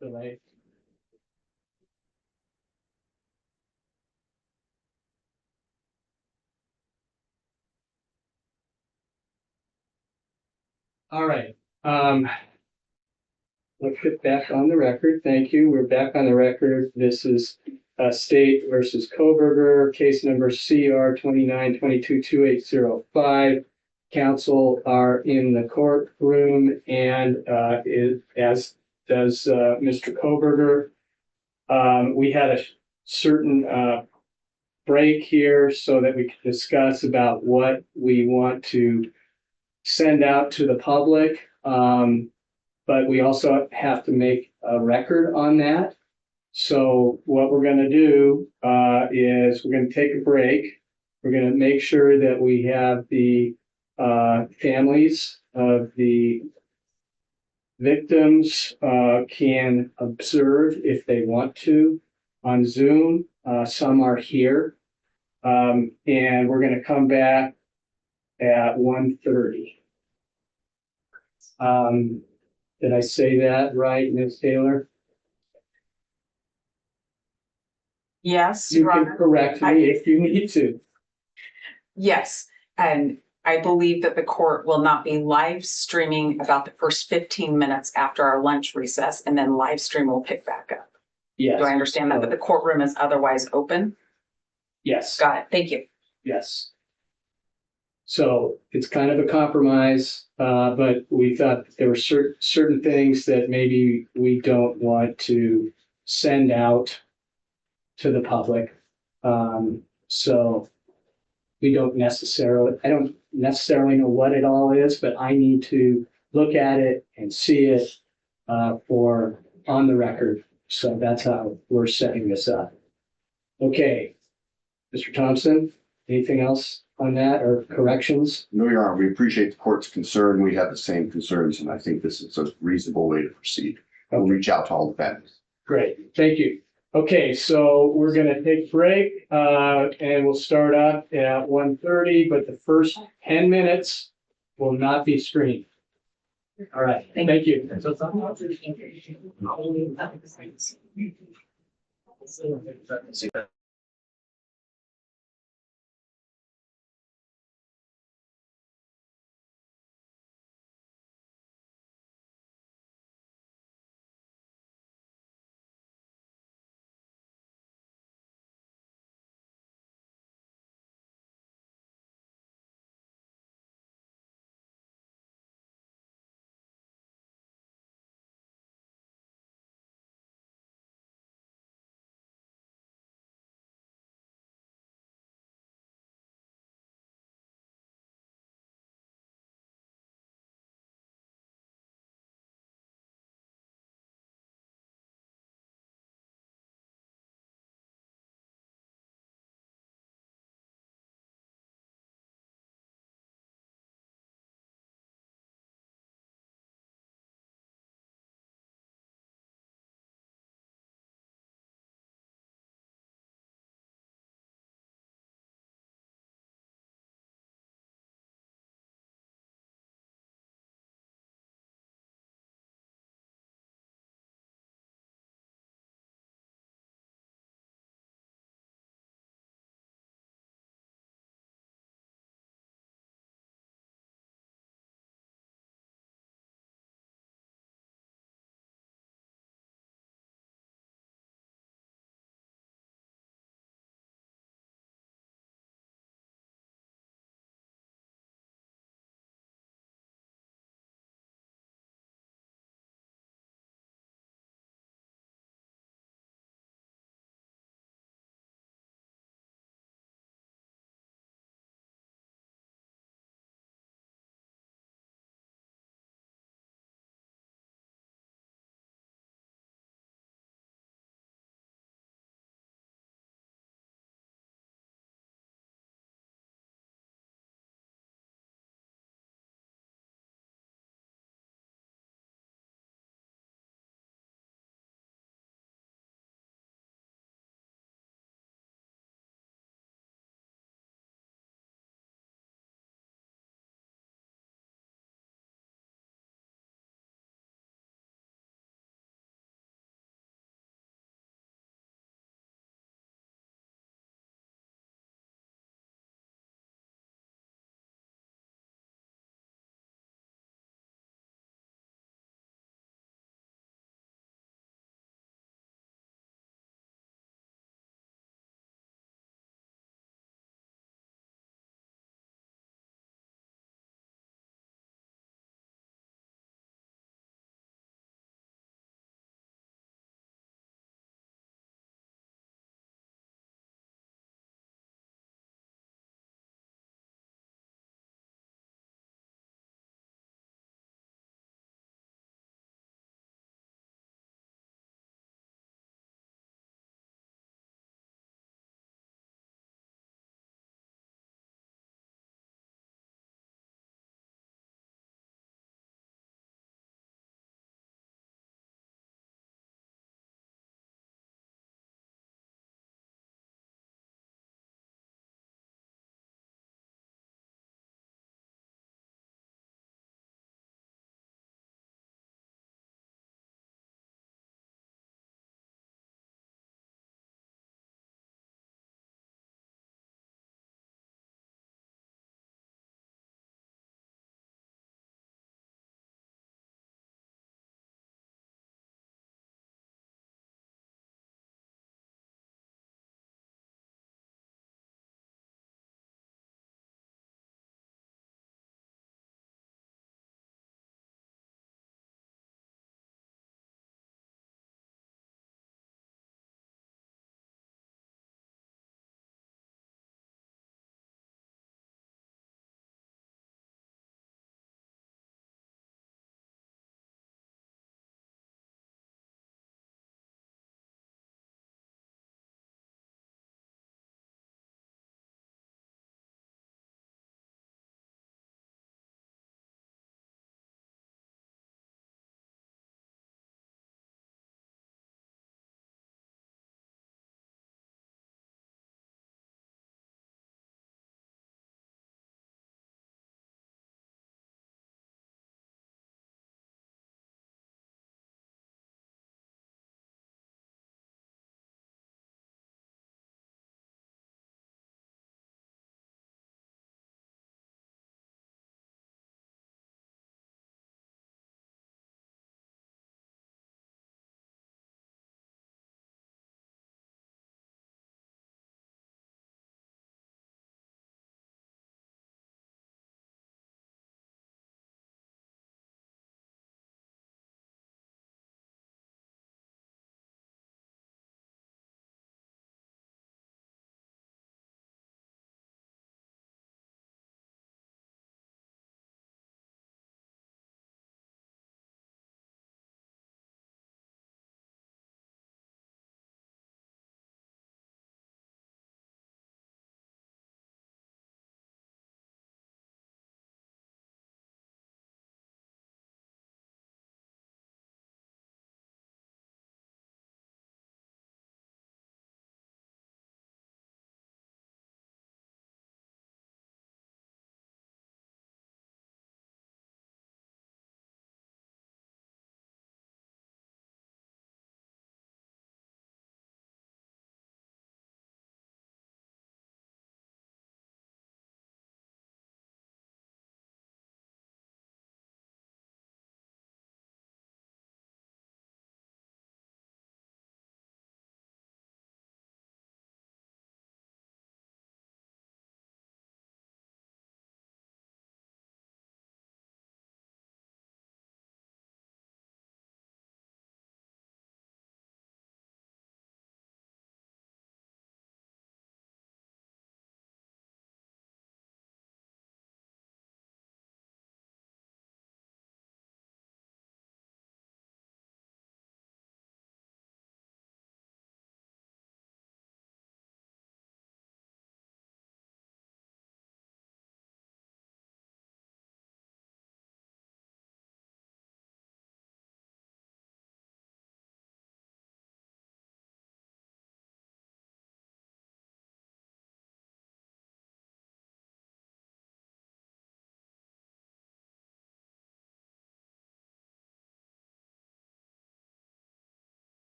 Delay. All right, let's get back on the record. Thank you. We're back on the record. This is State versus Kohberger, case number CR 29222805. Counsel are in the courtroom and as does Mr. Kohberger. We had a certain break here so that we could discuss about what we want to send out to the public. But we also have to make a record on that. So what we're going to do is we're going to take a break. We're going to make sure that we have the families of the victims can observe if they want to on Zoom. Some are here. And we're going to come back at 1:30. Did I say that right, Ms. Taylor? Yes, You Your can Honor. correct me if you need to. Yes, and I believe that the court will not be live streaming about the first 15 minutes after our lunch recess, and then live stream will pick back up. Yes. Do I understand that? But the courtroom is otherwise open? Yes. Got it. Thank you. Yes. So it's kind of a compromise, but we thought that there were certain things that maybe we don't want to send out to the public. So I don't necessarily know what it all is, but I need to look at it and see it for on the record. So that's how we're setting this up. Okay, Mr. Thompson, anything else on that or corrections? No, Your Honor, we appreciate the court's concern. We have the same concerns, and I think this is a reasonable way to proceed. We'll reach out to all the families. Great, thank you. Okay, so we're gonna take a break, and we'll start up at 1:30, but the first 10 minutes will not be streamed. All right, thank you.